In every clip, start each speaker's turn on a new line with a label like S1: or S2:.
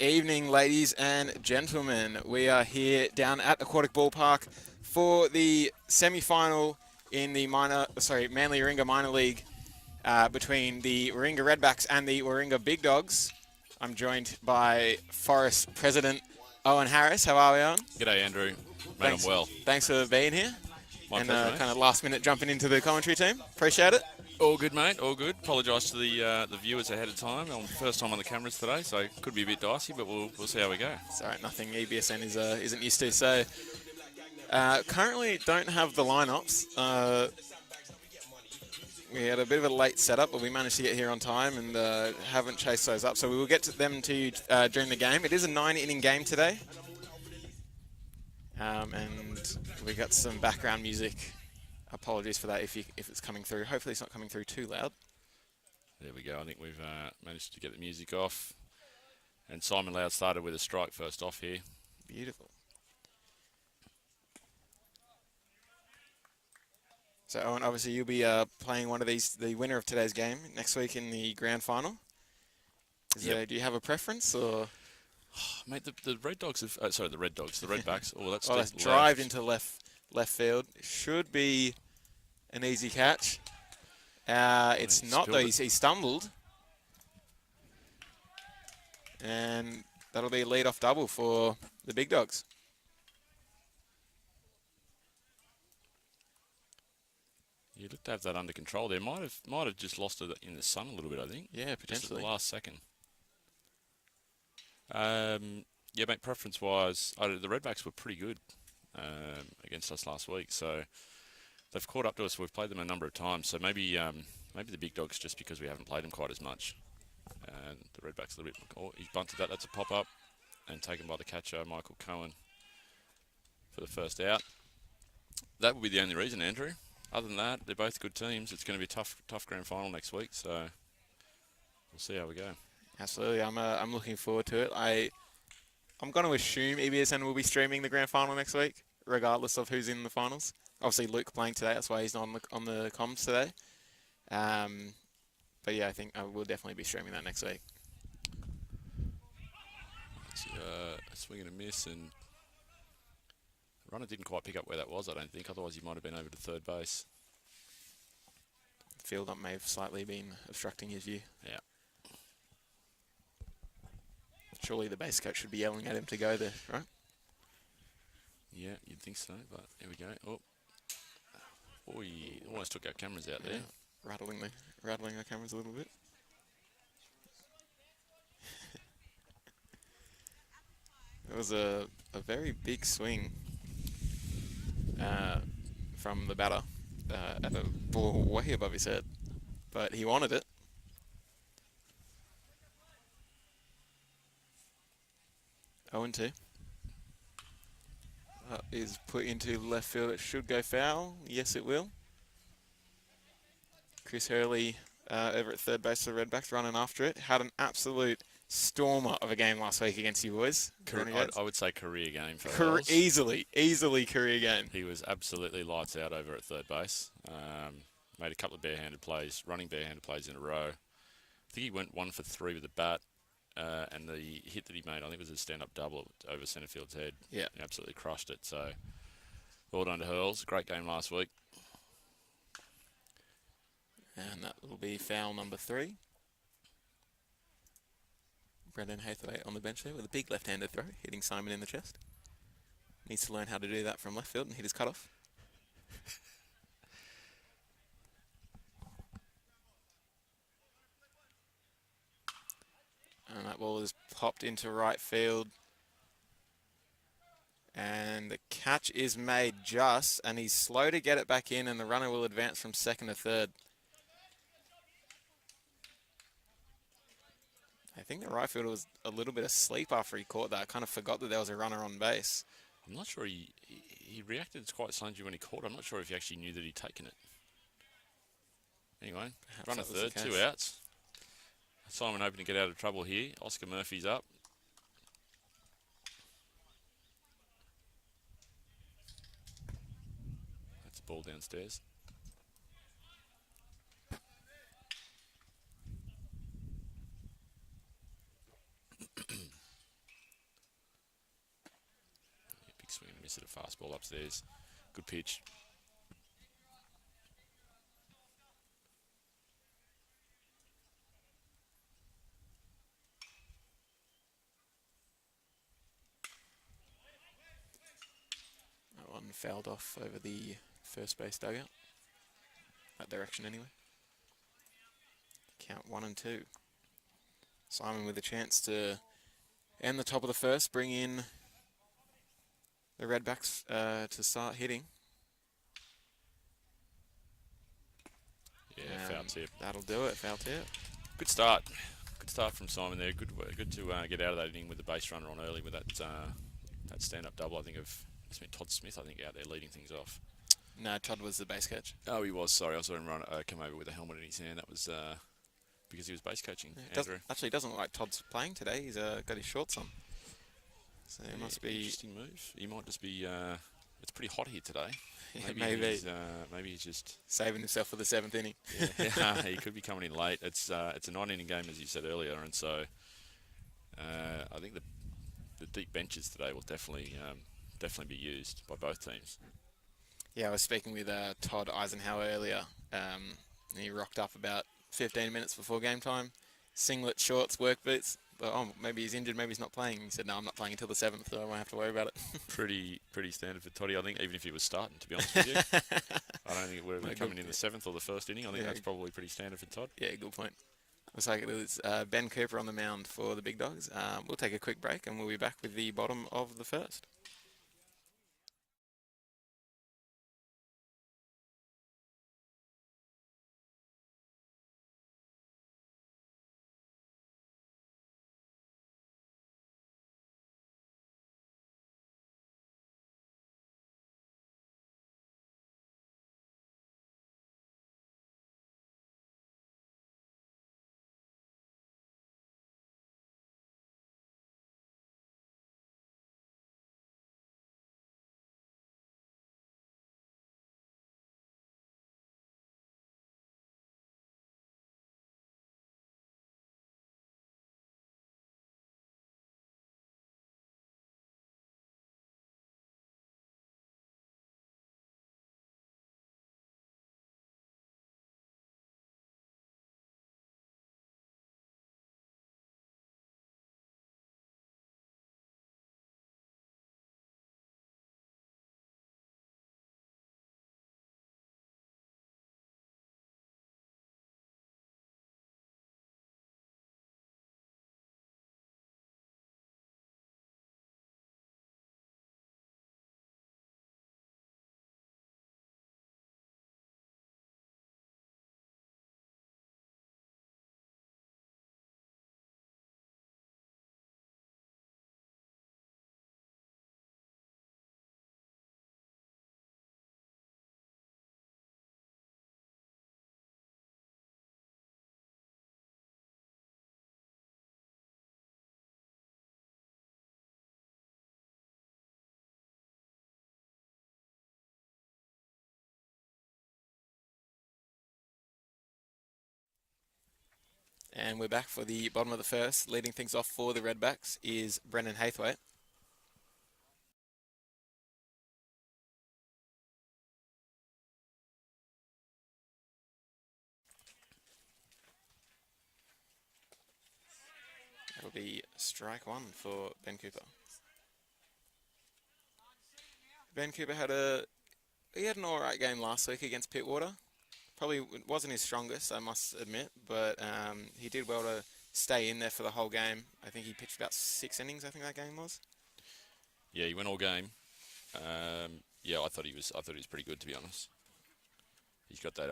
S1: evening, ladies and gentlemen. We are here down at Aquatic Ballpark for the semi-final in the Manly Warringah Minor League between the Warringah Redbacks and the Warringah Bigdogs. I'm joined by Forest President Owen Harris. How are we, Owen?
S2: G'day, Andrew. Mate,
S1: Thanks,
S2: I'm well.
S1: Thanks for being here.
S2: My
S1: and
S2: pleasure, mate.
S1: kind of last minute jumping into the commentary team. Appreciate it.
S2: All good, mate. All good. Apologise to the viewers ahead of time. I'm first time on the cameras today, so it could be a bit dicey, but we'll see how we go.
S1: It's all right. Nothing EBSN isn't used to. So currently don't have the lineups. We had a bit of a late setup, but we managed to get here on time and haven't chased those up. So we will get to them to you during the game. It is a 9-inning game today. And we got some background music. Apologies for that if it's coming through. Hopefully it's not coming through too loud.
S2: There we go. I think we've managed to get the music off. And Simon Loud started with a strike first off here.
S1: Beautiful. So, Owen, obviously you'll be playing one of these, the winner of today's game, next week in the grand final.
S2: Yep.
S1: Do you have a preference, or...?
S2: Mate, the Red Dogs have... the Red Dogs, the Redbacks. Oh, that's
S1: drived into left field. Should be an easy catch. It's not, though. He stumbled. And that'll be a lead-off double for the Big Dogs.
S2: You look to have that under control there. Might have just lost it in the sun a little bit, I think.
S1: Yeah, potentially.
S2: Just at the last second. Yeah, mate, preference-wise, the Redbacks were pretty good against us last week, so they've caught up to us. We've played them a number of times, so maybe the Big Dogs, just because we haven't played them quite as much. And the Redbacks a little bit... Oh, he's bunted that. That's a pop-up. And taken by the catcher, Michael Cohen, for the first out. That would be the only reason, Andrew. Other than that, they're both good teams. It's going to be a tough grand final next week, so we'll see how we go.
S1: Absolutely. I'm looking forward to it. I'm going to assume EBSN will be streaming the grand final next week, regardless of who's in the finals. Obviously, Luke playing today. That's why he's not on the comms today. But yeah, I think I will definitely be streaming that next week.
S2: It's, a swing and a miss, and the runner didn't quite pick up where that was, I don't think. Otherwise, he might have been over to third base.
S1: Field up may have slightly been obstructing his view.
S2: Yeah.
S1: Surely the base coach should be yelling at him to go there, right?
S2: Yeah, you'd think so, but here we go. Oh, we almost took our cameras out there.
S1: Rattling our cameras a little bit. It was a very big swing from the batter at a ball way above his head, but he wanted it. Oh, 2. Is put into left field. It should go foul. Yes, it will. Chris Hurley over at third base for the Redbacks running after it. Had an absolute stormer of a game last week against you boys.
S2: I would say career game for us.
S1: Easily career game.
S2: He was absolutely lights out over at third base. Made a couple of barehanded plays, running barehanded plays in a row. I think he went 1 for 3 with the bat. And the hit that he made, I think it was a stand-up double over centre field's head.
S1: Yeah.
S2: He absolutely crushed it. So, well done to Hurls. Great game last week.
S1: And that will be foul number 3. Brendan Haythaway on the bench there with a big left-handed throw, hitting Simon in the chest. Needs to learn how to do that from left field and hit his cutoff. And that ball is popped into right field. And the catch is made just, and he's slow to get it back in, and the runner will advance from second to third. I think the right fielder was a little bit asleep after he caught that. Kind of forgot that there was a runner on base.
S2: I'm not sure he reacted quite slungy when he caught it. I'm not sure if he actually knew that he'd taken it. Anyway, runner third, 2 outs. Simon hoping to get out of trouble here. Oscar Murphy's up. That's a ball downstairs. swing and miss at a fastball upstairs. Good pitch.
S1: That one fouled off over the first base dugout. That direction anyway. Count 1 and 2. Simon with a chance to end the top of the first, bring in the Redbacks to start hitting.
S2: Yeah, foul tip.
S1: That'll do it, foul tip.
S2: Good start. Good start from Simon there. Good to get out of that inning with the base runner on early with that that stand-up double. I think it's been Todd Smith, I think, out there leading things off.
S1: No, Todd was the base coach.
S2: Oh, he was. Sorry, I saw him come over with a helmet in his hand. That was because he was base coaching.
S1: Yeah, actually, it doesn't look like Todd's playing today. He's got his shorts on. So it must be
S2: interesting move. He might just be. It's pretty hot here today.
S1: Maybe
S2: he's just
S1: saving himself for the 7th inning.
S2: Yeah, he could be coming in late. It's a 9-inning game, as you said earlier, and so I think the deep benches today will definitely be used by both teams.
S1: Yeah, I was speaking with Todd Eisenhower earlier. He rocked up about 15 minutes before game time. Singlet, shorts, work boots. But maybe he's injured, maybe he's not playing. He said, no, I'm not playing until the 7th, so I won't have to worry about it.
S2: Pretty standard for Toddy, I think, even if he was starting, to be honest with you. I don't think it would have been coming in the 7th or the first inning. I think that's probably pretty standard for Todd.
S1: Yeah, good point. Looks like it is Ben Cooper on the mound for the Big Dogs. We'll take a quick break and we'll be back with the bottom of the first. And we're back for the bottom of the first. Leading things off for the Redbacks is Brendan Haythwaite. That'll be strike one for Ben Cooper. Ben Cooper had an alright game last week against Pittwater. Probably wasn't his strongest, I must admit, but he did well to stay in there for the whole game. I think he pitched about 6 innings, I think that game was.
S2: Yeah, he went all game. Yeah, I thought he was pretty good, to be honest. He's got that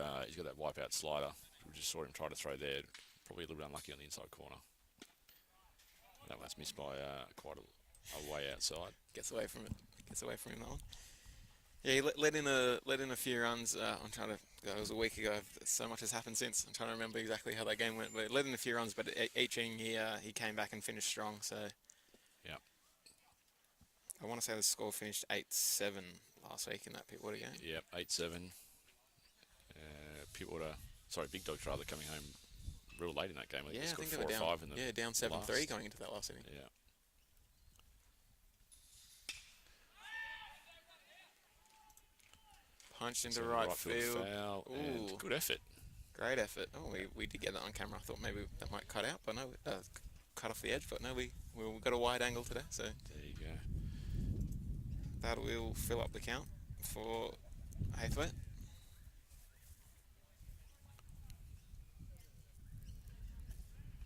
S2: wipeout slider. We just saw him try to throw there. Probably a little bit unlucky on the inside corner. That one's missed by quite a way outside.
S1: Gets away from him, that one. Yeah, he let in a few runs. I'm trying to. It was a week ago. So much has happened since. I'm trying to remember exactly how that game went. But let in a few runs, but each inning he came back and finished strong. So
S2: yeah,
S1: I want to say the score finished 8-7 last week in that Pittwater game.
S2: Yeah, 8-7. Big Dogs rather coming home real late in that game.
S1: I think they
S2: scored
S1: were
S2: 4
S1: down.
S2: or 5 in the
S1: down 7-3 going into that last inning.
S2: Yeah.
S1: punched into
S2: So
S1: right field.
S2: foul.
S1: Ooh.
S2: And good effort.
S1: Great effort. Oh, we did get that on camera. I thought maybe that might cut out, but no, cut off the edge. But no, we got a wide angle today, so
S2: There you go.
S1: that will fill up the count for Haythwaite.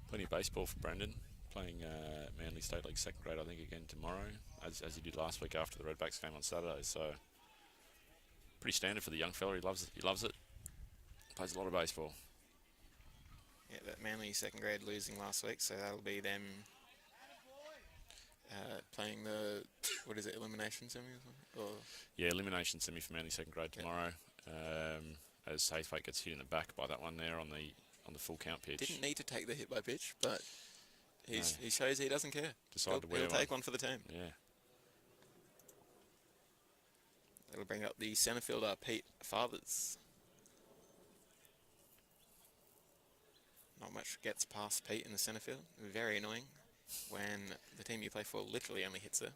S2: Plenty of baseball for Brendan. Playing Manly State League second grade, I think, again tomorrow, as he did last week after the Redbacks game on Saturday. So pretty standard for the young fella. He loves it. Plays a lot of baseball.
S1: Yeah, that Manly second grade losing last week, so that'll be them playing the, what is it, elimination semi or something? Or
S2: Yeah, elimination semi for Manly second grade tomorrow. As Haythwaite gets hit in the back by that one there on the full count pitch.
S1: Didn't need to take the hit by pitch, but he shows he doesn't care.
S2: Decided to wear
S1: He'll take one for the team.
S2: Yeah.
S1: That'll bring up the centre fielder, Pete Fathers. Not much gets past Pete in the centre field. Very annoying when the team you play for literally only hits her.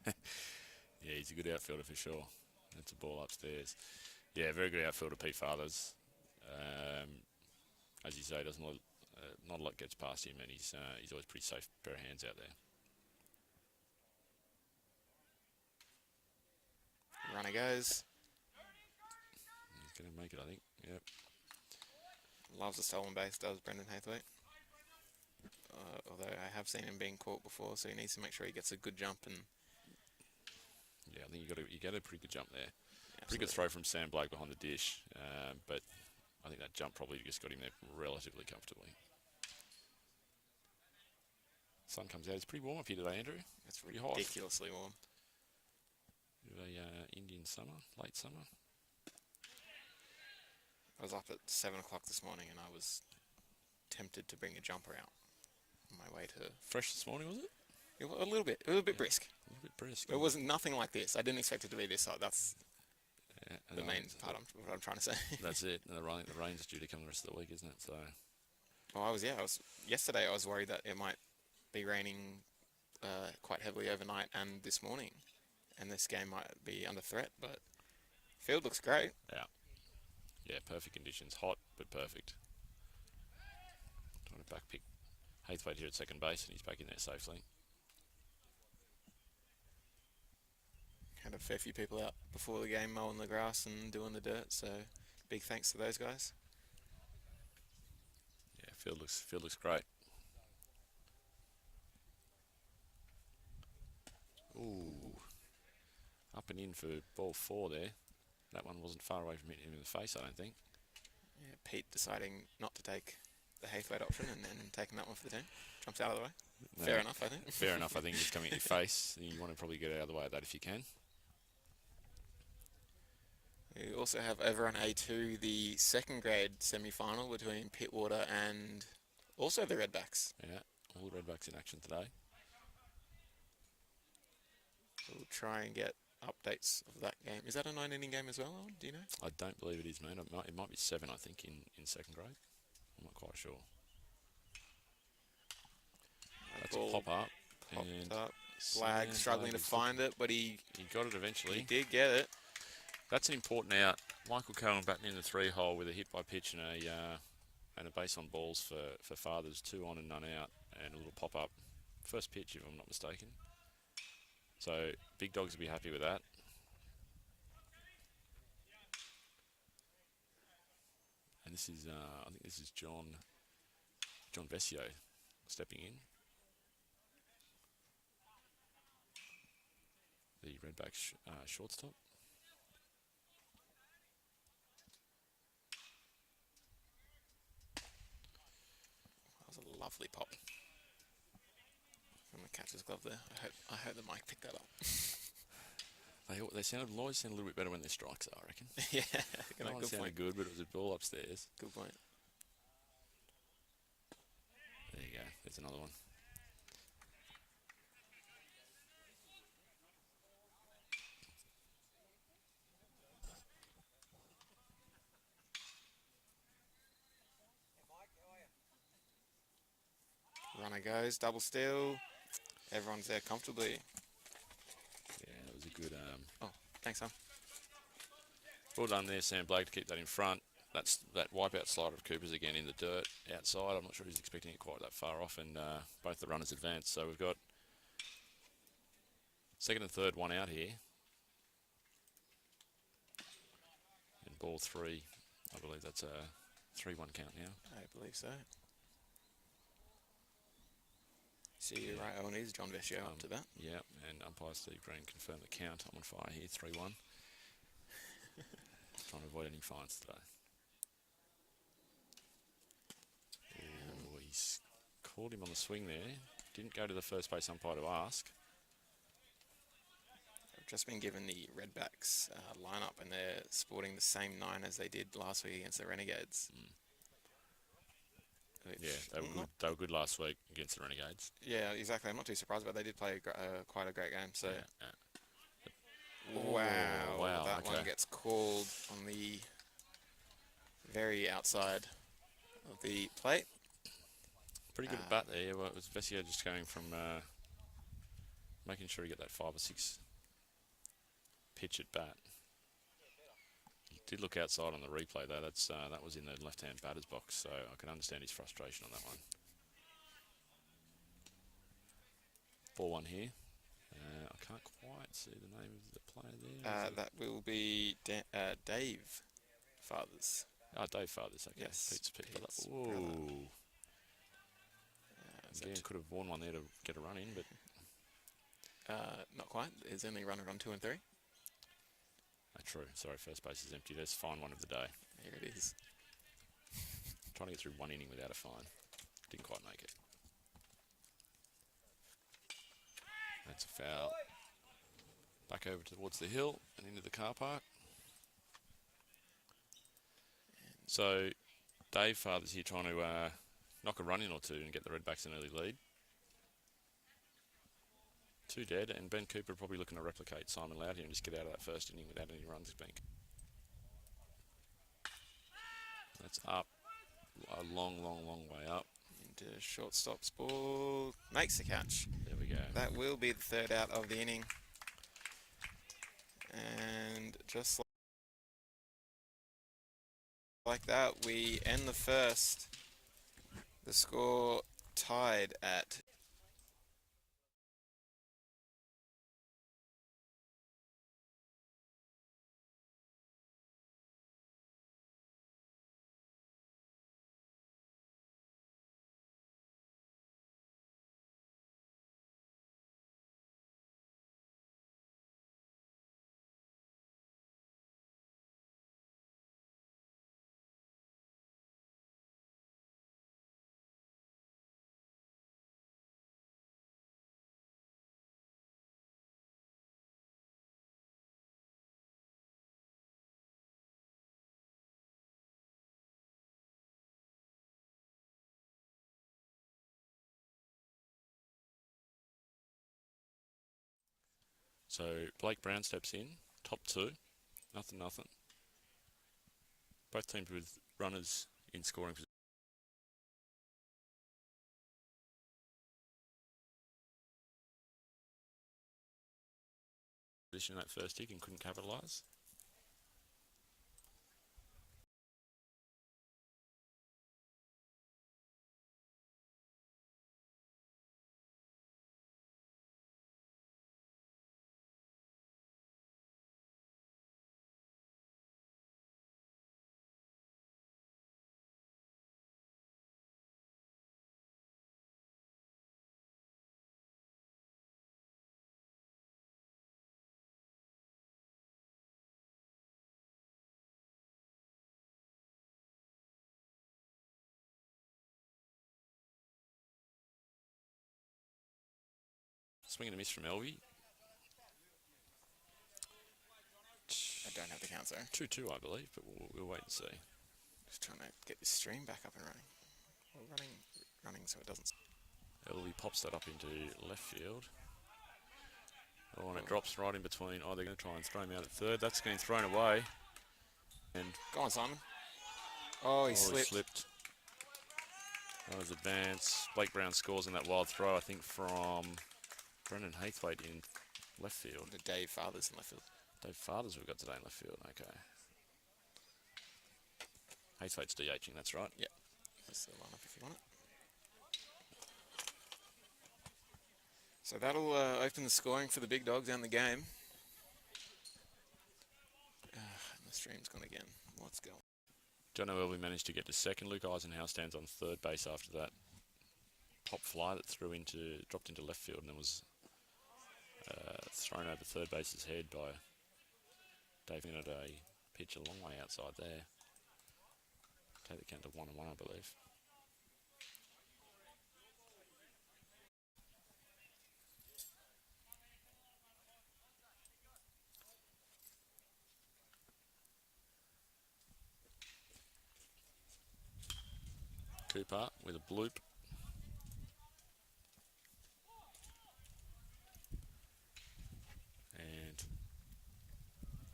S2: Yeah, he's a good outfielder for sure. That's a ball upstairs. Yeah, very good outfielder, Pete Fathers. As you say, doesn't not a lot gets past him, and he's always pretty safe pair of hands out there.
S1: Runner goes.
S2: He's going to make it, I think. Yep.
S1: Loves a stolen base, does Brendan Haythwaite. Although I have seen him being caught before, so he needs to make sure he gets a good jump. And
S2: yeah, I think you get a pretty good jump there.
S1: absolutely.
S2: Pretty good throw from Sam Blake behind the dish, but I think that jump probably just got him there relatively comfortably. Sun comes out. It's pretty warm up here today, Andrew.
S1: It's
S2: pretty hot.
S1: ridiculously warm.
S2: Bit of a Indian summer, late summer.
S1: I was up at 7 o'clock this morning and I was tempted to bring a jumper out on my way to...
S2: Fresh this morning, was it?
S1: A little bit brisk.
S2: A little bit brisk.
S1: It wasn't nothing like this. I didn't expect it to be this hot. That's
S2: Yeah,
S1: the main part of what I'm trying to say.
S2: That's it. And the rain's due to come the rest of the week, isn't it? So
S1: Well, yesterday I was worried that it might be raining quite heavily overnight and this morning, and this game might be under threat, but field looks great.
S2: yeah, perfect conditions. Hot, but perfect. Trying to back pick Haythwaite here at second base, and he's back in there safely.
S1: Had a fair few people out before the game mowing the grass and doing the dirt, so big thanks to those guys.
S2: Yeah, field looks great. Ooh, up and in for ball 4 there. That one wasn't far away from hitting him in the face, I don't think.
S1: Yeah, Pete deciding not to take the Haythwaite option and then taking that one for the team. Jumps out of the way.
S2: No,
S1: Fair enough, I think.
S2: Fair enough. I think it's coming at your face. You want to probably get out of the way of that if you can.
S1: We also have over on A2 the second grade semi-final between Pittwater and also the Redbacks.
S2: Yeah, all the Redbacks in action today.
S1: We'll try and get updates of that game. Is that a 9-inning game as well, Owen? Do you know?
S2: I don't believe it is, man. It might be 7, I think, in second grade. I'm not quite sure. That's a pop up.
S1: Popped up. Flag struggling to find it, but he
S2: got it eventually.
S1: He did get it.
S2: That's an important out. Michael Cohen batting in the 3-hole with a hit by pitch and a base on balls for Fathers, 2 on and none out, and a little pop up. First pitch, if I'm not mistaken. So Big Dogs will be happy with that. And this is, I think this is John Vesio stepping in. The Redback shortstop.
S1: That was a lovely pop from the catcher's glove there. I hope the mic picked that up.
S2: They always sound a little bit better when they're strikes, I reckon.
S1: Yeah,
S2: That one sounded good, but it was a ball upstairs.
S1: Good point.
S2: There you go. There's another one.
S1: Runner goes, double steal. Everyone's there comfortably.
S2: Yeah, that was a good.
S1: Oh, thanks, Sam.
S2: Well done there, Sam Blake, to keep that in front. That's that wipeout slider of Cooper's again in the dirt outside. I'm not sure he's expecting it quite that far off, and both the runners advance. So we've got second and third one out here. And ball three, I believe that's a 3-1 count now.
S1: I believe so. So you're right, Owen, is John Vecchio up to that.
S2: Yeah, and umpire Steve Green confirmed the count. I'm on fire here, 3-1. Trying to avoid any fines today. Oh, he's called him on the swing there. Didn't go to the first base umpire to ask.
S1: I've just been given the Redbacks lineup, and they're sporting the same 9 as they did last week against the Renegades.
S2: Yeah, they were good last week against the Renegades.
S1: Yeah, exactly. I'm not too surprised, but they did play quite a great game. So,
S2: yeah.
S1: Wow, that one gets called on the very outside of the plate.
S2: Pretty good at bat there. Well, it was Vecchio just going from making sure he get that 5 or 6 pitch at bat. He did look outside on the replay though. That was in the left-hand batter's box, so I can understand his frustration on that one. Ball one here. I can't quite see the name of the player there.
S1: That will be Dave Fathers.
S2: Oh, Dave Fathers. Okay.
S1: Yes.
S2: Pete's
S1: Pete's
S2: Whoa.
S1: brother.
S2: Again, could have worn one there to get a run in, but
S1: not quite. There's only runner on 2 and 3.
S2: true. Sorry, first base is empty. Let's find one of the day.
S1: Here it is.
S2: Trying to get through one inning without a fine. Didn't quite make it. That's a foul. Back over towards the hill and into the car park. So Dave Fathers here trying to knock a run in or two and get the Redbacks an early lead. 2 dead, and Ben Cooper probably looking to replicate Simon Loud here and just get out of that first inning without any runs being. That's up a long way up.
S1: Into shortstop's ball. Makes the catch.
S2: There we go.
S1: That will be the 3rd out of the inning. And just like that, we end the first. The score tied at
S2: So Blake Brown steps in, top 2, nothing. Both teams with runners in scoring position in that first hit and couldn't capitalise. Swing and a miss from Elvie.
S1: I don't have the count, sorry.
S2: 2-2, I believe, but we'll wait and see.
S1: Just trying to get this stream back up and running. Well, running so it doesn't.
S2: Elvie pops that up into left field. Oh, and it drops right in between. Oh, they're going to try and throw him out at third. That's getting thrown away. And
S1: go on, Simon. Oh, he slipped.
S2: Runners advance. Blake Brown scores in that wild throw, I think, from Brendan Hathwaite in left field.
S1: The Dave Fathers in left field.
S2: Dave Fathers we've got today in left field. Okay. Haythwaite's DHing, that's right.
S1: Yep. That's the lineup if you want it. So that'll open the scoring for the Big Dogs and the game. The stream's gone again. What's going on?
S2: John O'Elvey managed to get to second. Luke Eisenhower stands on third base after that pop fly that dropped into left field and then was thrown over third base's head by Dave in at a pitch a long way outside there. Take the count to 1-1, I believe. Cooper with a bloop. And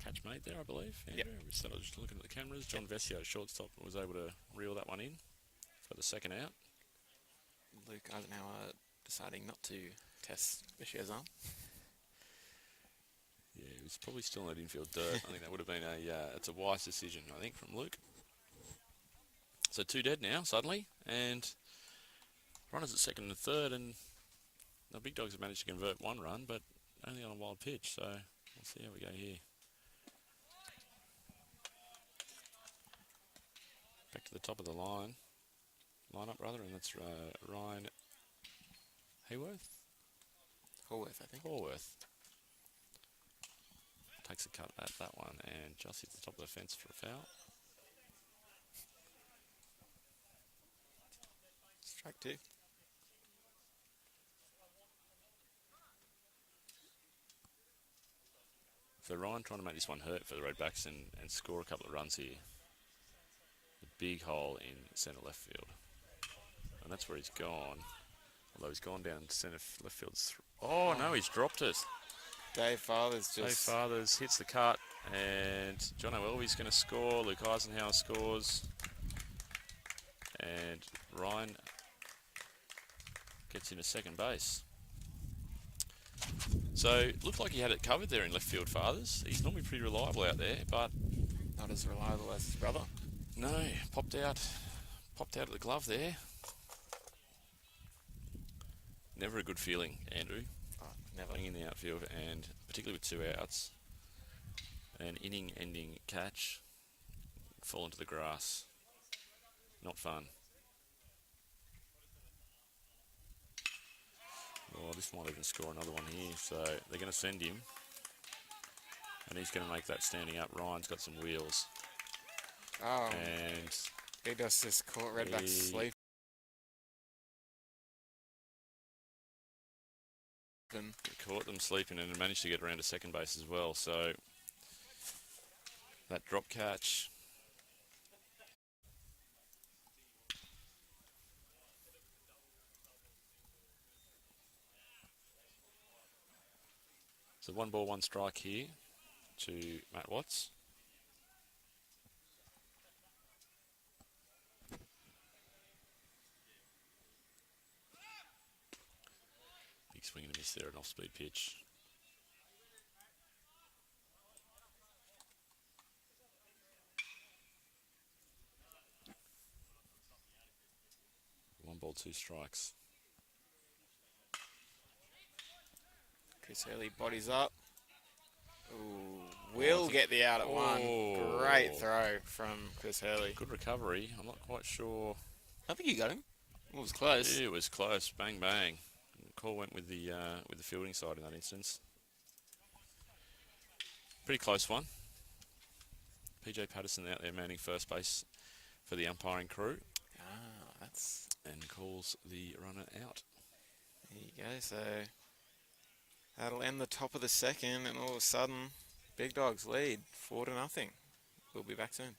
S2: catch made there, I believe.
S1: Yep.
S2: We started just looking at the cameras. John Vesio, shortstop, was able to reel that one in for the second out.
S1: Luke Eisenhower deciding not to test Vecchio's arm.
S2: Yeah, he was probably still in that infield dirt. I think that would have been it's a wise decision, I think, from Luke. So 2 dead now, suddenly, and runners at second and third, and the Big Dogs have managed to convert 1 run, but only on a wild pitch, so we'll see how we go here. Back to the top of the lineup rather, and that's Ryan Hayworth?
S1: Horworth, I think.
S2: Horworth. Takes a cut at that one, and just hits the top of the fence for a foul.
S1: Strike 2.
S2: So Ryan trying to make this one hurt for the Redbacks and score a couple of runs here. A big hole in centre left field. And that's where he's gone. Although he's gone down centre left field. Oh no, he's dropped it.
S1: Dave Fathers
S2: Dave Fathers hits the cut, and John O'Elvey's going to score. Luke Eisenhower scores. And Ryan gets into second base. So, looked like he had it covered there in left field, Fathers. He's normally pretty reliable out there, but
S1: not as reliable as his brother.
S2: no, popped out of the glove there. Never a good feeling, Andrew.
S1: Oh, never.
S2: Playing in the outfield, and particularly with 2 outs. An inning-ending catch. Fall into the grass. Not fun. Oh, this might even score another one here. So they're going to send him. And he's going to make that standing up. Ryan's got some wheels.
S1: Oh,
S2: And
S1: he does just caught Redbacks sleep.
S2: he caught them sleeping and managed to get around to second base as well. So that drop catch. So 1 ball, 1 strike here to Matt Watts. Big swing and a miss there, an off-speed pitch. One ball, 2 strikes.
S1: Chris Hurley bodies up. Ooh, will get the out at 1. Great throw from Chris Hurley.
S2: Good recovery. I'm not quite sure.
S1: I think you got him. It was close.
S2: It was close. Bang, bang. Call went with the fielding side in that instance. Pretty close one. PJ Patterson out there manning first base for the umpiring crew.
S1: Ah, that's...
S2: And calls the runner out.
S1: There you go. So that'll end the top of the second, and all of a sudden, Big Dogs lead 4-0. We'll be back soon.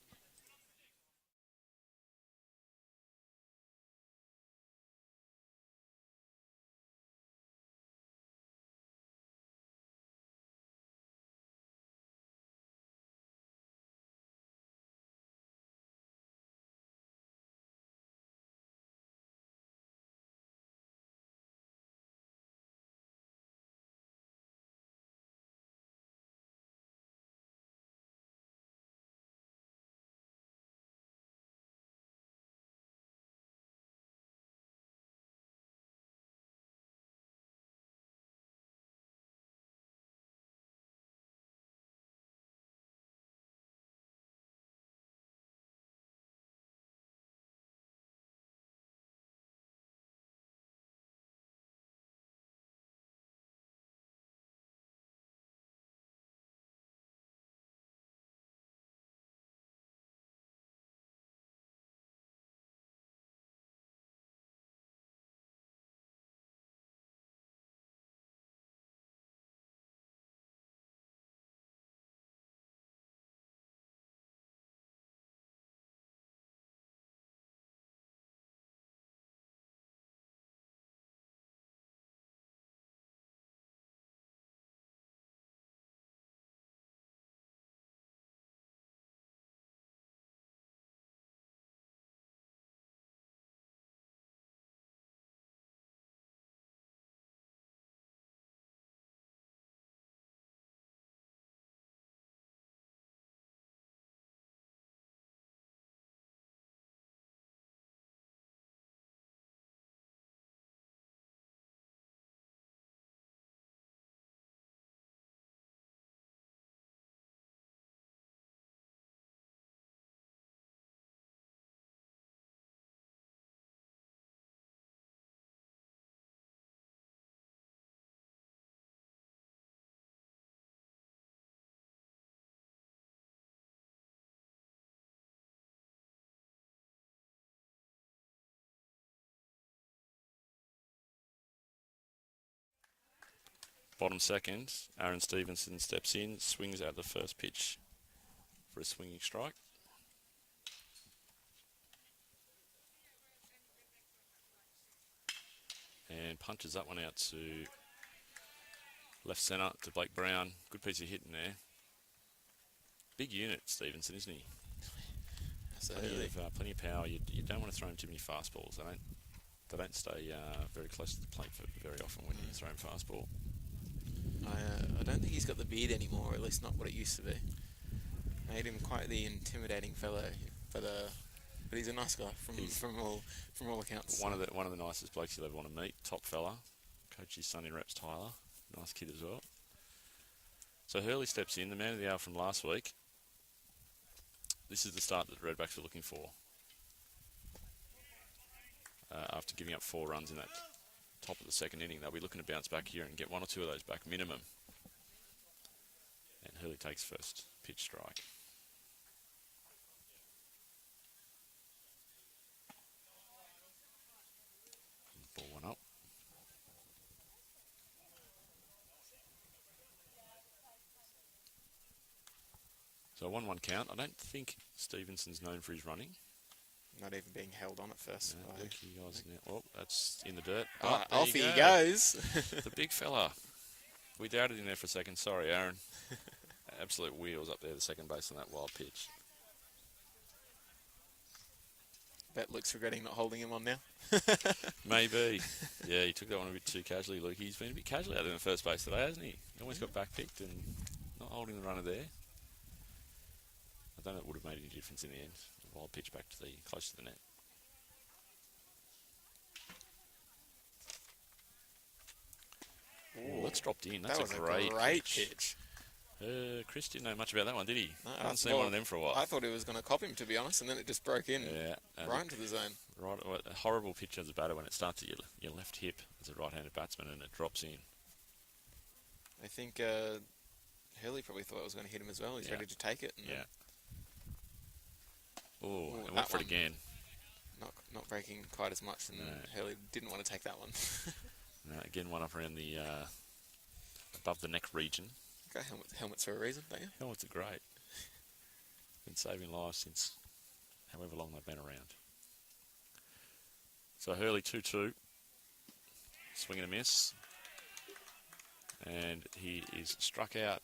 S2: Bottom second, Aaron Stevenson steps in, swings out the first pitch for a swinging strike. And punches that one out to left centre to Blake Brown. Good piece of hitting there. Big unit, Stevenson, isn't he? Plenty of power. You don't want to throw him too many fastballs. They don't stay very close to the plate very often when you throw him fastball.
S1: I don't think he's got the beard anymore, or at least not what it used to be. Made him quite the intimidating fellow, but he's a nice guy from all accounts.
S2: One of the nicest blokes you'll ever want to meet. Top fella. Coach his son in reps, Tyler. Nice kid as well. So Hurley steps in, the man of the hour from last week. This is the start that the Redbacks were looking for. After giving up 4 runs in that top of the second inning, they'll be looking to bounce back here and get 1 or 2 of those back minimum. And Hurley takes first pitch strike. Ball 1 up. So 1-1 count. I don't think Stevenson's known for his running.
S1: Not even being held on at first.
S2: No, look, you guys now. Oh, that's in the dirt.
S1: Off he goes.
S2: The big fella. We doubted him there for a second. Sorry, Aaron. Absolute wheels up there, the second base on that wild pitch.
S1: Bet Luke's regretting not holding him on now.
S2: Maybe. Yeah, he took that one a bit too casually, Luke. He's been a bit casually out there in the first base today, hasn't he? He almost got back-picked and not holding the runner there. I don't know if it would have made any difference in the end. A wild pitch back to the close to the net. Ooh, that's dropped in. That's
S1: that was
S2: a great
S1: pitch.
S2: Chris didn't know much about that one, did he?
S1: No,
S2: I haven't seen one of them for a while.
S1: I thought he was going to cop him, to be honest, and then it just broke in right into the zone.
S2: Right, a horrible pitch as a batter when it starts at your left hip as a right-handed batsman and it drops in.
S1: I think Hurley probably thought it was going to hit him as well. He's ready to take it.
S2: Yeah. Oh, and went for it again.
S1: Not breaking quite as much, and Hurley didn't want to take that one.
S2: No, again, one up around the above the neck region.
S1: Okay, helmets for a reason, don't you?
S2: Helmets are great. Been saving lives since however long they've been around. So Hurley 2-2. Swing and a miss. And he is struck out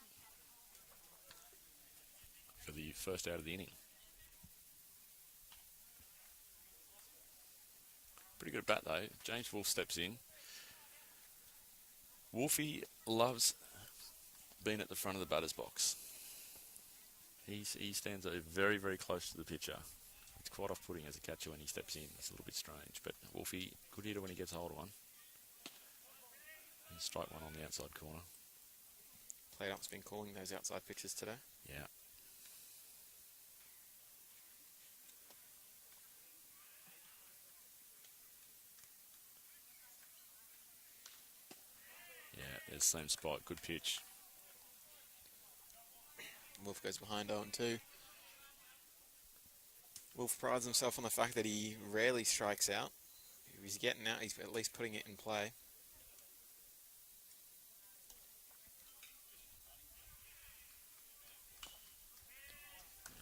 S2: for the first out of the inning. Pretty good bat though. James Wolfe steps in. Wolfie loves being at the front of the batter's box. He stands very, very close to the pitcher. It's quite off-putting as a catcher when he steps in. It's a little bit strange, but Wolfie, good hitter when he gets a hold of one. And strike one on the outside corner.
S1: Plate up's been calling those outside pitches today.
S2: Yeah. Yeah, there's the same spot. Good pitch.
S1: Wolf goes behind 0-2. Wolf prides himself on the fact that he rarely strikes out. If he's getting out, he's at least putting it in play.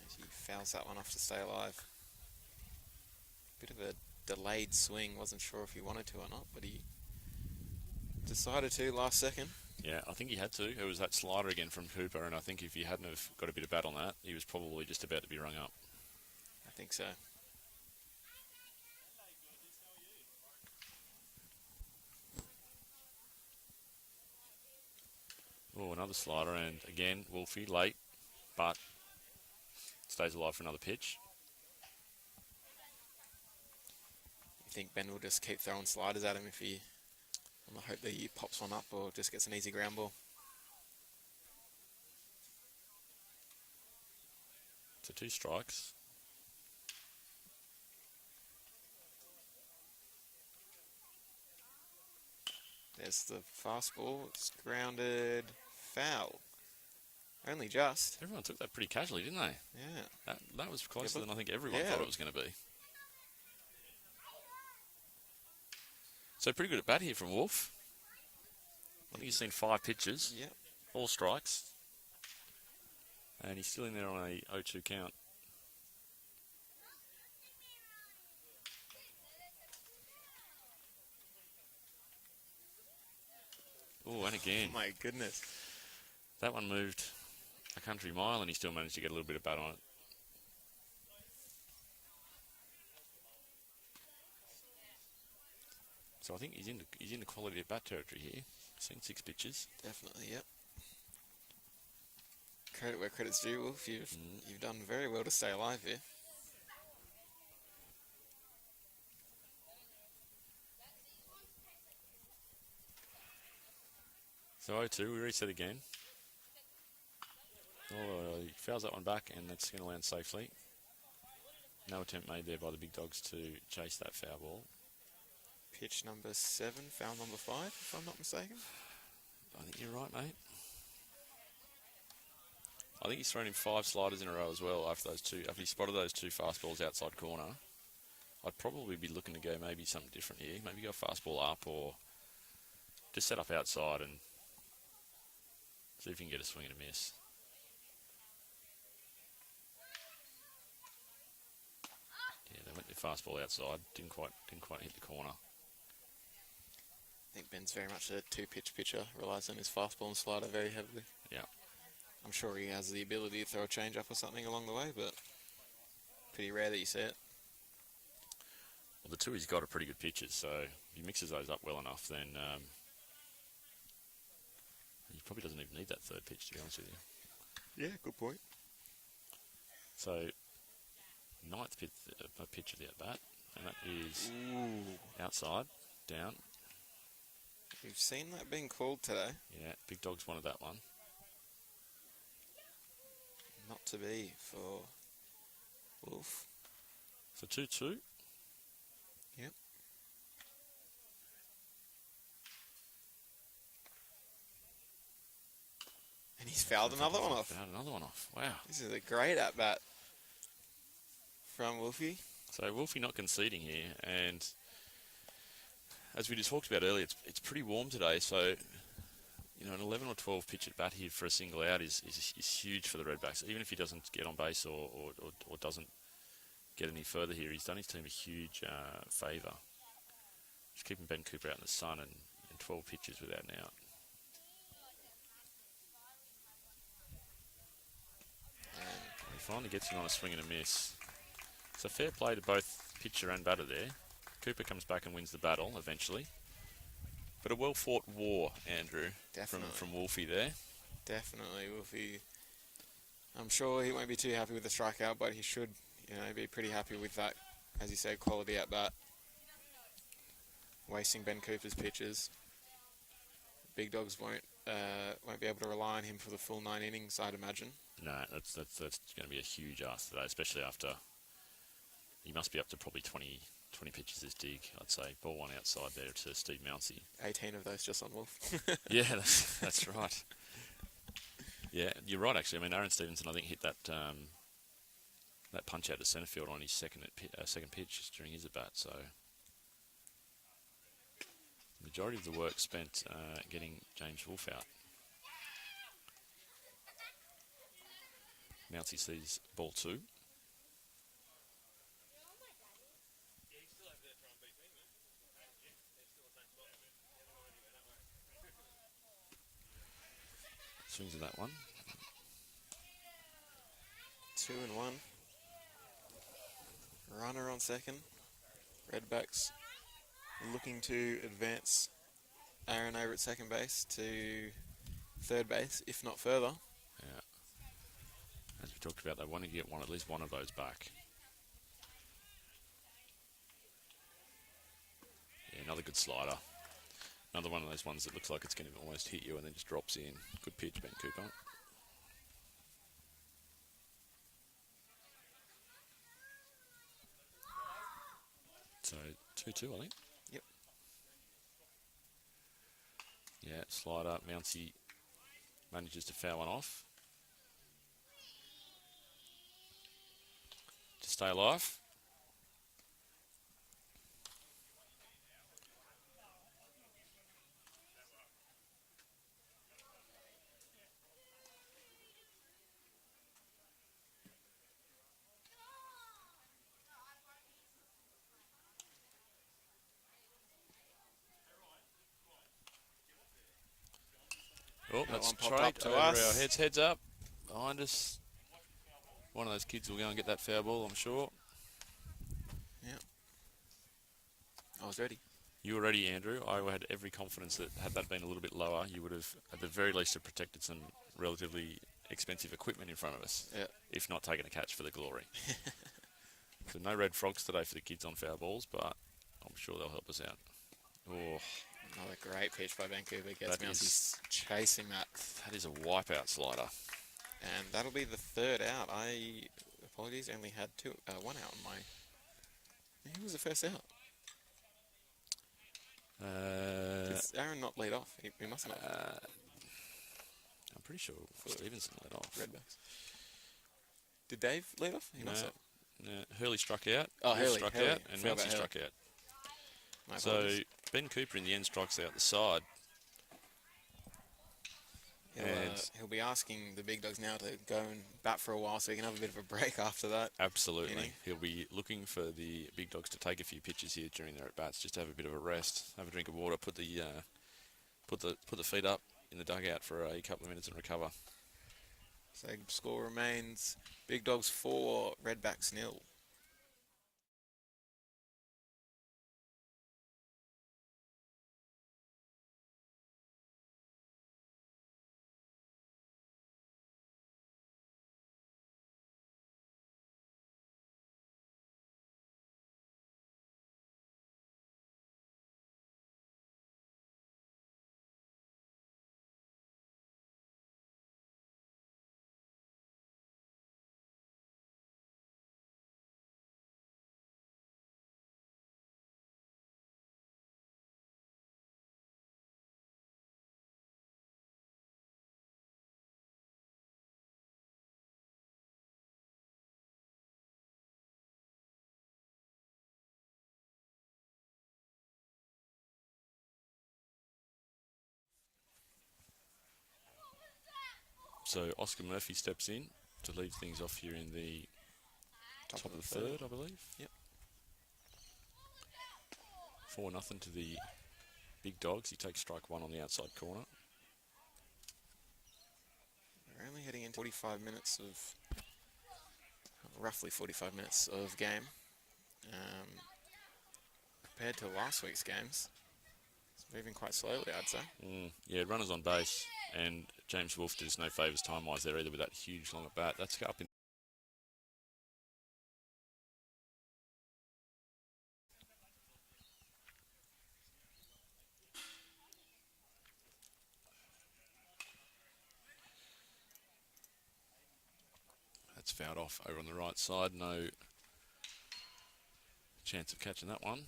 S1: As he fouls that one off to stay alive. Bit of a delayed swing. Wasn't sure if he wanted to or not, but he decided to last second.
S2: Yeah, I think he had to. It was that slider again from Cooper, and I think if he hadn't have got a bit of bat on that, he was probably just about to be rung up.
S1: I think so.
S2: Oh, another slider, and again, Wolfie late, but stays alive for another pitch.
S1: You think Ben will just keep throwing sliders at him if he... I hope that he pops one up or just gets an easy ground ball.
S2: So 2 strikes.
S1: There's the fastball. It's grounded foul. Only just.
S2: Everyone took that pretty casually, didn't they?
S1: Yeah.
S2: That was closer than I think everyone thought it was going to be. So pretty good at bat here from Wolf. I think he's seen 5 pitches,
S1: Yep.
S2: all strikes, and he's still in there on a 0-2 count. Oh, and again.
S1: My goodness.
S2: That one moved a country mile, and he still managed to get a little bit of bat on it. So I think he's into quality of bat territory here. Seen 6 pitches.
S1: Definitely, yep. Credit where credit's due, Wolf. You've done very well to stay alive here.
S2: So 0-2, we reset again. Oh, he fouls that one back, and that's going to land safely. No attempt made there by the Big Dogs to chase that foul ball.
S1: Pitch number 7, foul number 5, if I'm not mistaken.
S2: I think you're right, mate. I think he's thrown in 5 sliders in a row as well after he spotted those 2 fastballs outside corner. I'd probably be looking to go maybe something different here. Maybe go fastball up or just set up outside and see if you can get a swing and a miss. Yeah, they went the fastball outside. Didn't quite hit the corner.
S1: I think Ben's very much a 2-pitch pitcher. Relies on his fastball and slider very heavily.
S2: Yeah.
S1: I'm sure he has the ability to throw a change-up or something along the way, but pretty rare that you see it.
S2: Well, the 2 he's got are pretty good pitches, so if he mixes those up well enough, then he probably doesn't even need that 3rd pitch, to be honest with you.
S1: Yeah, good point.
S2: So, 9th pitch of the at-bat, and that is outside, down.
S1: We've seen that being called today.
S2: Yeah, Big Dogs wanted that one.
S1: Not to be for Wolf.
S2: So 2-2.
S1: Yep. And he's fouled another one off.
S2: Fouled another one off. Wow.
S1: This is a great at-bat from Wolfie.
S2: So Wolfie not conceding here, and as we just talked about earlier, it's pretty warm today, so you know, an 11 or 12 pitch at bat here for a single out is huge for the Redbacks. Even if he doesn't get on base or doesn't get any further here, he's done his team a huge favour. Just keeping Ben Cooper out in the sun and 12 pitches without an out. He finally gets him on a swing and a miss. So fair play to both pitcher and batter there. Cooper comes back and wins the battle eventually. But a well-fought war, Andrew, from Wolfie there.
S1: Definitely, Wolfie. I'm sure he won't be too happy with the strikeout, but he should, be pretty happy with that, as you say, quality at bat. Wasting Ben Cooper's pitches. Big Dogs won't be able to rely on him for the full 9 innings, I'd imagine.
S2: No, that's going to be a huge ask today, especially after he must be up to probably 20 pitches this dig, I'd say. Ball 1 outside there to Steve Mounsey.
S1: 18 of those just on Wolf.
S2: Yeah, that's right. Yeah, you're right, actually. I mean, Aaron Stevenson, I think, hit that punch out to centre field on his second pitch during his at-bat, so the majority of the work spent getting James Wolf out. Mounsey sees ball 2. Swings at that one.
S1: 2-1. Runner on second. Redbacks looking to advance Aaron over at second base to third base, if not further.
S2: Yeah. As we talked about, they want to get at least one of those back. Yeah, another good slider. Another one of those ones that looks like it's going to almost hit you and then just drops in. Good pitch, Ben Cooper. So 2-2, I think.
S1: Yep.
S2: Yeah, slider. Mounsey manages to foul one off. To stay alive. Oh,
S1: That
S2: that's
S1: one popped
S2: straight
S1: up to
S2: over our
S1: us.
S2: heads. Heads up. Behind us. One of those kids will go and get that foul ball, I'm sure.
S1: Yeah. I was ready.
S2: You were ready, Andrew. I had every confidence that had that been a little bit lower, you would have, at the very least, have protected some relatively expensive equipment in front of us,
S1: Yeah.
S2: if not taken a catch for the glory. So no red frogs today for the kids on foul balls, but I'm sure they'll help us out. Oh,
S1: Another great pitch by Vancouver. Gets
S2: That
S1: me.
S2: is-
S1: He's chasing that.
S2: that is a wipeout slider.
S1: And that'll be the third out. Apologies, only had one out on my... Who was the first out? Did Aaron not lead off? He must not.
S2: I'm pretty sure Stevenson led off.
S1: Redbacks. Did Dave lead off? He
S2: No,
S1: must have.
S2: no, Hurley struck out.
S1: Oh,
S2: Wolf
S1: Hurley,
S2: struck
S1: Hurley.
S2: out, and
S1: Forgot about
S2: Mousy
S1: Hurley.
S2: struck out.
S1: My
S2: So
S1: apologies.
S2: Ben Cooper in the end strikes out the side. and-
S1: He'll be asking the big dogs now to go and bat for a while so he can have a bit of a break after that.
S2: Absolutely.
S1: Inning.
S2: He'll be looking for the big dogs to take a few pitches here during their at-bats, just to have a bit of a rest, have a drink of water, put the feet up in the dugout for a couple of minutes and recover.
S1: So score remains Big Dogs 4, Redbacks 0.
S2: So Oscar Murphy steps in to lead things off here in the top of the third, I believe.
S1: Yep.
S2: 4-0 to the big dogs. He takes strike one on the outside corner.
S1: We're only heading into 45 minutes of, roughly 45 minutes of game. Compared to last week's games, it's moving quite slowly, I'd say.
S2: Yeah, runners on base, and James Wolfe did us no favours time-wise there either with that huge long at bat. That's up in. That's fouled off over on the right side. No chance of catching that one.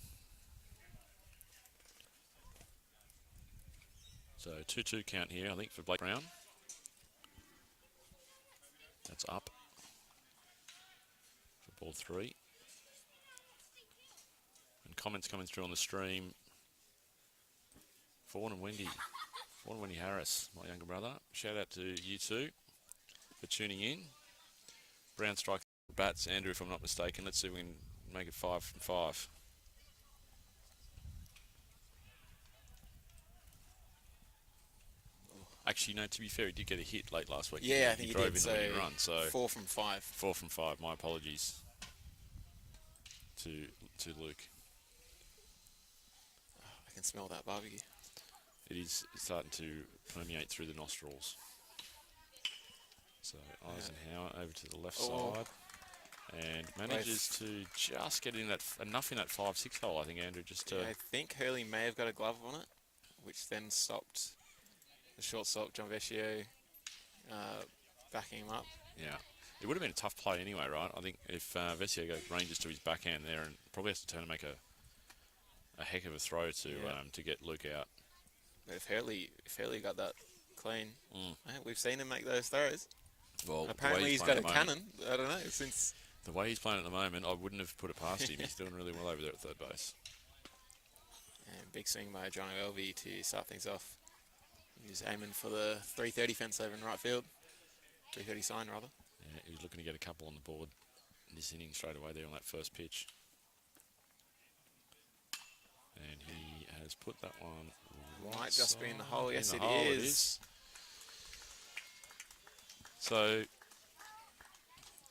S2: So 2-2 count here, I think, for Blake Brown. That's up for ball 3. And comments coming through on the stream. Fawn and Wendy Harris, my younger brother. Shout out to you two for tuning in. Brown strikes bats, Andrew, if I'm not mistaken. Let's see if we can make it 5 from 5. Actually, no, to be fair, he did get a hit late last week.
S1: Yeah, I think he
S2: drove
S1: did.
S2: in the winning run. So
S1: 4 from 5.
S2: 4 from 5. My apologies to Luke.
S1: I can smell that barbecue.
S2: It is starting to permeate through the nostrils. So Eisenhower over to the left side. And manages to just get in that enough in that 5-6 hole, I think, Andrew, just to...
S1: Yeah, I think Hurley may have got a glove on it, which then stopped the shortstop, John Vecchio, backing him up.
S2: Yeah. It would have been a tough play anyway, right? I think if Vecchio ranges to his backhand there and probably has to turn and make a heck of a throw to get Luke out.
S1: But if Hurley got that clean, we've seen him make those throws.
S2: Well,
S1: apparently he's got a cannon. I don't know, since...
S2: The way he's playing at the moment, I wouldn't have put it past him. He's doing really well over there at third base.
S1: And big swing by John Elvey to start things off. He's aiming for the 330 fence over in right field. 330 sign, rather.
S2: Yeah, he was looking to get a couple on the board this inning straight away there on that first pitch. And he has put that one
S1: Might just be in the hole. Yes, it
S2: is.
S1: is.
S2: So,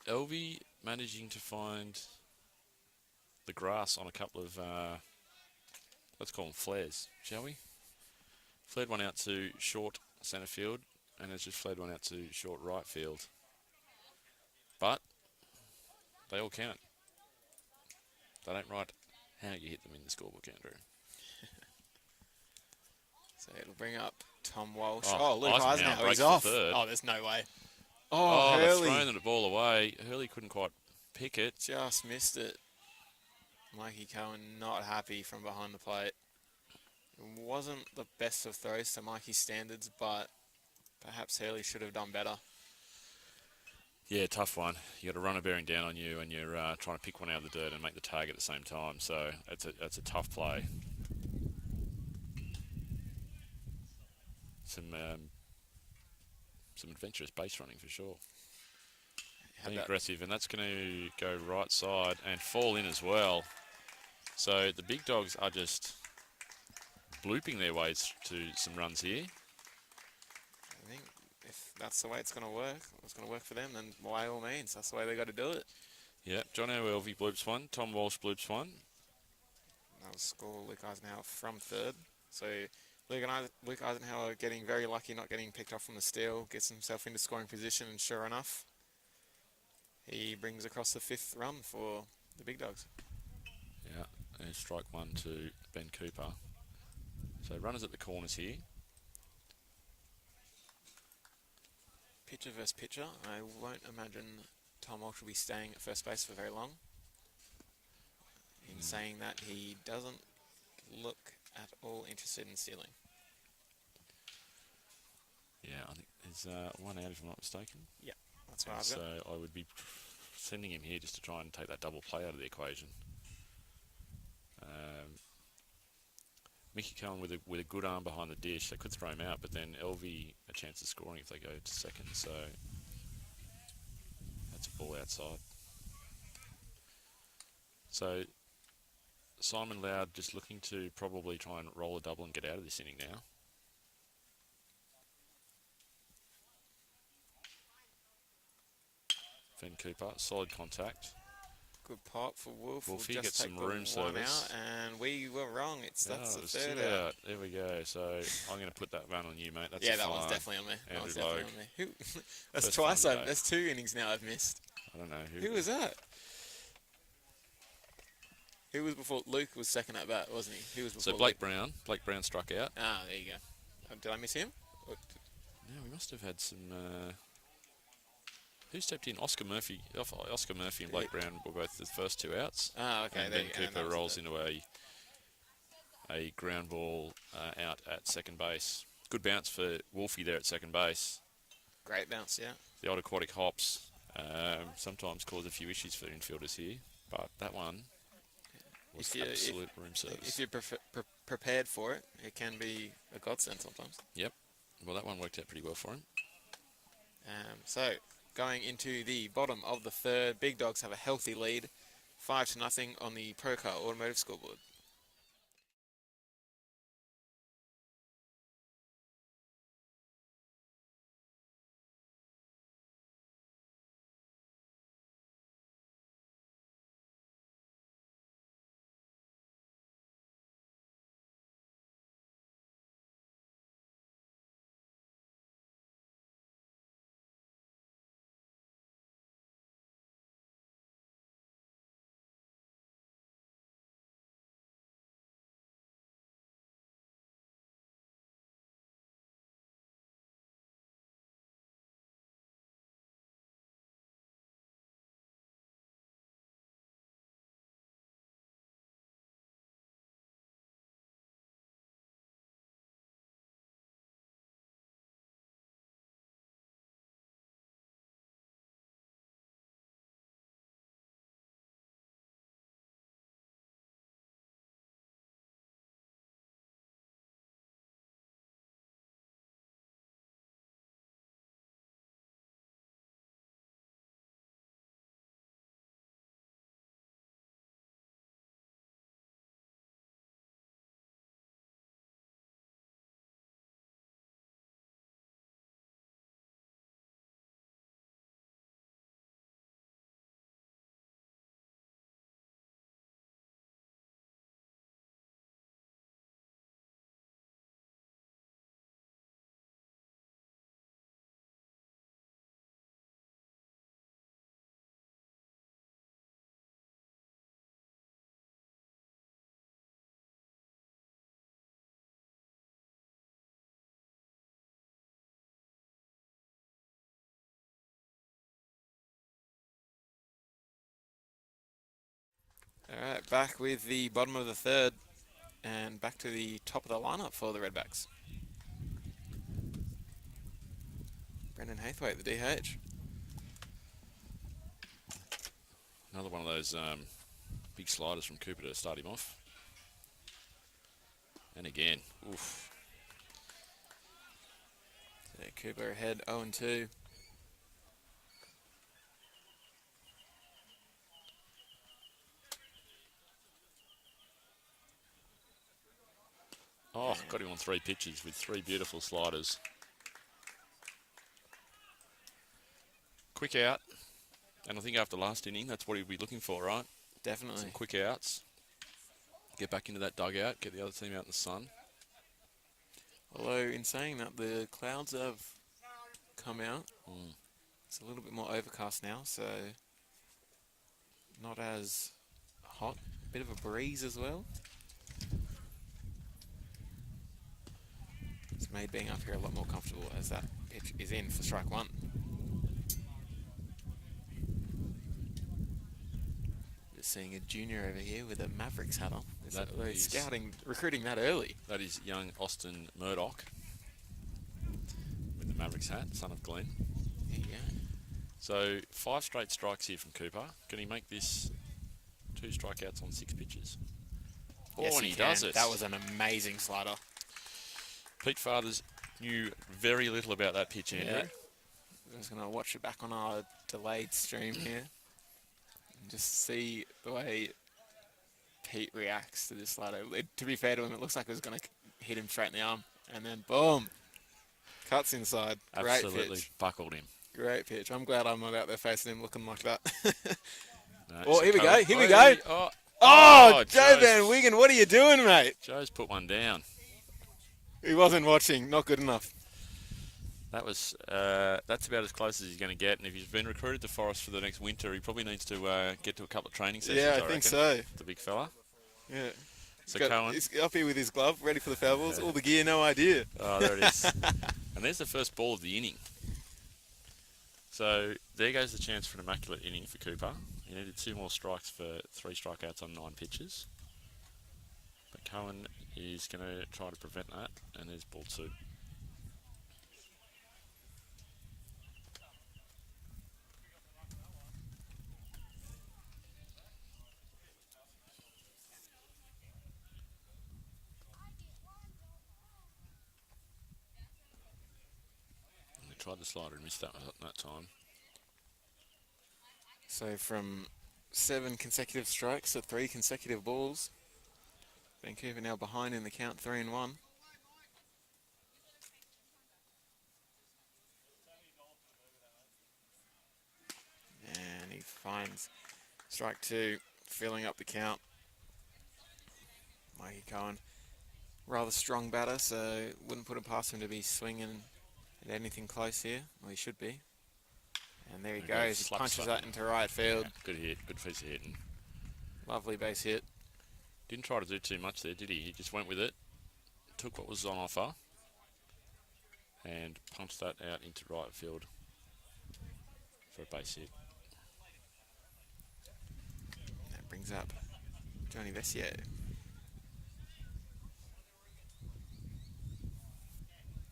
S2: Elvie managing to find the grass on a couple of, let's call them flares, shall we? Flared one out to short centre field, and has just flared one out to short right field. But they all count. They don't write how you hit them in the scorebook, Andrew.
S1: So it'll bring up Tom Walsh.
S2: Oh,
S1: Oh, Luke
S2: Eisenhower
S1: Eisenhower,
S2: breaks
S1: he's
S2: for
S1: off.
S2: third.
S1: Oh, there's no way.
S2: Oh,
S1: Oh,
S2: they've
S1: Hurley
S2: thrown the ball away. Hurley couldn't quite pick it.
S1: just missed it. Mikey Cohen not happy from behind the plate. It wasn't the best of throws to Mikey's standards, but perhaps Hurley should have done better.
S2: Yeah, tough one. You got a runner bearing down on you, and you're trying to pick one out of the dirt and make the tag at the same time. So it's a tough play. Some adventurous base running for sure. Being aggressive, and that's going to go right side and fall in as well. So the big dogs are just blooping their ways to some runs here.
S1: I think if that's the way it's going to work for them, then by all means, that's the way they got to do it.
S2: Yeah, John Elvie bloops one, Tom Walsh bloops one.
S1: That was score Luke Eisenhower from third. So Luke Eisenhower getting very lucky not getting picked off from the steal, gets himself into scoring position, and sure enough, he brings across the 5th run for the Big Dogs.
S2: Yeah, and strike one to Ben Cooper. So runners at the corners here.
S1: Pitcher versus pitcher. I won't imagine Tom Walsh will be staying at first base for very long. In saying that, he doesn't look at all interested in stealing.
S2: Yeah, I think there's one out if I'm not mistaken.
S1: Yeah, that's what I've got.
S2: So I would be sending him here just to try and take that double play out of the equation. Mickey Cohen with a good arm behind the dish. They could throw him out, but then Elvie a chance of scoring if they go to second. So that's a ball outside. So Simon Loud just looking to probably try and roll a double and get out of this inning now. Ben Cooper, solid contact.
S1: Good pop for Wolf.
S2: Wolfie
S1: we'll
S2: gets
S1: just
S2: some
S1: take
S2: room
S1: the
S2: service.
S1: one out, and we were wrong. That's the
S2: It's
S1: third
S2: two
S1: out.
S2: There we go. So I'm going to put that run on you, mate. That's
S1: Yeah,
S2: a
S1: that one's
S2: fine.
S1: definitely on me. That
S2: Andrew
S1: one's definitely
S2: Logue.
S1: on me. Who? That's
S2: First
S1: twice.
S2: fun day.
S1: That's 2 innings now I've missed.
S2: I don't know
S1: Who was that? Who was before? Luke was second at bat, wasn't he? Who was before?
S2: So Blake Brown. Blake Brown struck out.
S1: Ah, there you go. Did I miss him?
S2: No, we must have had some. Who stepped in? Oscar Murphy. Oscar Murphy and Blake Brown were both the first 2 outs.
S1: Ah, okay.
S2: And
S1: there
S2: Ben
S1: you go. And that
S2: Cooper
S1: was
S2: rolls
S1: it.
S2: into a ground ball out at second base. Good bounce for Wolfie there at second base.
S1: Great bounce, yeah.
S2: The old aquatic hops sometimes cause a few issues for infielders here, but that one was absolute room service.
S1: If you're prepared for it, it can be a godsend sometimes.
S2: Yep. Well, that one worked out pretty well for him.
S1: So, going into the bottom of the 3rd, Big Dogs have a healthy lead, 5-0 on the Procar Automotive scoreboard. All right, back with the bottom of the third and back to the top of the lineup for the Redbacks. Brendan Hathwaite, the DH.
S2: Another one of those big sliders from Cooper to start him off. And again, oof.
S1: So Cooper ahead 0-2.
S2: Oh, got him on 3 pitches with 3 beautiful sliders. Quick out. And I think after last inning, that's what he'd be looking for, right?
S1: Definitely.
S2: Some quick outs. Get back into that dugout, get the other team out in the sun.
S1: Although, in saying that, the clouds have come out. It's a little bit more overcast now, so not as hot. A bit of a breeze as well. It's made being up here a lot more comfortable as that pitch is in for strike one. Just seeing a junior over here with a Mavericks hat on. They're scouting, recruiting that early.
S2: That is young Austin Murdoch with the Mavericks hat, son of Glenn.
S1: There you go.
S2: So 5 straight strikes here from Cooper. Can he make this 2 strikeouts on 6 pitches?
S1: Yes,
S2: and
S1: he
S2: does
S1: can.
S2: it.
S1: That was an amazing slider.
S2: Pete Fathers knew very little about that pitch, Andrew.
S1: Yeah. I'm just going to watch it back on our delayed stream here and just see the way Pete reacts to this slider. To be fair to him, it looks like it was going to hit him straight in the arm. And then, boom, cuts inside. Great
S2: Absolutely
S1: pitch.
S2: buckled him.
S1: Great pitch. I'm glad I'm not out there facing him looking like that.
S2: No,
S1: Oh, here we go. Here we
S2: Hey,
S1: go.
S2: Oh,
S1: Joe Van Wigan, what are you doing, mate?
S2: Joe's put one down.
S1: He wasn't watching. Not good enough.
S2: That was that's about as close as he's going to get. And if he's been recruited to Forest for the next winter, he probably needs to get to a couple of training sessions.
S1: Yeah, I
S2: reckon.
S1: think so.
S2: The big fella.
S1: Yeah.
S2: So Cohen.
S1: He's up here with his glove, ready for the foul balls. All the gear, no idea.
S2: Oh, there it is. And there's the first ball of the inning. So there goes the chance for an immaculate inning for Cooper. He needed 2 more strikes for 3 strikeouts on 9 pitches. But Cohen is going to try to prevent that, and there's ball 2. And he tried the slider and missed that time.
S1: So from 7 consecutive strikes to 3 consecutive balls. Vancouver now behind in the count, 3-1. And he finds strike 2, filling up the count. Mikey Cohen, rather strong batter, so wouldn't put it past him to be swinging at anything close here. Well, he should be. And there he goes. He punches that into right field.
S2: Yeah, good hit, good piece of hitting.
S1: Lovely base hit.
S2: Didn't try to do too much there, did he? He just went with it, took what was on offer, and punched that out into right field for a base hit.
S1: That brings up Johnny Vesio.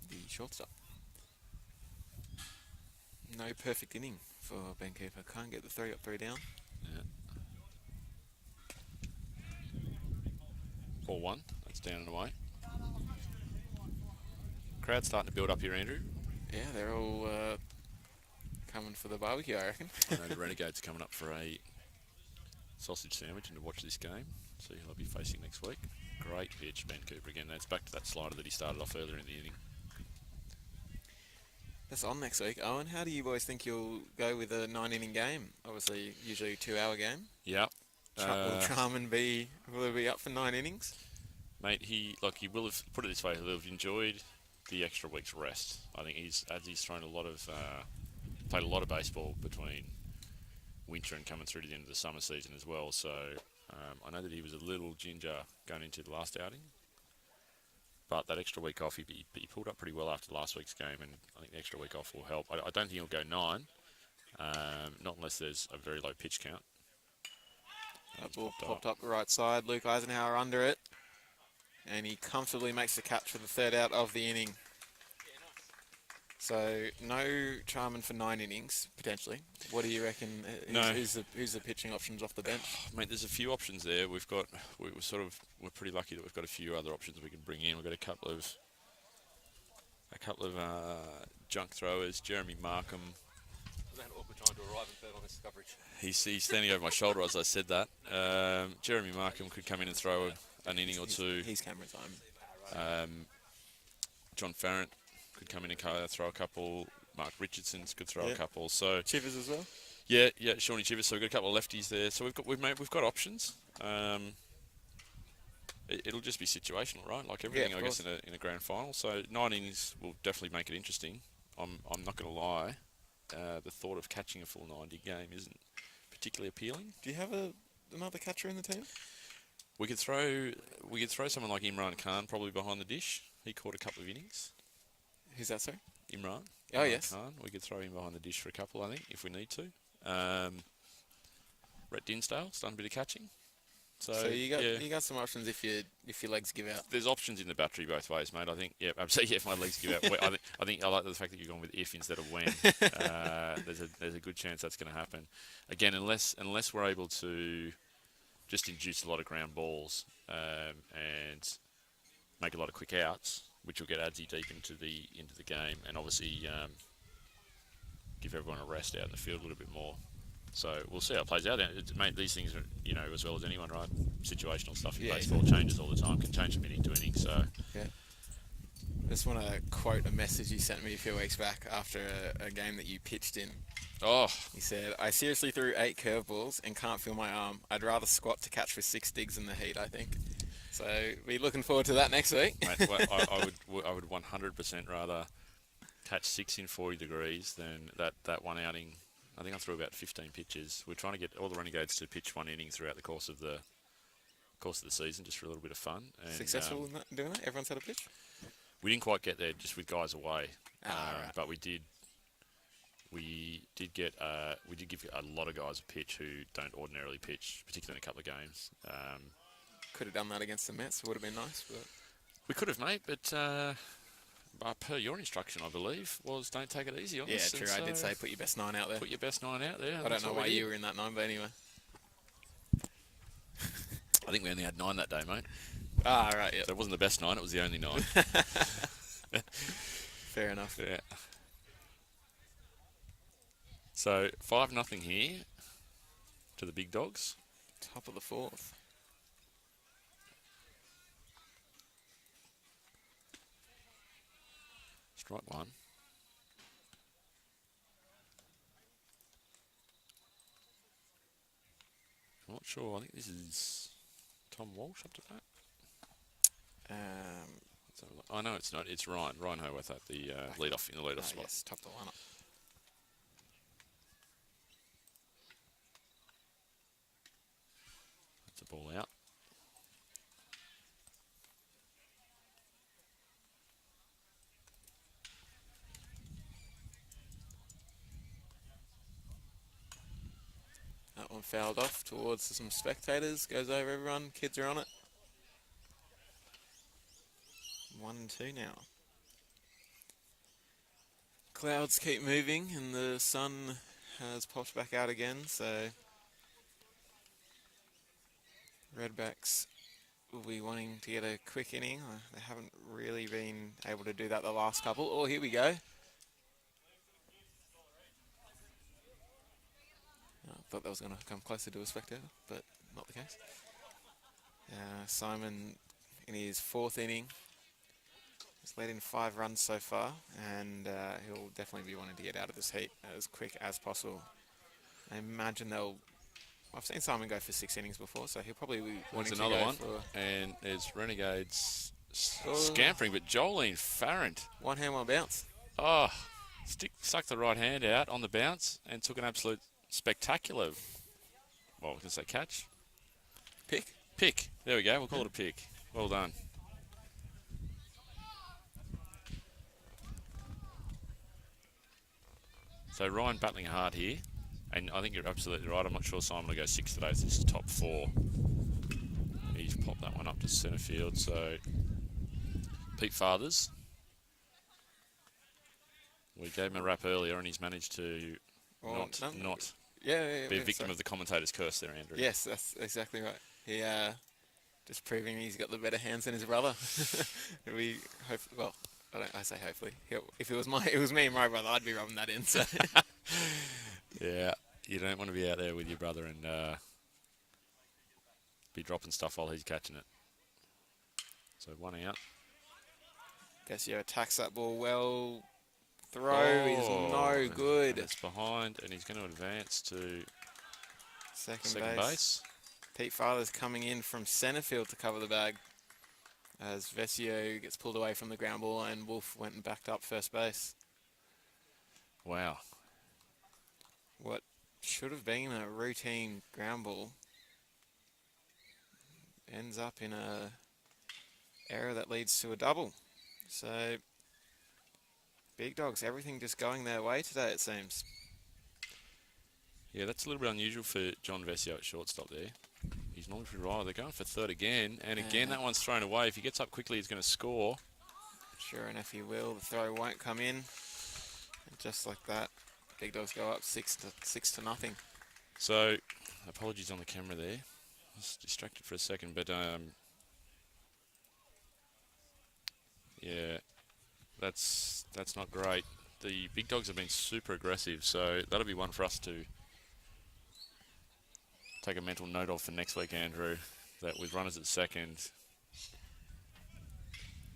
S1: The shortstop. No perfect inning for Vancouver. Can't get the 3 up, 3 down.
S2: Yeah. Ball 1, that's down and away. Crowd's starting to build up here, Andrew.
S1: Yeah, they're all coming for the barbecue, I reckon.
S2: I know the Renegades are coming up for a sausage sandwich and to watch this game. See who they'll be facing next week. Great pitch, Ben Cooper again. That's back to that slider that he started off earlier in the inning.
S1: That's on next week. Owen, how do you boys think you'll go with a 9-inning game? Obviously, usually a 2-hour game.
S2: Yep.
S1: Will Truman will he be up for 9 innings?
S2: Mate, he will have, put it this way, he'll have enjoyed the extra week's rest. I think he's thrown played a lot of baseball between winter and coming through to the end of the summer season as well. So I know that he was a little ginger going into the last outing. But that extra week off, he pulled up pretty well after last week's game, and I think the extra week off will help. I don't think he'll go 9, not unless there's a very low pitch count.
S1: That ball popped up the right side. Luke Eisenhower under it. And he comfortably makes the catch for the third out of the inning. So no Charman for 9 innings, potentially. What do you reckon? Who's the pitching options off the bench?
S2: Mate, there's a few options there. We're pretty lucky that we've got a few other options we can bring in. We've got a couple of junk throwers. Jeremy Markham. He's standing over my shoulder as I said that. Jeremy Markham could come in and throw an inning or two.
S1: He's camera time.
S2: John Farrant could come in and throw a couple. Mark Richardson's could throw a couple. So
S1: Chivers as well.
S2: Yeah, Shawnee Chivers. So we've got a couple of lefties there. So we've got options. It'll just be situational, right? Like everything, I guess, in a grand final. So 9 innings will definitely make it interesting. I'm not going to lie. The thought of catching a full 90 game isn't particularly appealing.
S1: Do you have another catcher in the team?
S2: We could throw someone like Imran Khan probably behind the dish. He caught a couple of innings.
S1: Who's that, sorry?
S2: Imran.
S1: Oh, yes.
S2: Khan. We could throw him behind the dish for a couple, I think, if we need to. Brett Dinsdale's done a bit of catching. So
S1: you got some options if your legs give out.
S2: There's options in the battery both ways, mate. I think absolutely. If my legs give out, I think I like the fact that you're going with if instead of when. There's a good chance that's going to happen. Again, unless we're able to just induce a lot of ground balls and make a lot of quick outs, which will get Adzi deep into the game, and obviously give everyone a rest out in the field a little bit more. So we'll see how it plays out. Mate, these things are, as well as anyone, right? Situational stuff in baseball changes all the time, can change from inning to inning. So
S1: yeah. I just want to quote a message you sent me a few weeks back after a game that you pitched in.
S2: Oh.
S1: He said, "I seriously threw 8 curveballs and can't feel my arm. I'd rather squat to catch for 6 digs in the heat, I think." So we're looking forward to that next week.
S2: Mate, I would 100% rather catch 6 in 40 degrees than that one outing. I think I threw about 15 pitches. We're trying to get all the Renegades to pitch 1 inning throughout the course of the season, just for a little bit of fun. And,
S1: successful in doing that? Everyone's had a pitch?
S2: We didn't quite get there just with guys away,
S1: right.
S2: but we did give a lot of guys a pitch who don't ordinarily pitch, particularly in a couple of games.
S1: Could have done that against the Mets. Would have been nice, but
S2: we could have, mate. But per your instruction, I believe, was don't take it easy on us.
S1: Yeah, true. I did say put your best 9 out there.
S2: Put your best 9 out there.
S1: I don't know why you were in that 9, but anyway.
S2: I think we only had 9 that day, mate.
S1: Right, yeah.
S2: So it wasn't the best 9, it was the only 9.
S1: Fair enough.
S2: Yeah. So 5-0 here to the Big Dogs.
S1: Top of the 4th.
S2: Strike 1. I'm not sure. I think this is Tom Walsh up to that. I know it's not. It's Ryan Howarth at the lead-off in the lead-off spot.
S1: Yes, top the lineup.
S2: That's a ball out.
S1: That one fouled off towards some spectators. Goes over everyone. Kids are on it. 1-2 now. Clouds keep moving and the sun has popped back out again, so Redbacks will be wanting to get a quick inning. They haven't really been able to do that the last couple. Oh, here we go. I thought that was going to come closer to a spectator, but not the case. Simon in his 4th inning. He's led in 5 runs so far, and he'll definitely be wanting to get out of this heat as quick as possible. I imagine I've seen Simon go for 6 innings before, so he'll probably be wanting to go
S2: another one,
S1: for...
S2: and there's Renegades scampering, but Jolene Farrant.
S1: One hand, one bounce.
S2: Oh, stuck the right hand out on the bounce and took an absolute spectacular, well, we can say catch. Pick. There we go. We'll call it a pick. Well done. So Ryan battling hard here. And I think you're absolutely right. I'm not sure Simon will go 6 today. This is top 4. He's popped that one up to centre field. So Pete Fathers, we gave him a rap earlier, and he's managed to not be a victim of the commentator's curse there, Andrew.
S1: Yes, that's exactly right. He just proving he's got the better hands than his brother. We hope. Well, I say hopefully. If it was me and my brother, I'd be rubbing that in. So.
S2: Yeah, you don't want to be out there with your brother and be dropping stuff while he's catching it. So 1 out.
S1: Vesio attacks that ball well. Throw is no good.
S2: It's behind, and he's going to advance to
S1: second
S2: base.
S1: Pete Fathers coming in from centre field to cover the bag as Vesio gets pulled away from the ground ball, and Wolf went and backed up first base.
S2: Wow.
S1: What should have been a routine ground ball ends up in a error that leads to a double. So Big Dogs, everything just going their way today, it seems.
S2: Yeah, that's a little bit unusual for John Vesio at shortstop there. He's normally pretty right. They're going for third again, and again that one's thrown away. If he gets up quickly, he's going to score.
S1: Sure enough, he will. The throw won't come in, and just like that, Big Dogs go up 6 to nothing.
S2: So, apologies on the camera there. I was distracted for a second, but yeah, that's not great. The Big Dogs have been super aggressive, so that'll be one for us to take a mental note of for next week, Andrew. That with runners at second,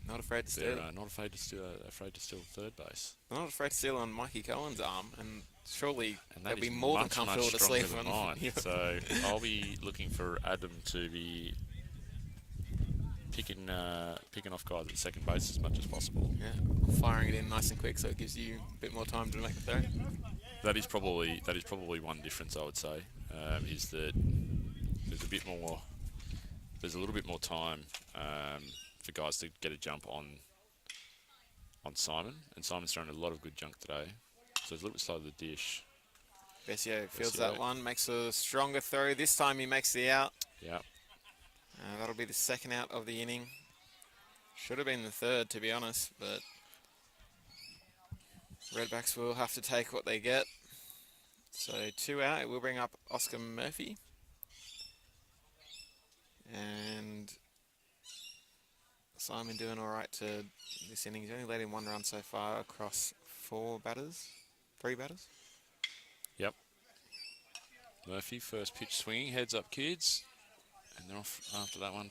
S1: not afraid to steal.
S2: Not afraid to steal third base.
S1: They're not afraid to steal on Mikey Cohen's arm, and surely
S2: they'll
S1: be more than comfortable to sleep on
S2: mine. So I'll be looking for Adam to be picking off guys at second base as much as possible.
S1: Yeah, firing it in nice and quick, so it gives you a bit more time to make the throw.
S2: That is probably one difference, I would say, is that there's a little bit more time for guys to get a jump on Simon, and Simon's thrown a lot of good junk today, so it's a little bit slow to the dish.
S1: Vesio fields that one, makes a stronger throw. This time he makes the out.
S2: Yeah.
S1: That'll be the second out of the inning. Should have been the third, to be honest, but Redbacks will have to take what they get. So 2 out, it will bring up Oscar Murphy. And Simon doing all right to this inning. He's only let in 1 run so far across 3 batters.
S2: Yep. Murphy, first pitch swinging, heads up kids. And they're off after that one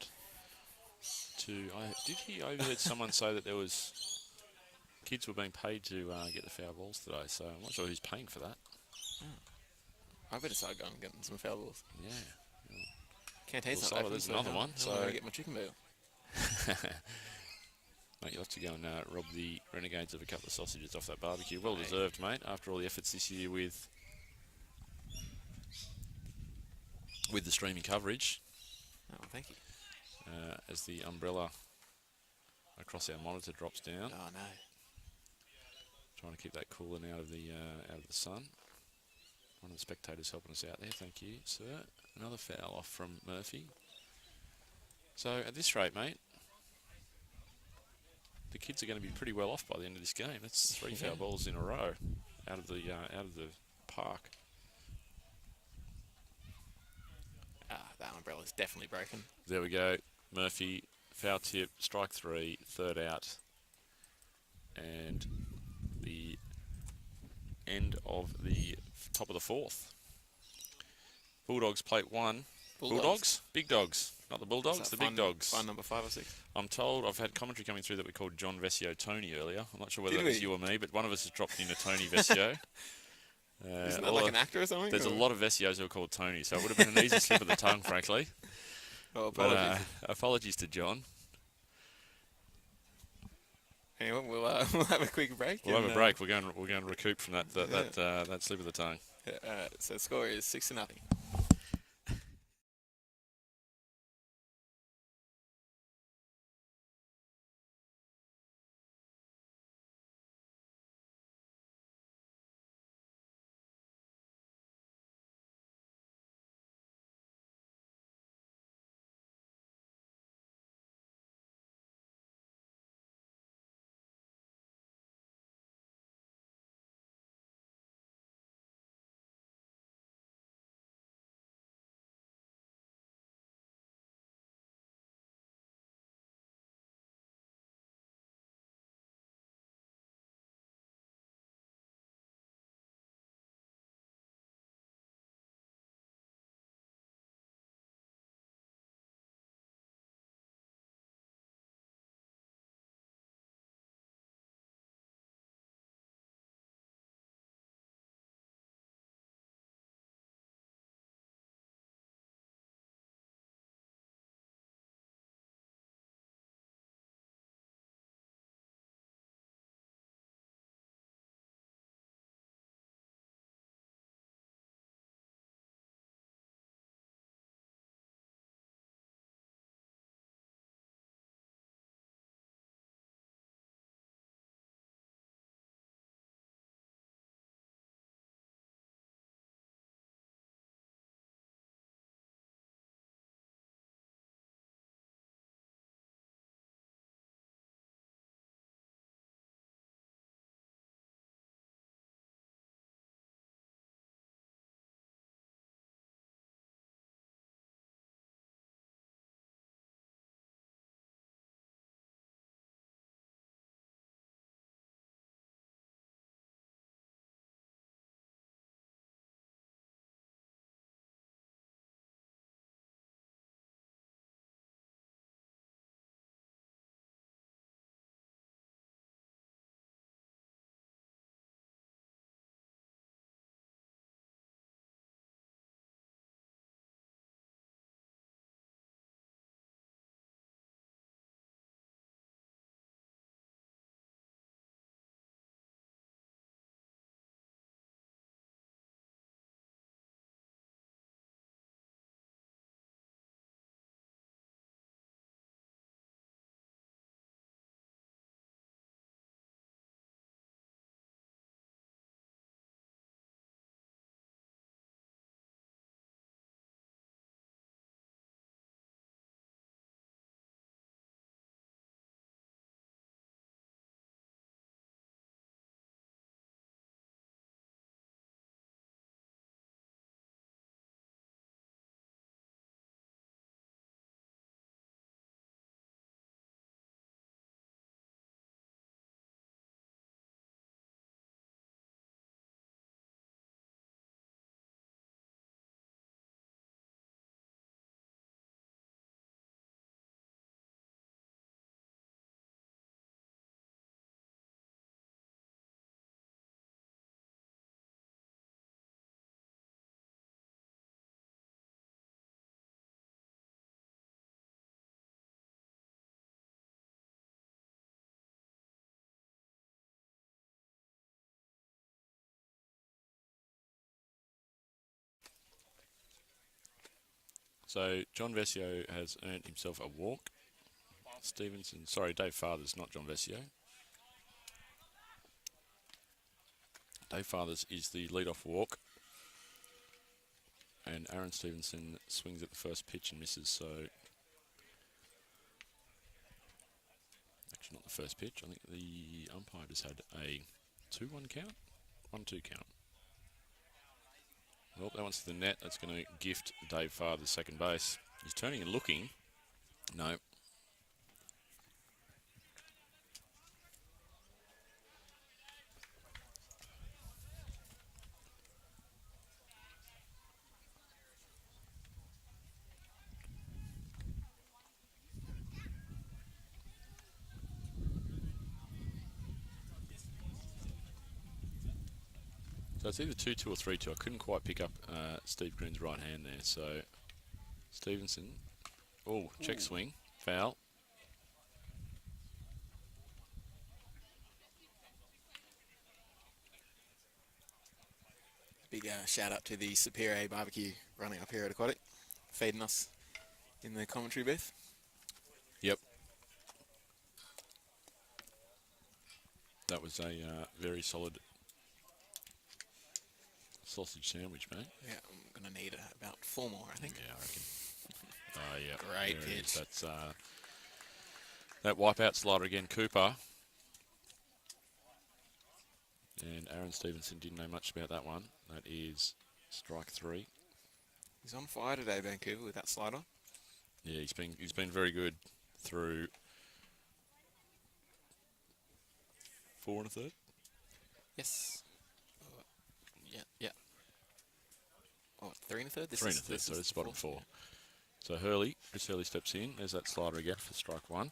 S2: did he overheard someone say that there was kids were being paid to get the foul balls today, so I'm not sure who's paying for that.
S1: Oh. I better start going and getting some foul balls.
S2: Yeah.
S1: Canteen's
S2: not open, there's another one. So
S1: I'm going to get my chicken meal.
S2: Mate, you'll have to go and rob the Renegades of a couple of sausages off that barbecue. Well deserved, mate, after all the efforts this year with the streaming coverage.
S1: Oh, thank you.
S2: As the umbrella across our monitor drops down.
S1: Oh no!
S2: Trying to keep that cooling out of the sun. One of the spectators helping us out there. Thank you, sir. Another foul off from Murphy. So at this rate, mate, the kids are going to be pretty well off by the end of this game. That's 3 foul balls in a row out of the park.
S1: That umbrella's definitely broken.
S2: There we go. Murphy, foul tip, strike 3, third out. And the end of the top of the 4th. Bulldogs plate 1. Bulldogs? Big Dogs. Not the Bulldogs, the Big Dogs.
S1: Fun number 5 or 6.
S2: I'm told, I've had commentary coming through that we called John Vesio Tony earlier. I'm not sure whether that was you or me, but one of us has dropped in a Tony Vesio.
S1: Isn't that like an actor or something?
S2: There's a lot of Vesios who are called Tony, so it would have been an easy slip of the tongue, frankly.
S1: Oh, apologies.
S2: But, apologies to John.
S1: Anyway, we'll have a quick break.
S2: We'll have a break. We're going to recoup from that slip of the tongue.
S1: So the score is 6 to nothing.
S2: So John Vesio has earned himself a walk. Dave Fathers, not John Vesio. Dave Fathers is the lead-off walk. And Aaron Stevenson swings at the first pitch and misses, so... Actually, not the first pitch. I think the umpire just had a 2-1 count? 1-2 count. Well, that one's to the net. That's going to gift Dave Fathers second base. He's turning and looking. No. So it's either 2-2 or 3-2. I couldn't quite pick up Steve Green's right hand there. So Stevenson. Oh, check swing. Foul.
S1: Big shout out to the Superior Barbecue running up here at Aquatic, feeding us in the commentary booth.
S2: Yep. That was a very solid sausage sandwich, mate.
S1: Yeah, I'm going to need about 4 more, I think.
S2: Yeah, I reckon. Yeah.
S1: Great
S2: there it
S1: pitch.
S2: is. That's that wipeout slider again, Cooper. And Aaron Stevenson didn't know much about that one. That is strike 3.
S1: He's on fire today, Vancouver, with that slider.
S2: Yeah, he's been very good through 4 1/3.
S1: Yes. Yeah. Oh, 3 1/3?
S2: 3 1/3, so it's bottom 4. So Chris Hurley steps in. There's that slider again for strike 1.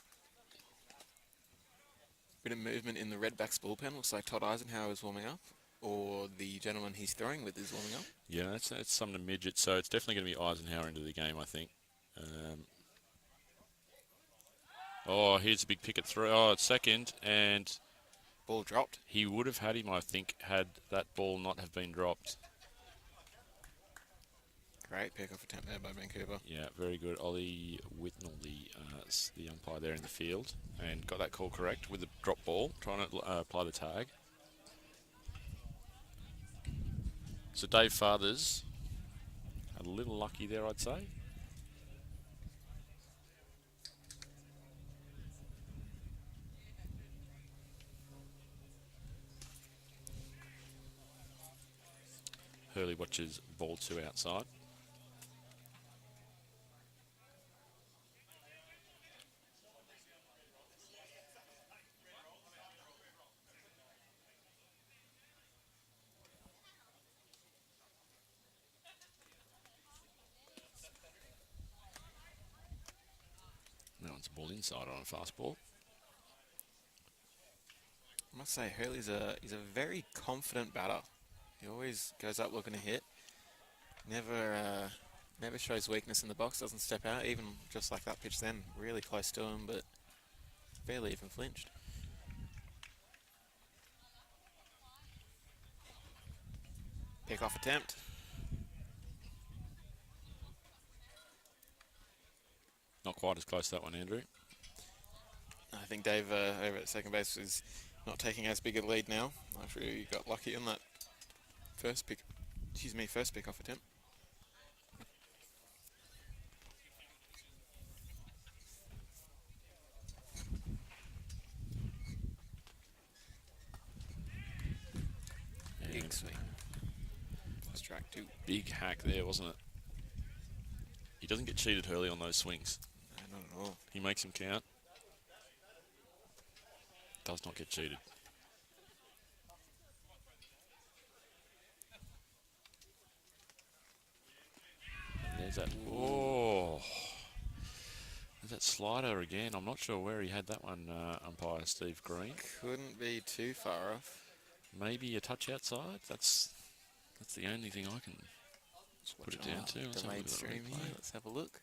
S1: Bit of movement in the Redbacks bullpen. Looks like Todd Eisenhower is warming up, or the gentleman he's throwing with is warming up.
S2: Yeah, that's something to midget. So it's definitely going to be Eisenhower into the game, I think. Here's a big pick at 3. Oh, it's second, and
S1: Ball dropped.
S2: he would have had him, I think, had that ball not have been dropped.
S1: Great pick-off attempt there by Vancouver.
S2: Yeah, very good. Ollie Whitnell, the umpire there in the field, and got that call correct with the drop ball, trying to apply the tag. So Dave Fathers had a little lucky there, I'd say. Hurley watches ball 2 outside. Now it's a ball inside on a fastball.
S1: I must say, Hurley's he's a very confident batter. He always goes up looking to hit. Never shows weakness in the box, doesn't step out, even just like that pitch then. Really close to him, but barely even flinched. Pick-off attempt.
S2: Not quite as close that one, Andrew.
S1: I think Dave over at second base is not taking as big a lead now. After he got lucky on that first pick-off attempt. Big swing. Strike 2.
S2: Big hack there, wasn't it? He doesn't get cheated early on those swings.
S1: No, not at all.
S2: He makes him count. Does not get cheated. And there's that. Oh. There's that slider again. I'm not sure where he had that one, umpire Steve Green.
S1: Couldn't be too far off.
S2: Maybe a touch outside. That's the only thing I can put it down to. Let's have a
S1: Delayed
S2: look at the
S1: stream
S2: replay.
S1: here. Let's have a look.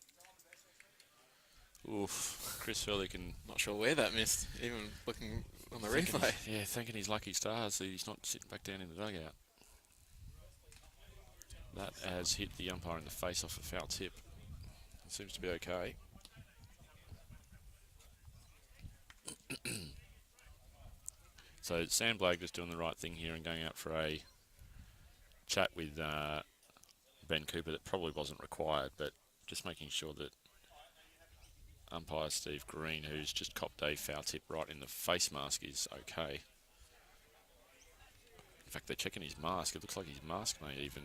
S2: Oof. Chris Hurley can...
S1: Not sure where that missed, even looking on the replay.
S2: Yeah, thanking his lucky stars that he's not sitting back down in the dugout. That has hit the umpire in the face off a foul tip. seems to be okay. So Sam Blake just doing the right thing here and going out for a chat with Ben Cooper that probably wasn't required, but just making sure that umpire Steve Green, who's just copped a foul tip right in the face mask, is okay. In fact, they're checking his mask. It looks like his mask may even...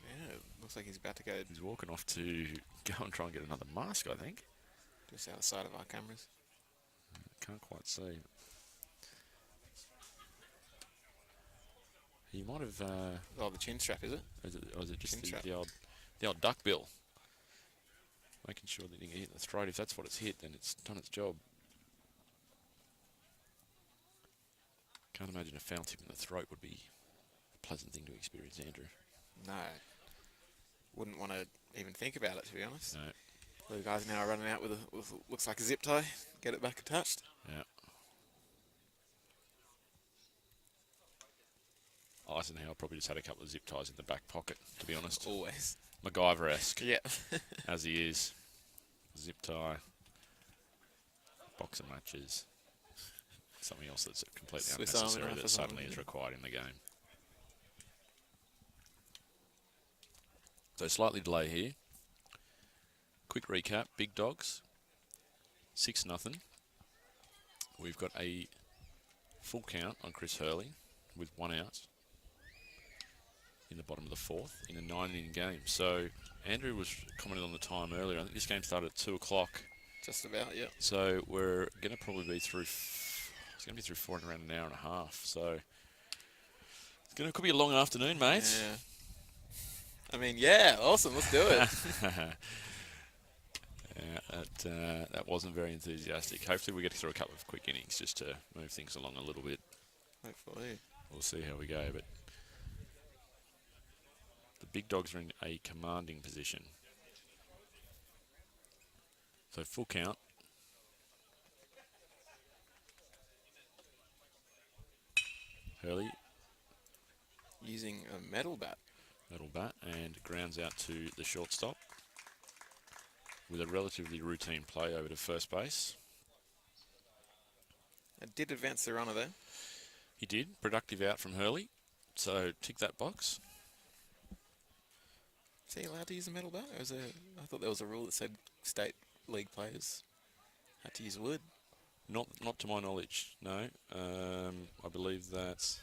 S1: Yeah, it looks like he's about to go
S2: He's walking off to go and try and get another mask, I think.
S1: just outside of our cameras.
S2: Can't quite see. He might have...
S1: Oh, the chin strap, is it?
S2: or is it just
S1: Chin strap.
S2: the old duck bill? Making sure that you can hit the throat. If that's what it's hit, then it's done its job. Can't imagine a foul tip in the throat would be a pleasant thing to experience, Andrew.
S1: No. Wouldn't want to even think about it, to be honest.
S2: No.
S1: The guys now are running out with looks like a zip tie. Get it back attached.
S2: Yeah. Eisenhower probably just had a couple of zip ties in the back pocket, to be honest.
S1: Always.
S2: MacGyver-esque.
S1: Yeah.
S2: As he is. Zip tie. Boxing matches. Something else that's completely
S1: Swiss
S2: unnecessary
S1: Army knife
S2: that
S1: or
S2: suddenly
S1: something,
S2: is
S1: yeah.
S2: required in the game. So slightly delay here. Quick recap. Big Dogs. 6-0. We've got a full count on Chris Hurley with 1 out in the bottom of the 4th in a 9-inning game. So Andrew was commenting on the time earlier. I think this game started at 2 o'clock.
S1: Just about, yeah.
S2: So we're going to probably be through... It's going to be through for around an hour and a half. So it could be a long afternoon, mate.
S1: Yeah. I mean, yeah, awesome. Let's do it.
S2: Yeah, that wasn't very enthusiastic. Hopefully we get through a couple of quick innings just to move things along a little bit.
S1: Hopefully.
S2: We'll see how we go, but the Big Dogs are in a commanding position. So full count. Hurley,
S1: Using a metal bat.
S2: metal bat, and grounds out to the shortstop with a relatively routine play over to first base.
S1: It did advance the runner there.
S2: He did. Productive out from Hurley. So tick that box.
S1: Is he allowed to use a metal bat? Or I thought there was a rule that said state league players had to use wood.
S2: Not to my knowledge, no. I believe that's...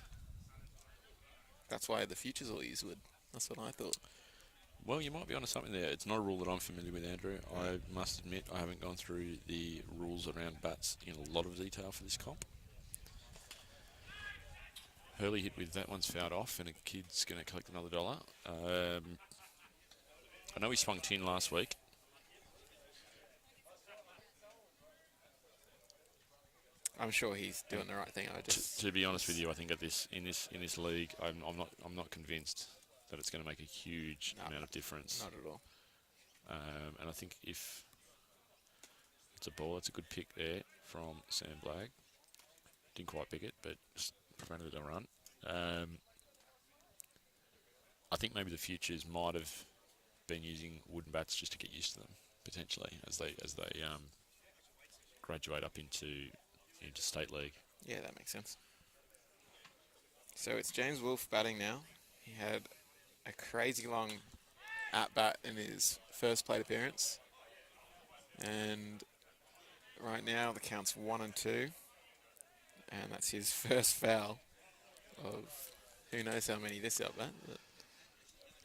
S1: That's why the futures all use wood. That's what I thought.
S2: Well, you might be onto something there. It's not a rule that I'm familiar with, Andrew. I must admit I haven't gone through the rules around bats in a lot of detail for this comp. Hurley hit with that one's fouled off, and a kid's going to collect another $1. I know he swung tin last week.
S1: I'm sure he's doing the right thing.
S2: To be honest with you, I think in this league, I'm not convinced that it's going to make a huge amount of difference.
S1: Not at all.
S2: And I think if it's a ball, that's a good pick there from Sam Blagg. Didn't quite pick it, but just prevented a run. I think maybe the futures might have been using wooden bats just to get used to them potentially as they graduate up into state league.
S1: Yeah, that makes sense. So it's James Wolfe batting now. He had a crazy long at-bat in his first plate appearance. And right now the count's 1-2. And that's his first foul of who knows how many this at-bat.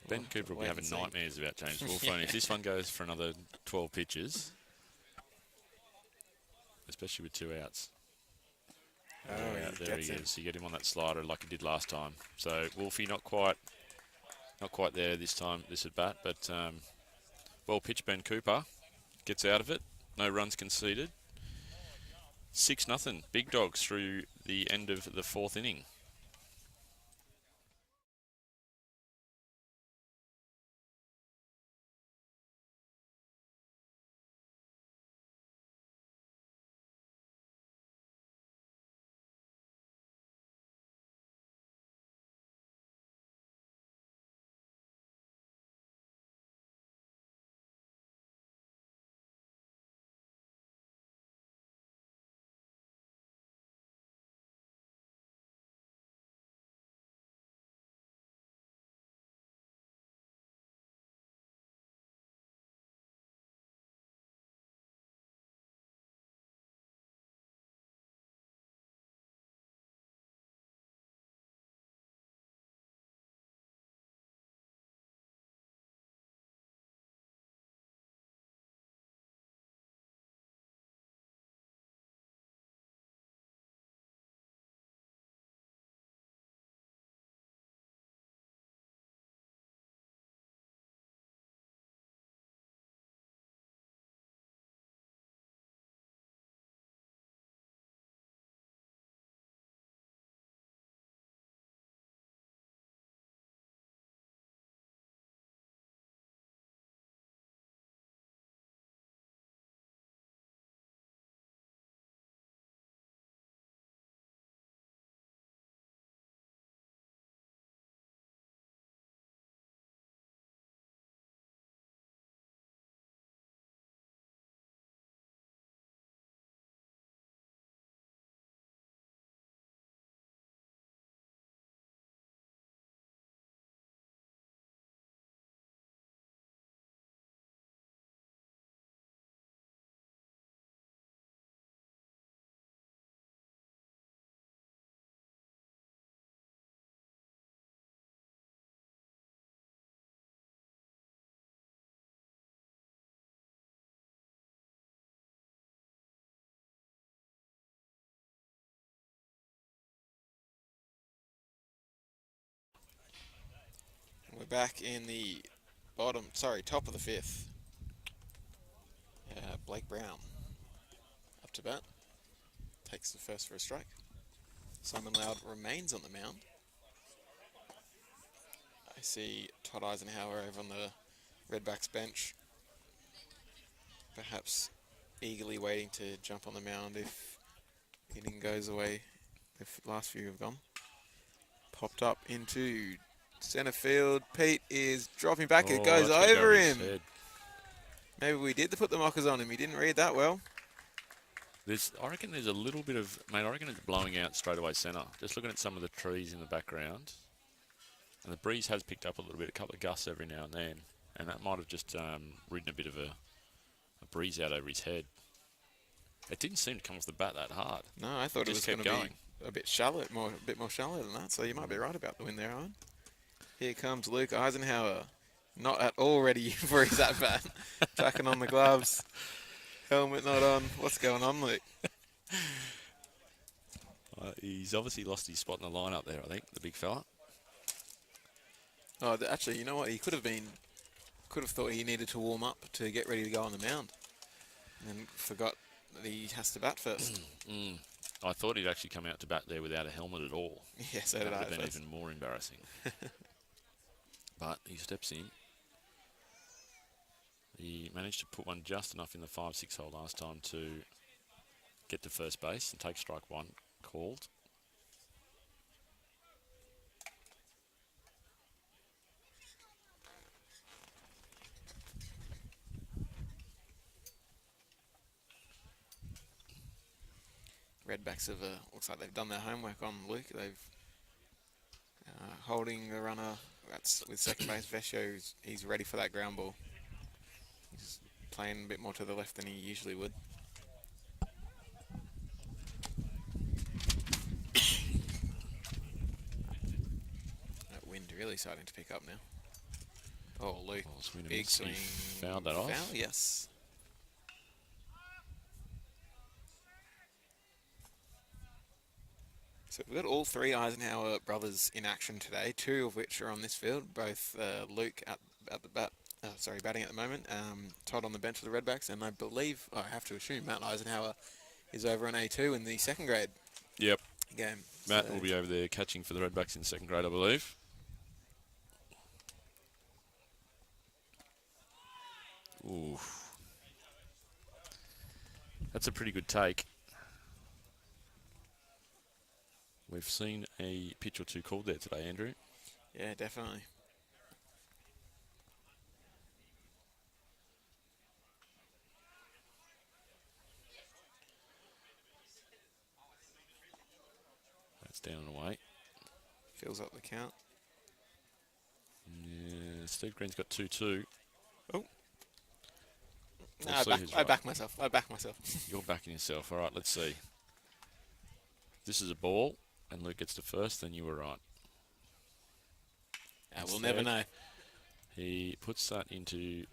S2: Ben Cooper will be having nightmares about James Wolfe. Yeah. If this one goes for another 12 pitches, especially with 2 outs. There he is. You get him on that slider like he did last time. So Wolfie not quite there this time, this at bat, but well pitched. Ben Cooper gets out of it. No runs conceded. 6-0. Big Dogs through the end of the 4th inning.
S1: back in the top of the 5th. Blake Brown up to bat. Takes the first for a strike. Simon Loud remains on the mound. I see Todd Eisenhower over on the Redbacks bench, perhaps eagerly waiting to jump on the mound if hitting goes away. The last few have gone. Popped up into center field. Pete is dropping back. It goes over him. Maybe we did put the mockers on him. He didn't read that well.
S2: I reckon there's a little bit of, mate, I reckon it's blowing out straight away centre. Just looking at some of the trees in the background. And the breeze has picked up a little bit, a couple of gusts every now and then. And that might have just ridden a bit of a breeze out over his head. It didn't seem to come off the bat that hard.
S1: No, I thought it was going to be a bit shallow, a bit more shallow than that. So you might be right about the wind there, Owen. Here comes Luke Eisenhower. Not at all ready for his at-bat. Tracking on the gloves. Helmet not on. What's going on, Luke?
S2: He's obviously lost his spot in the lineup there, I think, the big fella.
S1: Oh, actually, you know what? He could have thought he needed to warm up to get ready to go on the mound. And then forgot that he has to bat first.
S2: I thought he'd actually come out to bat there without a helmet at all.
S1: Yeah, so did I.
S2: That would have been even more embarrassing. But he steps in. He managed to put one just enough in the 5-6 hole last time to get to first base and take strike one called.
S1: Redbacks have looks like they've done their homework on Luke. They've holding the runner. That's with second base. Vescio, he's ready for that ground ball. He's playing a bit more to the left than he usually would. That wind really starting to pick up now. Oh, Luke, big swing.
S2: Fouled that off.
S1: Foul, yes. So we've got all three Eisenhower brothers in action today, two of which are on this field. Both Luke at the batting at the moment. Todd on the bench for the Redbacks, and I believe, I have to assume, Matt Eisenhower is over on A2 in the second grade.
S2: Yep.
S1: Game.
S2: Matt will be over there catching for the Redbacks in second grade, I believe. Ooh. That's a pretty good take. We've seen a pitch or two called there today, Andrew.
S1: Yeah, definitely.
S2: That's down and away.
S1: Fills up the count.
S2: Yeah, Steve Green's got 2-2.
S1: Oh. No, I back myself.
S2: You're backing yourself. All right, let's see. This is a ball, and Luke gets to first, then you were right.
S1: We'll never know.
S2: He puts that into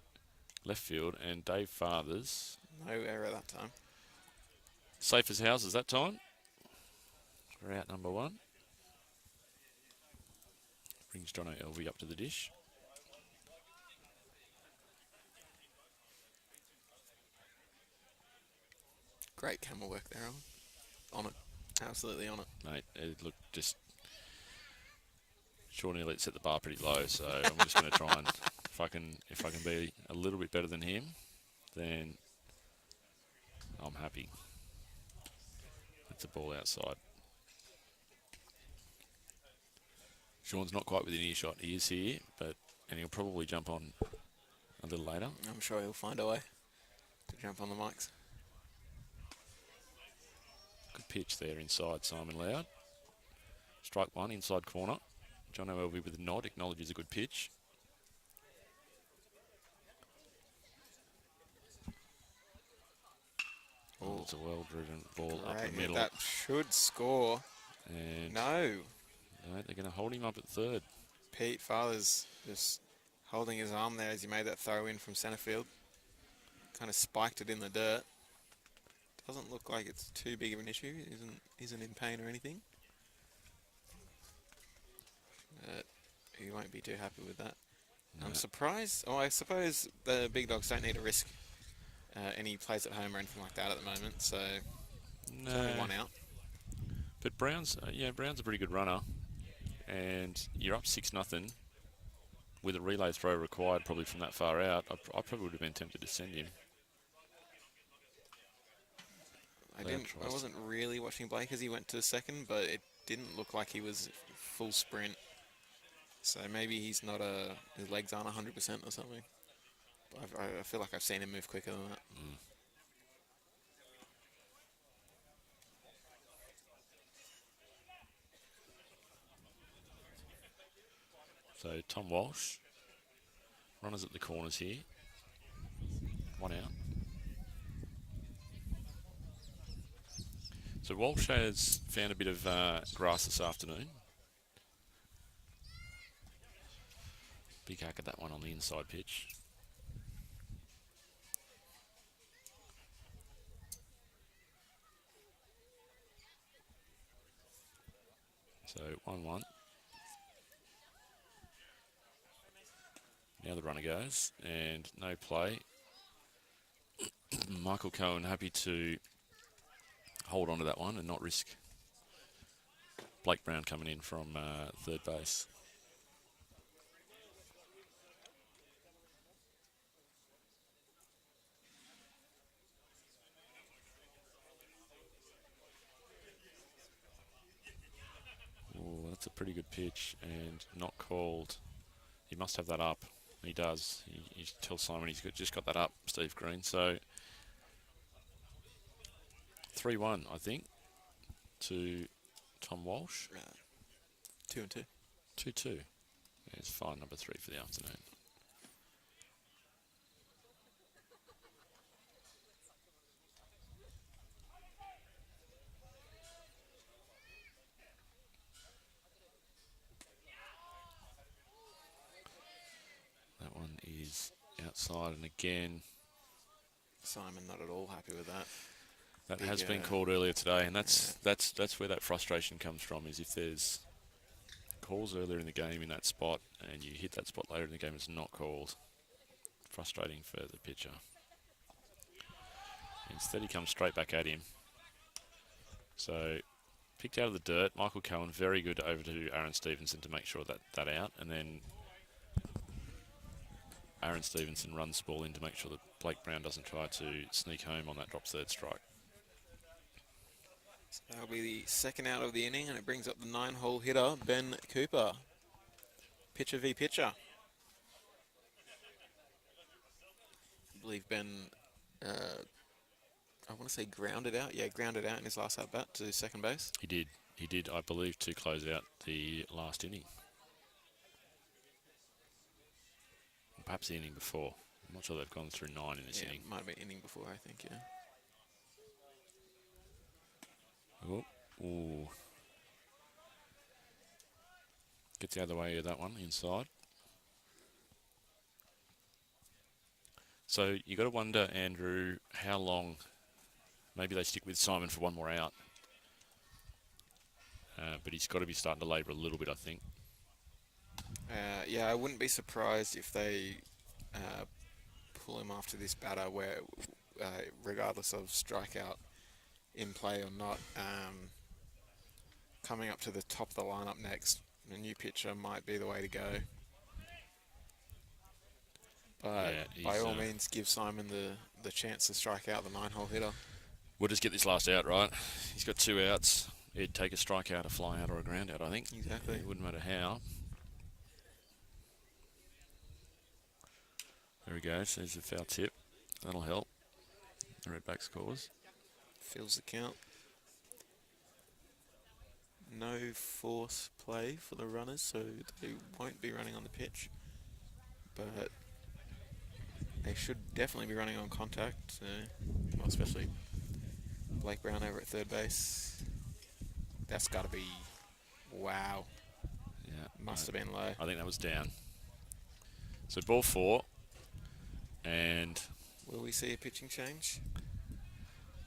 S2: left field, and Dave Fathers.
S1: No error that time.
S2: Safe as houses that time. We're out number one. Brings Jono Elvey up to the dish.
S1: Great camera work there, on it. Absolutely on it.
S2: Mate, it looked just... Sean Elliott set the bar pretty low, so I'm just going to try and... If I can be a little bit better than him, then I'm happy. That's a ball outside. Sean's not quite within earshot. He is here, and he'll probably jump on a little later.
S1: I'm sure he'll find a way to jump on the mics.
S2: Good pitch there inside Simon Loud. Strike one, inside corner. John Elvey with a nod, acknowledges a good pitch. Oh, it's a well-driven ball up the middle.
S1: That should score.
S2: And
S1: no,
S2: they're going to hold him up at third.
S1: Pete Fathers just holding his arm there as he made that throw in from centre field. Kind of spiked it in the dirt. Doesn't look like it's too big of an issue. Isn't in pain or anything. He won't be too happy with that. I'm surprised. Oh, I suppose the Big Dogs don't need to risk any plays at home or anything like that at the moment, so
S2: No.
S1: there's only one out.
S2: But Brown's, Brown's a pretty good runner, and you're up 6-0 with a relay throw required probably from that far out. I probably would have been tempted to send him.
S1: I wasn't really watching Blake as he went to second, but it didn't look like he was full sprint. So maybe he's not his legs aren't 100% or something. But I feel like I've seen him move quicker than that.
S2: So Tom Walsh, runners at the corners here. One out. So Walsh has found a bit of grass this afternoon. Big hack at that one on the inside pitch. So 1-1. Now the runner goes, and no play. Michael Cohen happy to hold on to that one and not risk Blake Brown coming in from third base. Oh, that's a pretty good pitch and not called. He must have that up. He does. He tells Simon he's just got that up, Steve Green. So 3-1, I think, to Tom Walsh.
S1: 2-2.
S2: 2-2. There's fine number 3 for the afternoon. That one is outside, and again,
S1: Simon not at all happy with that.
S2: that has been called earlier today, and that's where that frustration comes from. Is if there's calls earlier in the game in that spot, and you hit that spot later in the game, it's not called. Frustrating for the pitcher. Instead, he comes straight back at him. So, picked out of the dirt. Michael Cohen, very good over to Aaron Stevenson to make sure that out, and then Aaron Stevenson runs the ball in to make sure that Blake Brown doesn't try to sneak home on that drop third strike.
S1: So that'll be the second out of the inning, and it brings up the 9-hole hitter, Ben Cooper. Pitcher v pitcher. I believe Ben, I want to say grounded out. Yeah, grounded out in his last at-bat to second base.
S2: He did, I believe, to close out the last inning. Perhaps the inning before. I'm not sure they've gone through 9 in this inning.
S1: Might have been inning before, I think, yeah.
S2: Oh, ooh. Gets out of the way of that one, inside. So you got to wonder, Andrew, how long maybe they stick with Simon for one more out. But he's got to be starting to labour a little bit, I think.
S1: Yeah, I wouldn't be surprised if they pull him after this batter, where regardless of strikeout in play or not, coming up to the top of the lineup next, a new pitcher might be the way to go. But
S2: yeah,
S1: by all means, give Simon the chance to strike out the 9-hole hitter.
S2: We'll just get this last out, right? He's got 2 outs. He'd take a strikeout, a fly out, or a ground out, I think.
S1: Exactly.
S2: It wouldn't matter how. There he goes. There's a foul tip. That'll help. The Redbacks cause.
S1: Fills the count. No force play for the runners, so they won't be running on the pitch. But they should definitely be running on contact, well, especially Blake Brown over at third base. That's got to be, wow.
S2: Yeah,
S1: Must have been low.
S2: I think that was down. So ball 4, and
S1: will we see a pitching change?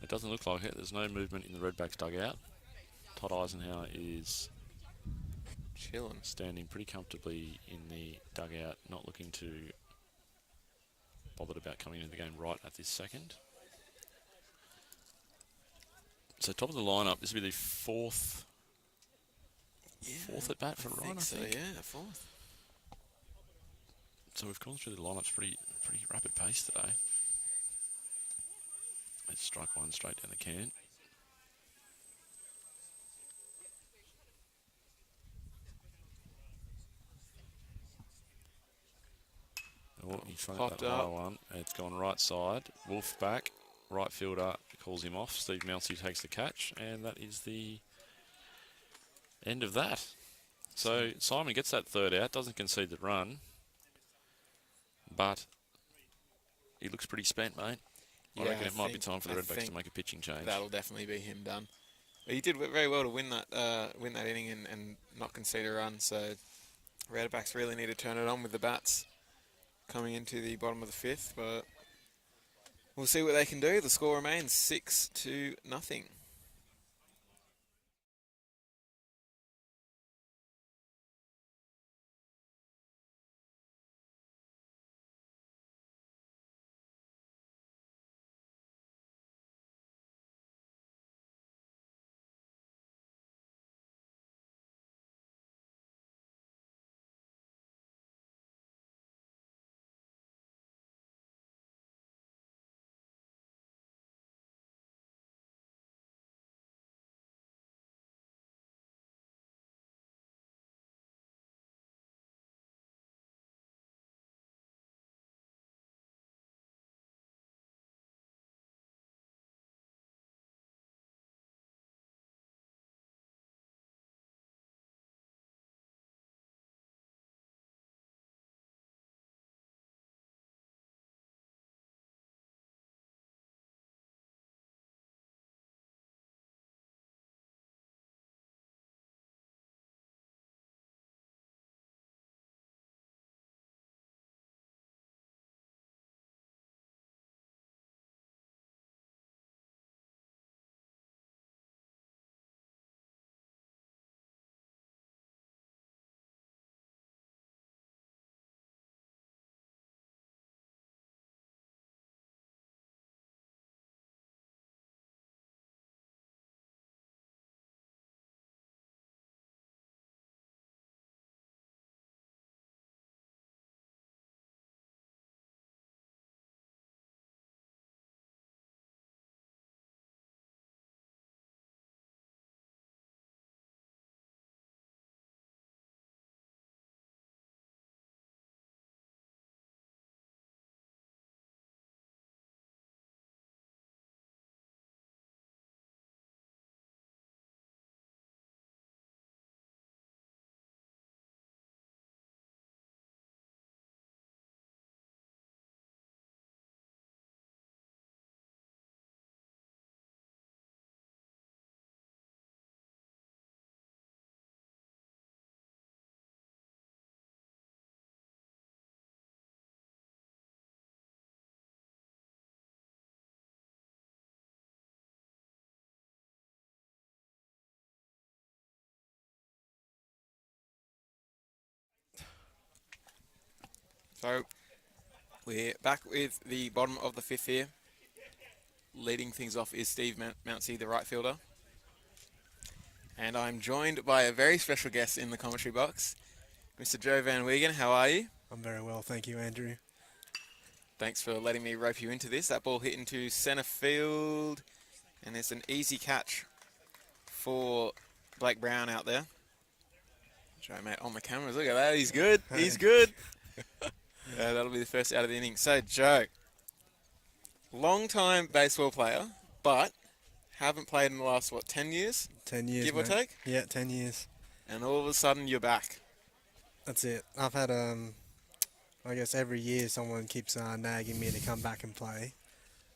S2: It doesn't look like it. There's no movement in the Redbacks dugout. Todd Eisenhower is
S1: Chilling.
S2: Standing pretty comfortably in the dugout, not looking too bothered about coming into the game right at this second. So top of the lineup, this will be the fourth at bat for Ryan, I think.
S1: Yeah, fourth.
S2: So we've gone through the lineups pretty rapid pace today. Let's strike one straight down the can. Oh, he thrown that high one. It's gone right side. Wolf back. Right fielder calls him off. Steve Mounsey takes the catch, and that is the end of that. So Simon gets that third out, doesn't concede the run, but he looks pretty spent, mate. I reckon it might be time for the Redbacks to make a pitching change.
S1: That'll definitely be him done. But he did very well to win that inning and not concede a run. So Redbacks really need to turn it on with the bats coming into the bottom of the fifth. But we'll see what they can do. The score remains 6-0. So we're back with the bottom of the fifth here. Leading things off is Steve Mounsey, the right fielder. And I'm joined by a very special guest in the commentary box, Mr. Joe Van Wiegen. How are you?
S3: I'm very well, thank you, Andrew.
S1: Thanks for letting me rope you into this. That ball hit into centre field, and it's an easy catch for Blake Brown out there. Joe, mate, on the cameras, look at that. He's good. He's good. That'll be the first out of the inning. So, Joe, long-time baseball player, but haven't played in the last, 10 years?
S3: 10 years,
S1: Give or take?
S3: Yeah, 10 years.
S1: And all of a sudden, you're back.
S3: That's it. I've had, I guess every year someone keeps nagging me to come back and play.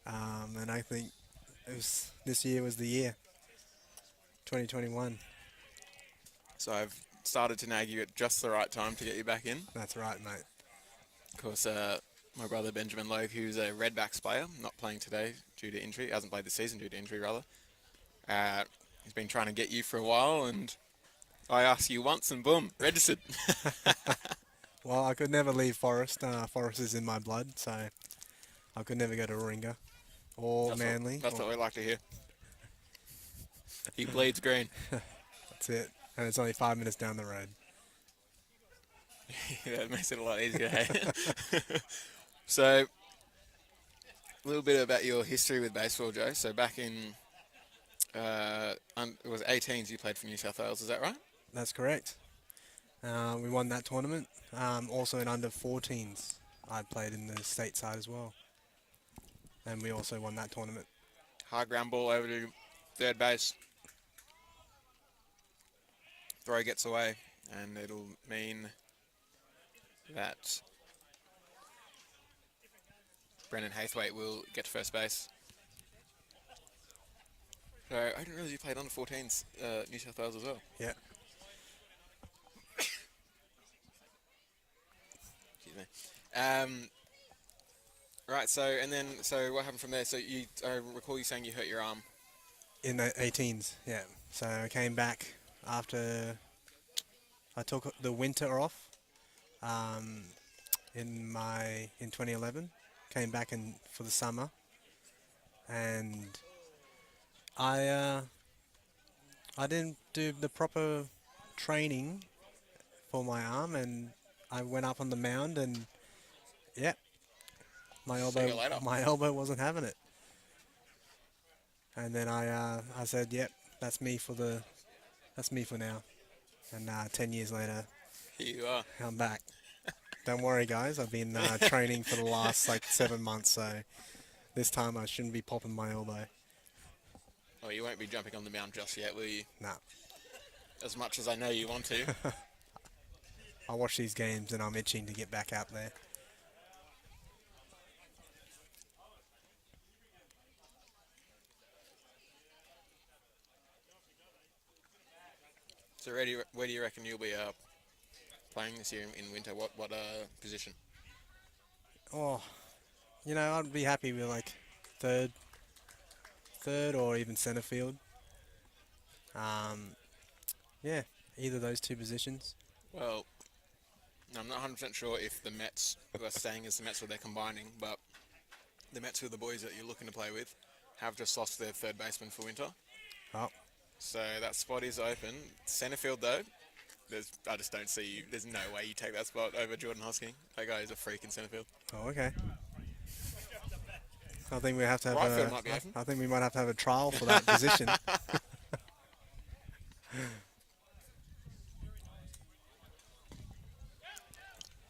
S3: And I think this year was the year, 2021.
S1: So I've started to nag you at just the right time to get you back in.
S3: That's right, mate.
S1: Of course, my brother Benjamin Logue, who's a Redbacks player, not playing today due to injury. Hasn't played this season due to injury, rather. He's been trying to get you for a while, and I ask you once and boom, registered.
S3: Well, I could never leave Forest. Forest is in my blood, so I could never go to Warringah or Manly.
S1: That's what we like to hear. He bleeds green.
S3: That's it. And it's only 5 minutes down the road.
S1: That makes it a lot easier, hey? So, a little bit about your history with baseball, Joe. So back in, it was 18s you played for New South Wales, is that right?
S3: That's correct. We won that tournament. Also in under 14s, I played in the state side as well. And we also won that tournament.
S1: High ground ball over to third base. Throw gets away, and it'll mean that Brendan Haythwaite will get to first base. So I didn't realize you played under 14s New South Wales as well.
S3: Yeah.
S1: Excuse me. Right. So what happened from there? So I recall you saying you hurt your arm.
S3: In the 18s, yeah. So I came back after I took the winter off in 2011. Came back for the summer, and I didn't do the proper training for my arm, and I went up on the mound, and yeah, my
S1: See you later.
S3: elbow wasn't having it. And then I said, yep, that's me for now. And 10 years later,
S1: Here you are.
S3: I'm back. Don't worry, guys. I've been training for the last 7 months, so this time I shouldn't be popping my elbow.
S1: Oh, you won't be jumping on the mound just yet, will you?
S3: Nah.
S1: As much as I know you want to.
S3: I watch these games and I'm itching to get back out there.
S1: So where do you reckon you'll be playing this year in winter? What position?
S3: Oh, I'd be happy with third or even centre field. Yeah, either of those two positions.
S1: Well, I'm not 100% sure if the Mets are staying as the Mets or they're combining, but the Mets, who are the boys that you're looking to play with, have just lost their third baseman for winter.
S3: Oh,
S1: So that spot is open. Centre field, though, I just don't see you. There's no way you take that spot over Jordan Hosking. That guy is a freak in centre field.
S3: oh, okay. I think we have to have
S1: Right field might be open.
S3: I think we might have to have a trial for that position.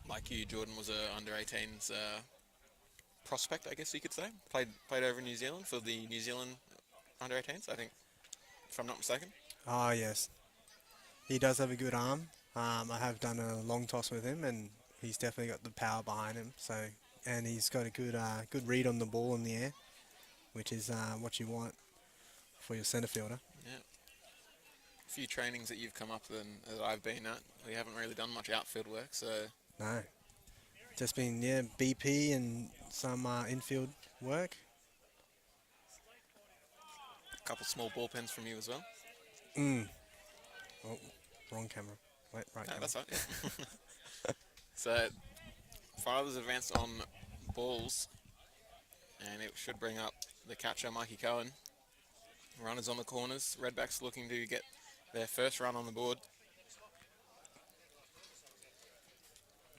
S1: Like you, Jordan was a under-18s prospect, I guess you could say. Played over in New Zealand for the New Zealand under-18s, I think, if I'm not mistaken.
S3: Ah, yes. He does have a good arm. I have done a long toss with him, and he's definitely got the power behind him. So, and he's got a good read on the ball in the air, which is what you want for your centre fielder.
S1: Yeah. A few trainings that you've come up with and that I've been at, we haven't really done much outfield work, so
S3: No, just been BP and some infield work.
S1: a couple small bullpens from you as well.
S3: Oh, wrong camera. Right
S1: No,
S3: camera.
S1: that's right. Yeah. So, Fathers advanced on balls, and it should bring up the catcher, Mikey Cohen. Runners on the corners. Redbacks looking to get their first run on the board.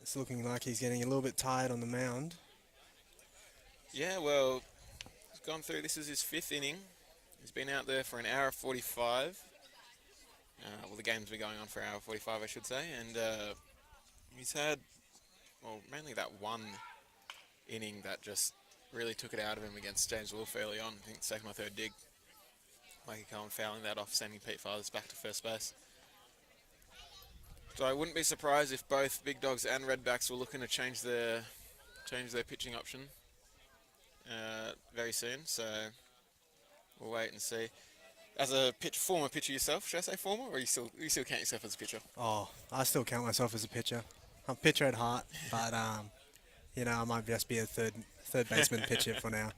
S3: It's looking like he's getting a little bit tired on the mound.
S1: Yeah, well, he's gone through. This is his 5th inning. He's been out there for an hour 45. Well, the game's been going on for an hour 45, I should say. And he's had, well, mainly that one inning that just really took it out of him against James Wolfe early on. I think second or third dig. Mikey Cohen fouling that off, sending Pete Fathers back to first base. So I wouldn't be surprised if both Big Dogs and Redbacks were looking to change their pitching option very soon. So we'll wait and see. As a former pitcher yourself, should I say former, or you still count yourself as a pitcher?
S3: Oh, I still count myself as a pitcher. I'm a pitcher at heart, but I might just be a third baseman pitcher for now.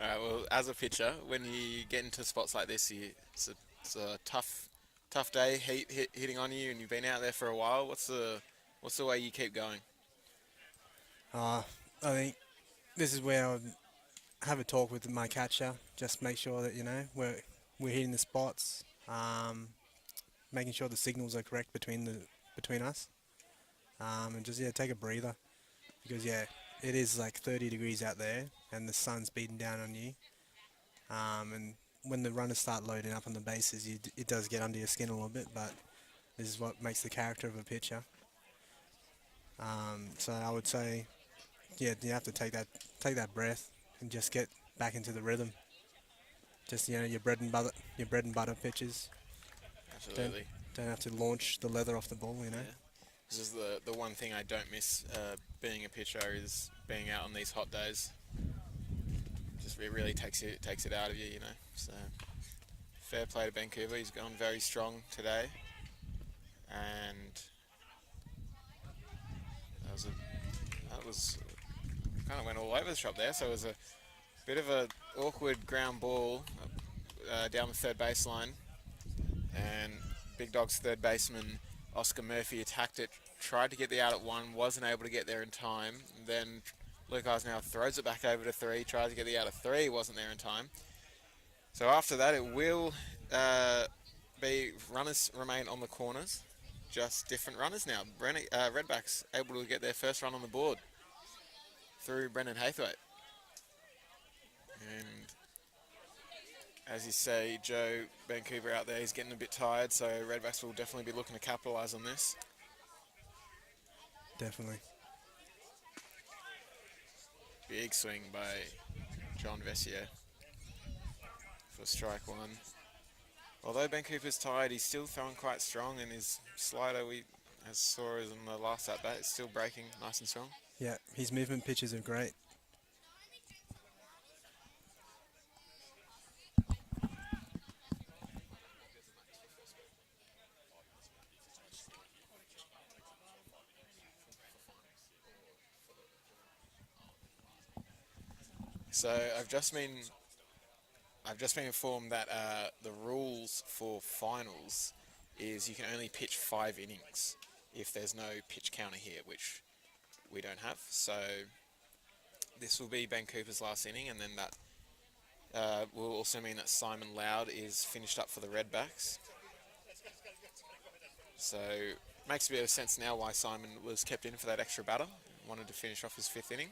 S1: All right. Well, as a pitcher, when you get into spots like this, it's a tough tough day hitting on you, and you've been out there for a while. What's the way you keep going?
S3: I think this is where I would have a talk with my catcher, just make sure that we're hitting the spots, making sure the signals are correct between us, and just take a breather, because it is like 30 degrees out there and the sun's beating down on you, and when the runners start loading up on the bases, it does get under your skin a little bit, but this is what makes the character of a pitcher. So I would say, you have to take that breath and just get back into the rhythm. Just your bread and butter pitches.
S1: Absolutely.
S3: Don't have to launch the leather off the ball.
S1: Yeah. This is the one thing I don't miss being a pitcher, is being out on these hot days. Just it really takes it out of you, So fair play to Vancouver. He's gone very strong today, and that was kind of went all over the shop there. So it was a bit of a awkward ground ball down the third baseline, and Big Dog's third baseman Oscar Murphy attacked it, tried to get the out at 1, wasn't able to get there in time. Then Luke now throws it back over to 3, tries to get the out at 3, wasn't there in time. So after that, it will be runners remain on the corners, just different runners now. Redbacks able to get their first run on the board through Brendan Haythwaite. And as you say, Joe, Vancouver out there, he's getting a bit tired, so Redbacks will definitely be looking to capitalise on this.
S3: Definitely.
S1: Big swing by John Vessier for strike 1. Although Vancouver's tired, he's still throwing quite strong, and his slider, as saw in the last at bat, is still breaking nice and strong.
S3: Yeah, his movement pitches are great.
S1: So I've just been informed that the rules for finals is you can only pitch 5 innings if there's no pitch counter here, which we don't have. So this will be Vancouver's last inning, and then that will also mean that Simon Loud is finished up for the Redbacks. So makes a bit of sense now why Simon was kept in for that extra batter. Wanted to finish off his 5th inning.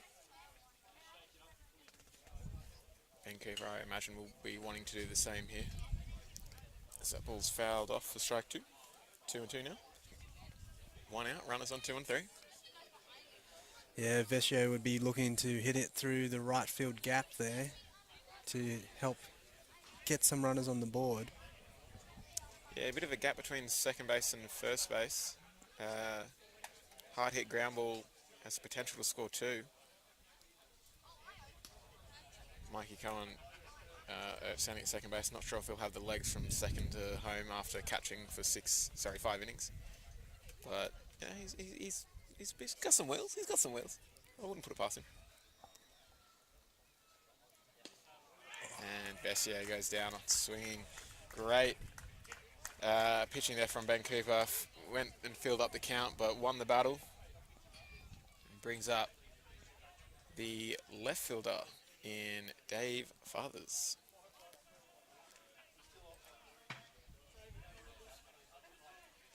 S1: Vancouver, I imagine, will be wanting to do the same here. As that ball's fouled off for strike 2. 2-2 now. 1 out, runners on 2 and 3.
S3: Yeah, Vessier would be looking to hit it through the right field gap there to help get some runners on the board.
S1: Yeah, a bit of a gap between second base and first base. Hard hit ground ball has the potential to score 2. Mikey Cohen standing at second base. Not sure if he'll have the legs from second to home after catching for 5 innings. But yeah, he's got some wheels. He's got some wheels. I wouldn't put it past him. And Vessier goes down, swinging. Great pitching there from Vancouver. Went and filled up the count, but won the battle. And brings up the left fielder in Dave Fathers.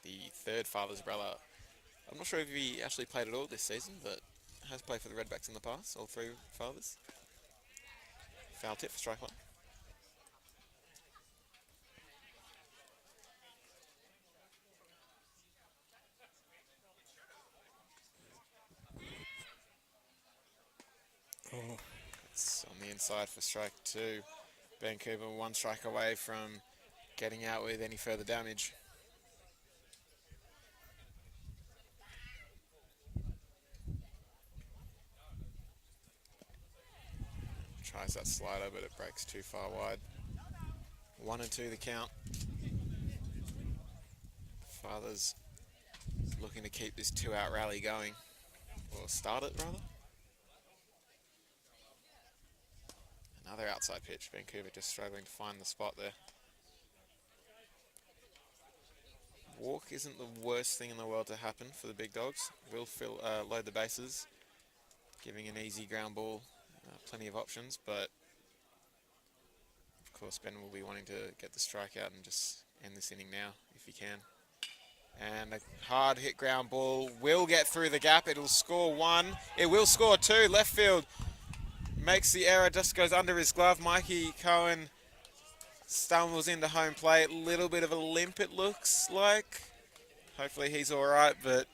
S1: The third Fathers brother. I'm not sure if he actually played at all this season, but has played for the Redbacks in the past, all 3 Fathers. Foul tip for strike 1.
S3: Oh.
S1: It's on the inside for strike 2. Vancouver 1 strike away from getting out with any further damage. Tries that slider, but it breaks too far wide. 1 and 2 the count. Fathers looking to keep this 2-out rally going, or start it rather. Another outside pitch. Vancouver just struggling to find the spot there. Walk isn't the worst thing in the world to happen for the big dogs. Will load the bases, giving an easy ground ball, plenty of options, but of course Ben will be wanting to get the strikeout and just end this inning now if he can. And a hard hit ground ball will get through the gap. It'll score 1. It will score 2. Left field makes the error, just goes under his glove. Mikey Cohen stumbles into home plate. Little bit of a limp it looks like. Hopefully he's all right, but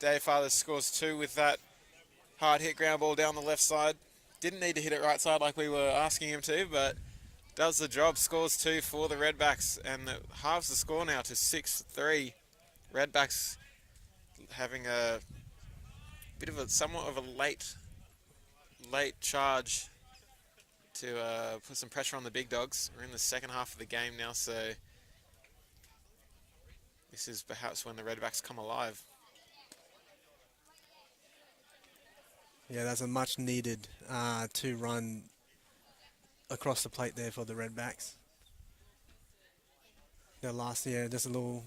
S1: Dave Fathers scores 2 with that hard hit ground ball down the left side. Didn't need to hit it right side like we were asking him to, but does the job. Scores 2 for the Redbacks, and it halves the score now to 6-3. Redbacks having a bit of somewhat of a late charge to put some pressure on the big dogs. We're in the second half of the game now, so this is perhaps when the Redbacks come alive.
S3: Yeah, that's a much needed 2-run across the plate there for the Redbacks. Their last year, just a little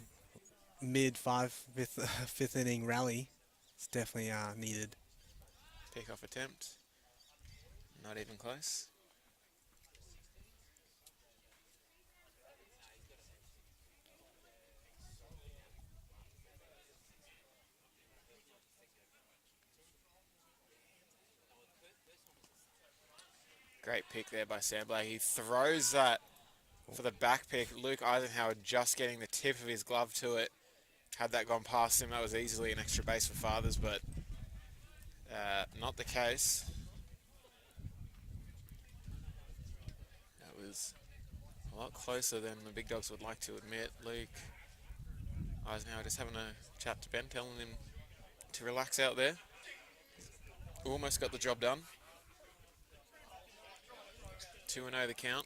S3: fifth inning rally. It's definitely needed.
S1: Pick-off attempt. Not even close. Great pick there by Sam Blake. He throws that for the back pick. Luke Eisenhower just getting the tip of his glove to it. Had that gone past him, that was easily an extra base for Fathers, but not the case. That was a lot closer than the big dogs would like to admit. Luke Eisenhower just having a chat to Ben, telling him to relax out there. Almost got the job done. 2-0 the count.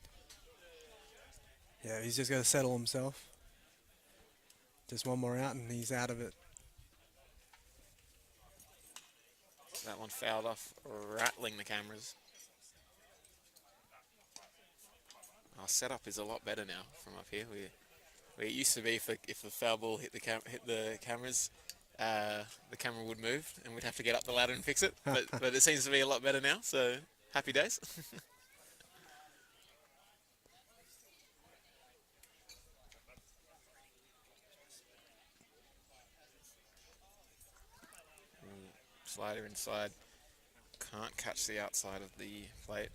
S3: Yeah, he's just got to settle himself. Just one more out and he's out of it.
S1: That one fouled off, rattling the cameras. Our setup is a lot better now from up here. Where it used to be if the foul ball hit the cameras, the camera would move and we'd have to get up the ladder and fix it. But it seems to be a lot better now, so happy days. Slider inside. Can't catch the outside of the plate.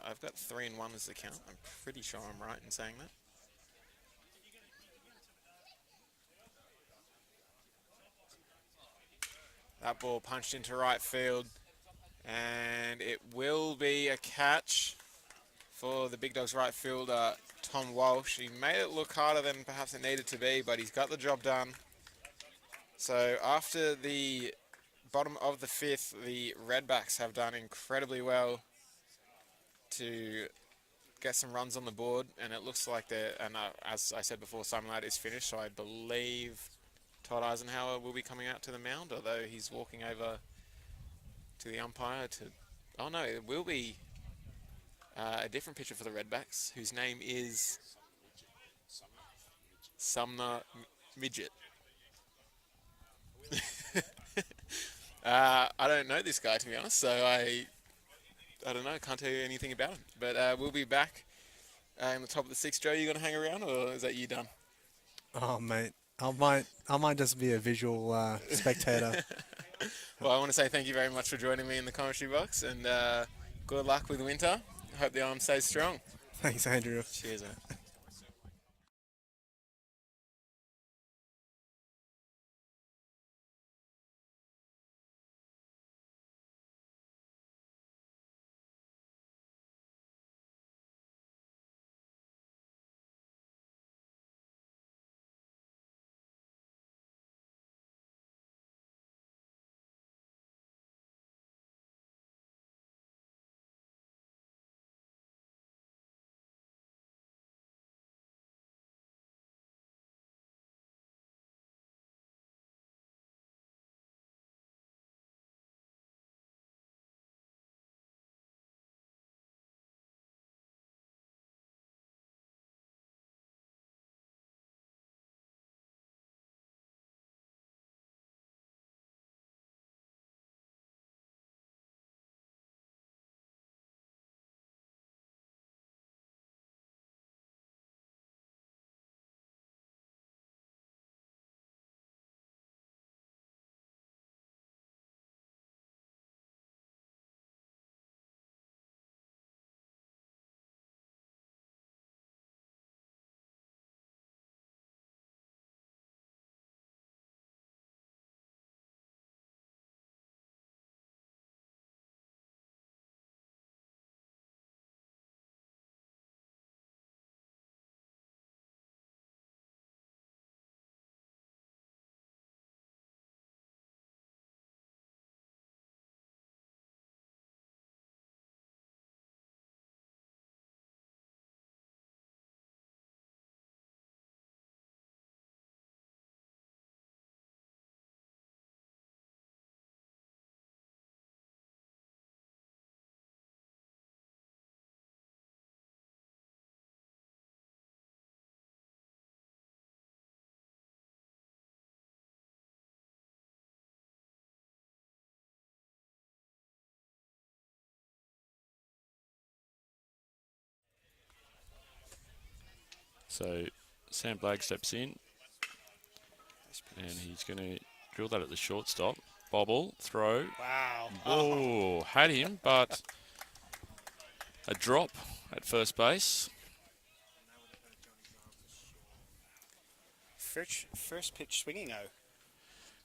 S1: I've got 3-1 as the count. I'm pretty sure I'm right in saying that. That ball punched into right field. And it will be a catch for the Big Dogs right fielder, Tom Walsh. He made it look harder than perhaps it needed to be, but he's got the job done. So after the bottom of the 5th, the Redbacks have done incredibly well to get some runs on the board, and it looks like as I said before, Sunlight is finished, so I believe Todd Eisenhower will be coming out to the mound, although he's walking over to the umpire to... Oh no, it will be a different pitcher for the Redbacks, whose name is Sumner Midget. I don't know this guy, to be honest, so I don't know, can't tell you anything about him. But we'll be back in the top of the 6th. Joe, you going to hang around, or is that you done?
S3: Oh, mate, I might just be a visual spectator.
S1: Well, I want to say thank you very much for joining me in the commentary box, and good luck with winter. I hope the arm stays strong.
S3: Thanks, Andrew.
S1: Cheers, mate.
S2: So Sam Blagg steps in, and he's going to drill that at the shortstop. Bobble, throw.
S4: Wow.
S2: Oh, had him, but a drop at first base.
S4: First pitch swinging,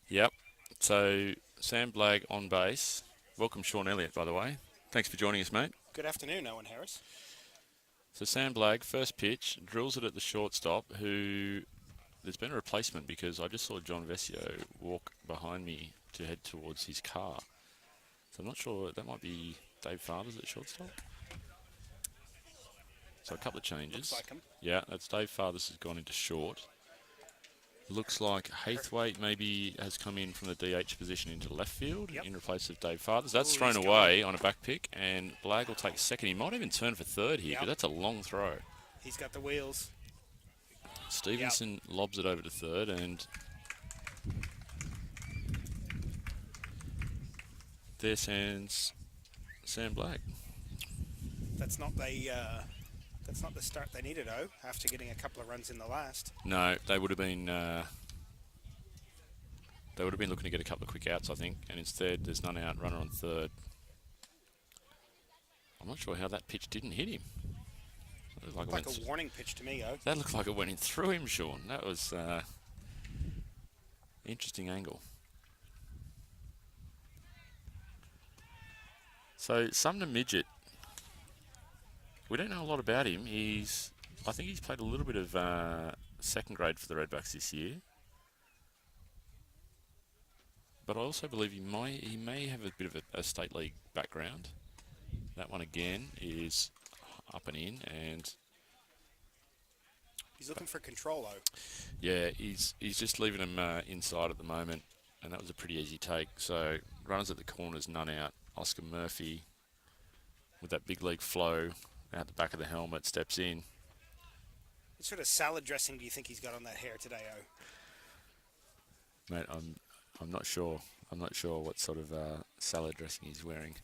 S2: Yep. So Sam Blagg on base. Welcome, Sean Elliott, by the way. Thanks for joining us, mate.
S4: Good afternoon, Owen Harris.
S2: So Sam Blagg, first pitch, drills it at the shortstop, who there's been a replacement because I just saw John Vesio walk behind me to head towards his car. So I'm not sure, that might be Dave Fathers at shortstop. So a couple of changes.
S4: Looks like him.
S2: Yeah, that's Dave Fathers has gone into short. Looks like Hathwaite maybe has come in from the DH position into left field in replace of Dave Fathers. That's thrown away on a back pick, and Blagg will take second. He might even turn for third here, because that's a long throw.
S4: He's got the wheels.
S2: Stevenson lobs it over to third, and there stands Sam Blagg.
S4: That's not the start they needed, after getting a couple of runs in the last.
S2: No, they would have been looking to get a couple of quick outs, I think, and instead there's none out, runner on third. I'm not sure how that pitch didn't hit him. It looked
S4: like a warning pitch to me,
S2: That looked like it went in through him, Sean. That was interesting angle. So Sumner Midget, we don't know a lot about him. I think he's played a little bit of second grade for the Redbacks this year. But I also believe he may have a bit of a state league background. That one again is up and in, and
S4: he's looking for control,
S2: yeah, he's just leaving him inside at the moment, and that was a pretty easy take. So runners at the corners, none out. Oscar Murphy with that big league flow out the back of the helmet steps in.
S4: What sort of salad dressing do you think he's got on that hair today,
S2: Mate, I'm not sure. I'm not sure what sort of salad dressing he's wearing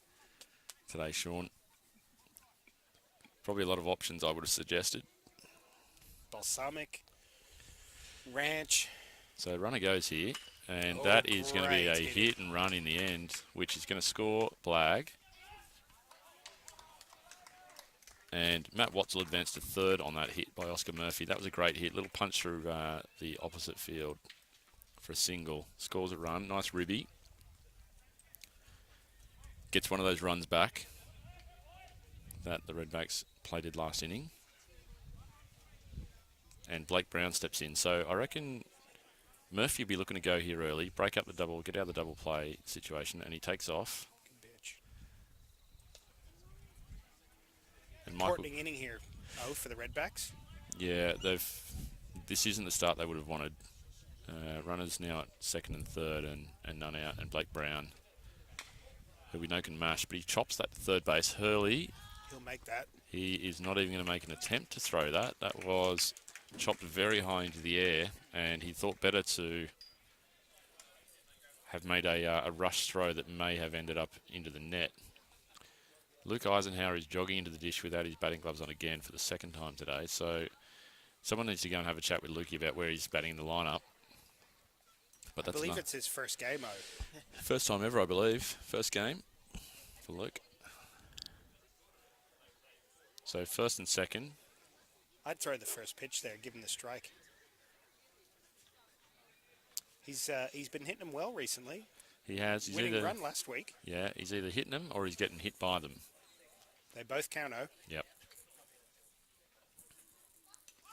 S2: today, Sean. Probably a lot of options I would have suggested.
S4: Balsamic, ranch.
S2: So runner goes here, and that is going to be a hit and run in the end, which is going to score Blagg. And Matt Watts will advance to third on that hit by Oscar Murphy. That was a great hit. Little punch through the opposite field for a single. Scores a run. Nice ribby. Gets one of those runs back that the Redbacks played last inning. And Blake Brown steps in. So I reckon Murphy will be looking to go here early, break up the double, get out of the double play situation, and he takes off. And
S4: Important inning here, for the Redbacks.
S2: Yeah, this isn't the start they would have wanted. Runners now at second and third, and none out, and Blake Brown, who we know can mash, but he chops that to third base. Hurley,
S4: he'll make that.
S2: He is not even going to make an attempt to throw that. That was chopped very high into the air, and he thought better to have made a rush throw that may have ended up into the net. Luke Eisenhower is jogging into the dish without his batting gloves on again for the second time today. So someone needs to go and have a chat with Lukey about where he's batting in the lineup. But
S4: I believe it's his first game,
S2: First time ever, I believe. First game for Luke. So first and second.
S4: I'd throw the first pitch there, give him the strike. He's been hitting them well recently.
S2: He has. He's
S4: winning run last week.
S2: Yeah, he's either hitting them or he's getting hit by them.
S4: They both count,
S2: Yep.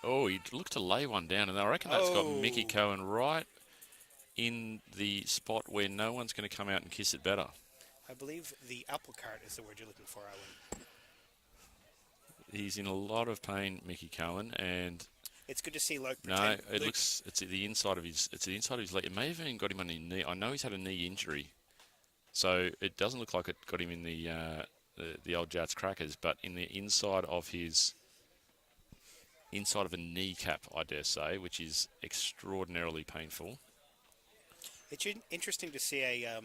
S2: Oh, he looked to lay one down, and I reckon that's got Mickey Cohen right in the spot where no one's going to come out and kiss it better.
S4: I believe the apple cart is the word you're looking for, Owen.
S2: He's in a lot of pain, Mickey Cohen, and
S4: it's good to see Luke.
S2: No, it's the inside of his. It's the inside of his leg. It may have even got him on his knee. I know he's had a knee injury, so it doesn't look like it got him in the old Jats crackers, but in the inside of a kneecap, I dare say, which is extraordinarily painful.
S4: It's interesting to see a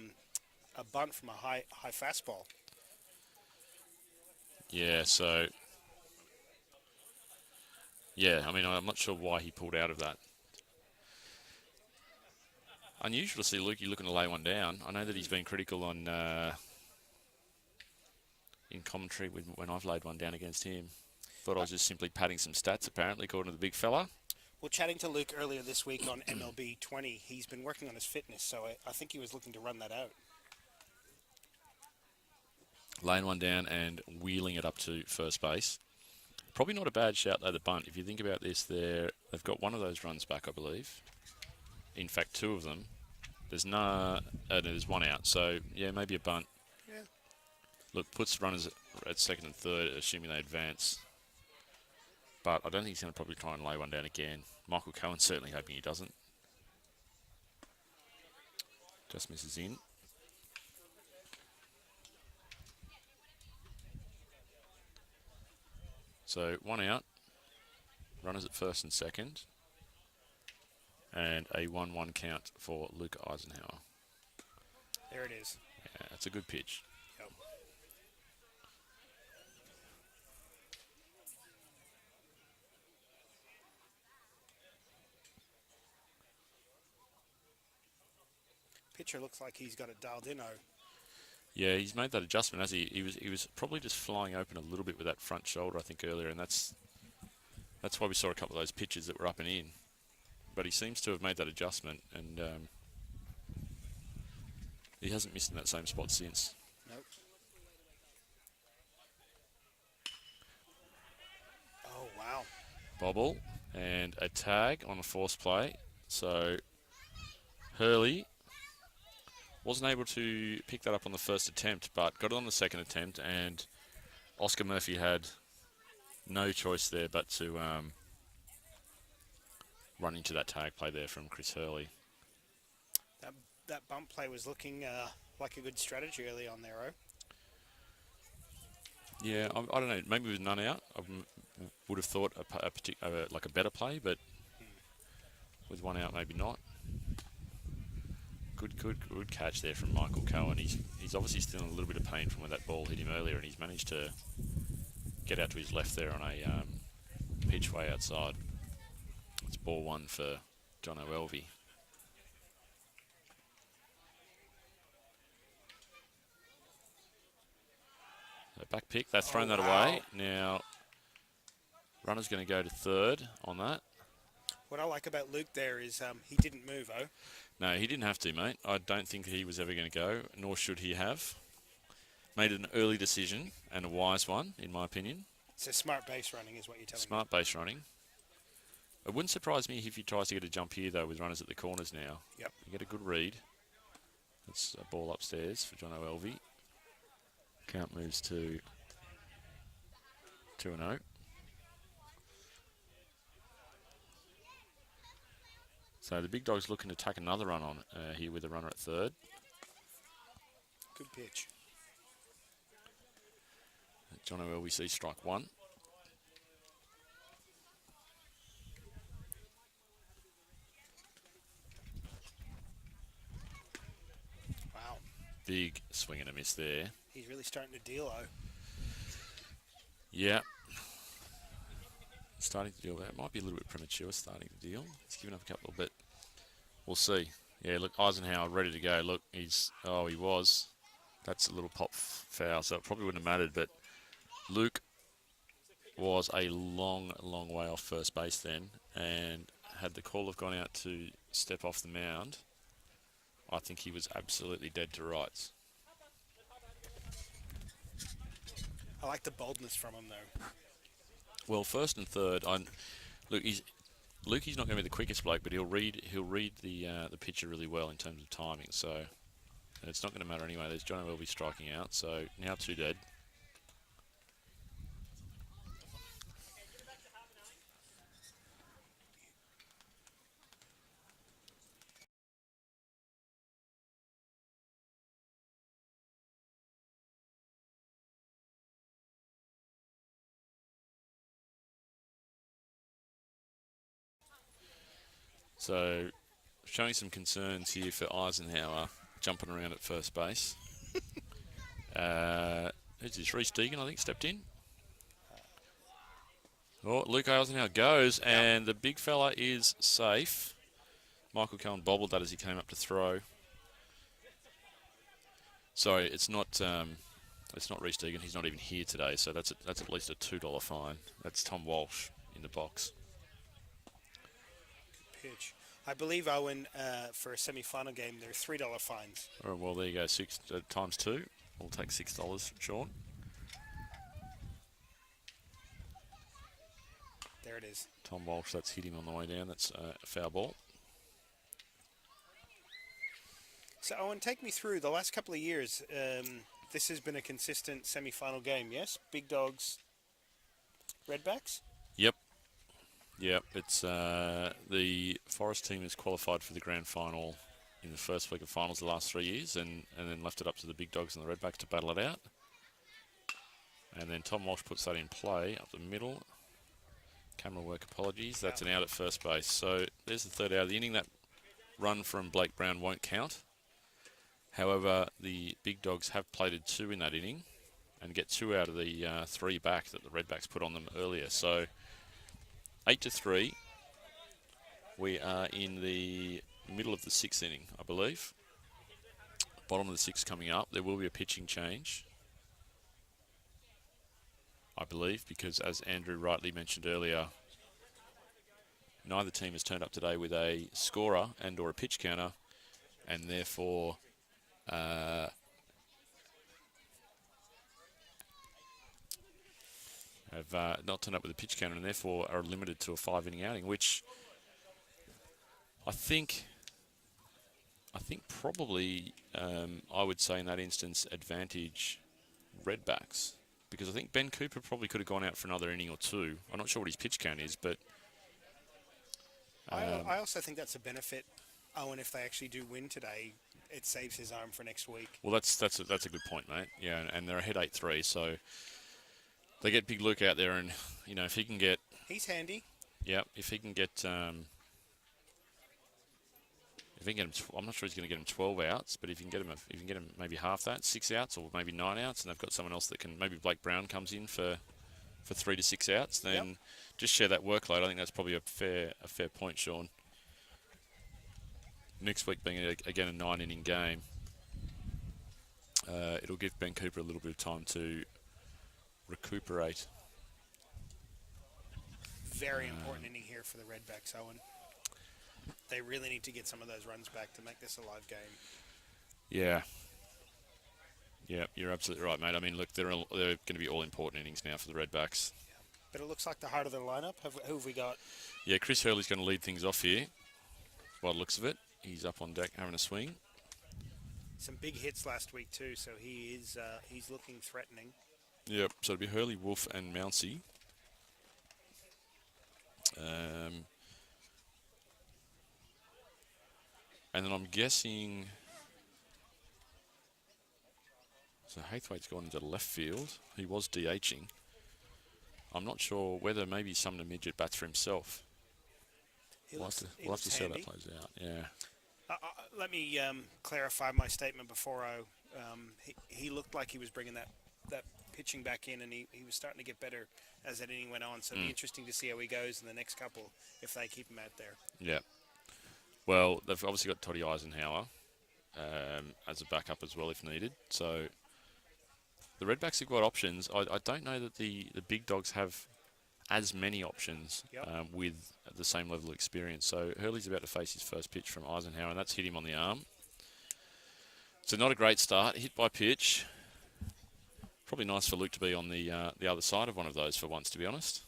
S4: bunt from a high fastball.
S2: Yeah, so Yeah, I mean, I'm not sure why he pulled out of that. Unusual to see Lukey looking to lay one down. I know that he's been critical on in commentary when I've laid one down against him. Thought I was just simply padding some stats, apparently, according to the big fella.
S4: Well, chatting to Luke earlier this week on MLB 20, he's been working on his fitness, so I think he was looking to run that out.
S2: Laying one down and wheeling it up to first base. Probably not a bad shout, though, the bunt. If you think about this, they've got one of those runs back, I believe. In fact, two of them. There's one out, so yeah, maybe a bunt.
S4: Yeah.
S2: Look, puts runners at second and third, assuming they advance. But I don't think he's going to probably try and lay one down again. Michael Cohen's certainly hoping he doesn't. Just misses in. So one out. Runners at first and second. And a 1-1 count for Luke Eisenhower.
S4: There it is.
S2: Yeah, it's a good pitch.
S4: Yep. Pitcher looks like he's got it dialed in.
S2: Yeah, he's made that adjustment, has he? He was probably just flying open a little bit with that front shoulder, I think, earlier, and that's why we saw a couple of those pitches that were up and in. But he seems to have made that adjustment, and he hasn't missed in that same spot since.
S4: Nope. Oh, wow.
S2: Bobble and a tag on a force play. So Hurley wasn't able to pick that up on the first attempt, but got it on the second attempt, and Oscar Murphy had no choice there but to run into that tag play there from Chris Hurley.
S4: That bump play was looking like a good strategy early on there,
S2: Yeah, I don't know. Maybe it was none out. I would have thought like a better play, but with one out, maybe not. Good catch there from Michael Cohen. He's obviously still in a little bit of pain from where that ball hit him earlier, and he's managed to get out to his left there on a pitch way outside. It's ball one for John O'Elvey. So back pick, they've thrown that away. Now, runner's going to go to third on that.
S4: What I like about Luke there is he didn't move,
S2: No, he didn't have to, mate. I don't think he was ever going to go, nor should he have. Made an early decision, and a wise one, in my opinion.
S4: So smart base running is what you're telling me.
S2: Smart base running. It wouldn't surprise me if he tries to get a jump here, though, with runners at the corners now.
S4: Yep.
S2: You get a good read. That's a ball upstairs for John O'Elvey. Count moves to 2-0. So the big dog's looking to tack another run on here with a runner at third.
S4: Good pitch.
S2: John O'Elvey sees strike one.
S4: Wow.
S2: Big swing and a miss there.
S4: He's really starting to deal,
S2: Yeah. Starting to deal there. It might be a little bit premature starting to deal. He's given up a couple, but we'll see. Yeah, look, Eisenhower ready to go. Look, he was. That's a little pop foul, so it probably wouldn't have mattered, but Luke was a long, long way off first base then, and had the call have gone out to step off the mound, I think he was absolutely dead to rights.
S4: I like the boldness from him, though.
S2: Well, first and third, Lukey's not going to be the quickest bloke, but he'll read the pitcher really well in terms of timing. So it's not going to matter anyway. There's John O'Elvey striking out. So now 2 dead. So, showing some concerns here for Eisenhower, jumping around at first base. Who's this? Reece Deegan, I think, stepped in. Oh, Luke Eisenhower goes, and the big fella is safe. Michael Cohen bobbled that as he came up to throw. Sorry, it's not Reece Deegan. He's not even here today, so that's at least a $2 fine. That's Tom Walsh in the box.
S4: Pitch. I believe, Owen, for a semi-final game, there are $3 fines.
S2: Oh, well, there you go. 6 times 2. We'll take $6, Sean.
S4: There it is.
S2: Tom Walsh, that's hit him on the way down. That's a foul ball.
S4: So, Owen, take me through the last couple of years. This has been a consistent semi-final game, yes? Big Dogs, Redbacks?
S2: Yep. Yep. It's the Forest team has qualified for the grand final in the first week of finals the last 3 years and then left it up to the Big Dogs and the Redbacks to battle it out. And then Tom Walsh puts that in play up the middle. Camera work, apologies. That's an out at first base. So there's the third out of the inning. That run from Blake Brown won't count. However, the Big Dogs have plated 2 in that inning and get 2 out of the 3 back that the Redbacks put on them earlier. So 8-3. We are in the middle of the 6th inning, I believe. Bottom of the 6th coming up. There will be a pitching change, I believe, because as Andrew rightly mentioned earlier, neither team has turned up today with a scorer and or a pitch counter, and therefore have not turned up with a pitch counter and therefore are limited to a 5-inning outing, which I think probably I would say in that instance advantage Redbacks, because I think Ben Cooper probably could have gone out for another inning or 2. I'm not sure what his pitch count is, but
S4: I also think that's a benefit, Owen, if they actually do win today. It saves his arm for next week.
S2: Well, that's a good point, mate. Yeah, and they're ahead 8-3, so they get Big Luke out there, and you know if he can get,
S4: he's handy.
S2: Yeah, if he can get, I'm not sure he's going to get him 12 outs, but if you can get him maybe half that, 6 outs, or maybe 9 outs, and they've got someone else that can, maybe Blake Brown comes in for 3 to 6 outs, then just share that workload. I think that's probably a fair point, Sean. Next week being, again, a 9-inning game, it'll give Ben Cooper a little bit of time to recuperate.
S4: Very important inning here for the Redbacks, Owen. They really need to get some of those runs back to make this a live game.
S2: Yeah. Yeah, you're absolutely right, mate. I mean, look, they're going to be all important innings now for the Redbacks.
S4: Yeah. But it looks like the heart of their lineup. Who have we got?
S2: Yeah, Chris Hurley's going to lead things off here, by the looks of it. He's up on deck having a swing.
S4: Some big hits last week too, so he's looking threatening.
S2: Yep, so it'll be Hurley, Wolf, and Mounsey. And then I'm guessing, so Hathwaite's gone into left field. He was DHing. I'm not sure whether maybe Sumner Midget bats for himself. We'll have to see how that plays out. Yeah.
S4: Let me clarify my statement before he looked like he was bringing that pitching back in, and he was starting to get better as that inning went on. So it'll be interesting to see how he goes in the next couple if they keep him out there.
S2: Yeah. Well, they've obviously got Toddy Eisenhower as a backup as well if needed. So the Redbacks have got options. I don't know that the Big Dogs have as many options with the same level of experience. So Hurley's about to face his first pitch from Eisenhower, and that's hit him on the arm. So not a great start. Hit by pitch. Probably nice for Luke to be on the other side of one of those for once, to be honest.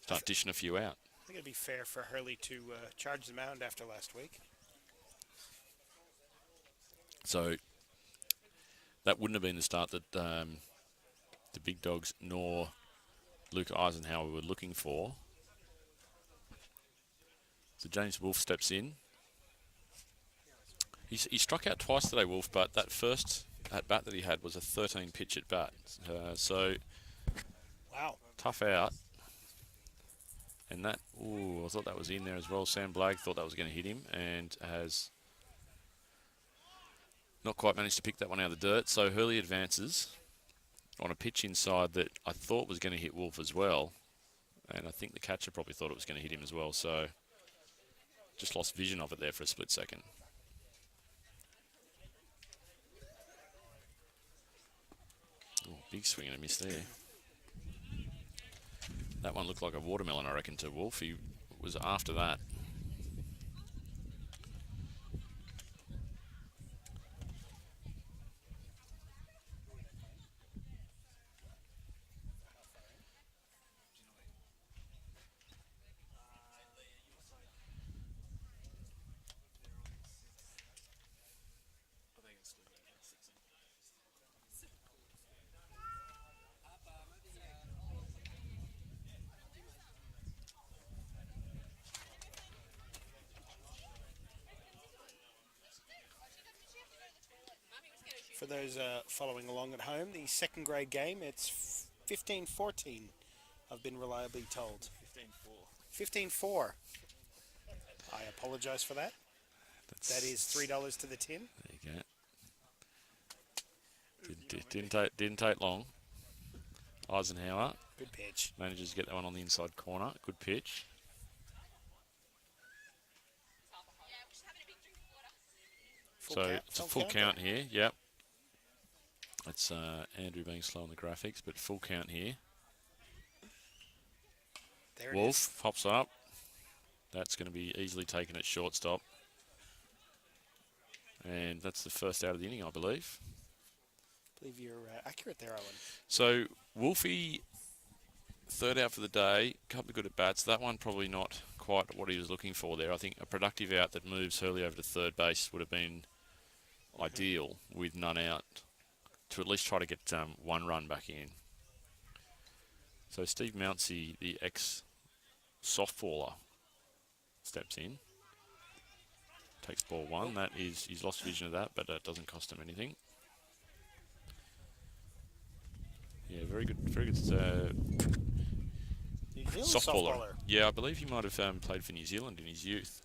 S2: Start dishing a few out.
S4: I think it'd be fair for Hurley to charge the mound after last week.
S2: So that wouldn't have been the start that the Big Dogs nor Luke Eisenhower were looking for. So James Wolf steps in. He struck out twice today, Wolf, but that first at-bat that he had was a 13-pitch at-bat. So,
S4: wow,
S2: tough out. And that, I thought that was in there as well. Sam Blagg thought that was going to hit him and has not quite managed to pick that one out of the dirt. So Hurley advances on a pitch inside that I thought was going to hit Wolf as well. and I think the catcher probably thought it was going to hit him as well, so just lost vision of it there for a split second. Oh, big swing and a miss there. That one looked like a watermelon, I reckon, to Wolf. He was after that.
S4: For those following along at home, the second grade game, it's 15-14, I've been reliably told. 15-4. I apologize for that. That is $3 to the tin.
S2: There you go. Didn't take long. Eisenhower
S4: Good pitch.
S2: manages to get that one on the inside corner. Good pitch. So it's a full count here. Yep. That's Andrew being slow on the graphics, but full count here.
S4: There it
S2: Wolf
S4: is.
S2: pops up. That's going to be easily taken at shortstop. And that's the first out of the inning, I believe.
S4: I believe you're accurate there, Owen.
S2: So Wolfie, third out for the day, couple of good at bats. That one probably not quite what he was looking for there. I think a productive out that moves Hurley over to third base would have been ideal with none out to at least try to get one run back in. So Steve Mountsie, the ex-softballer, steps in. Takes ball one. That is, he's lost vision of that, but that doesn't cost him anything. Yeah, very good
S4: New Zealand
S2: softballer. Yeah, I believe he might have played for New Zealand in his youth.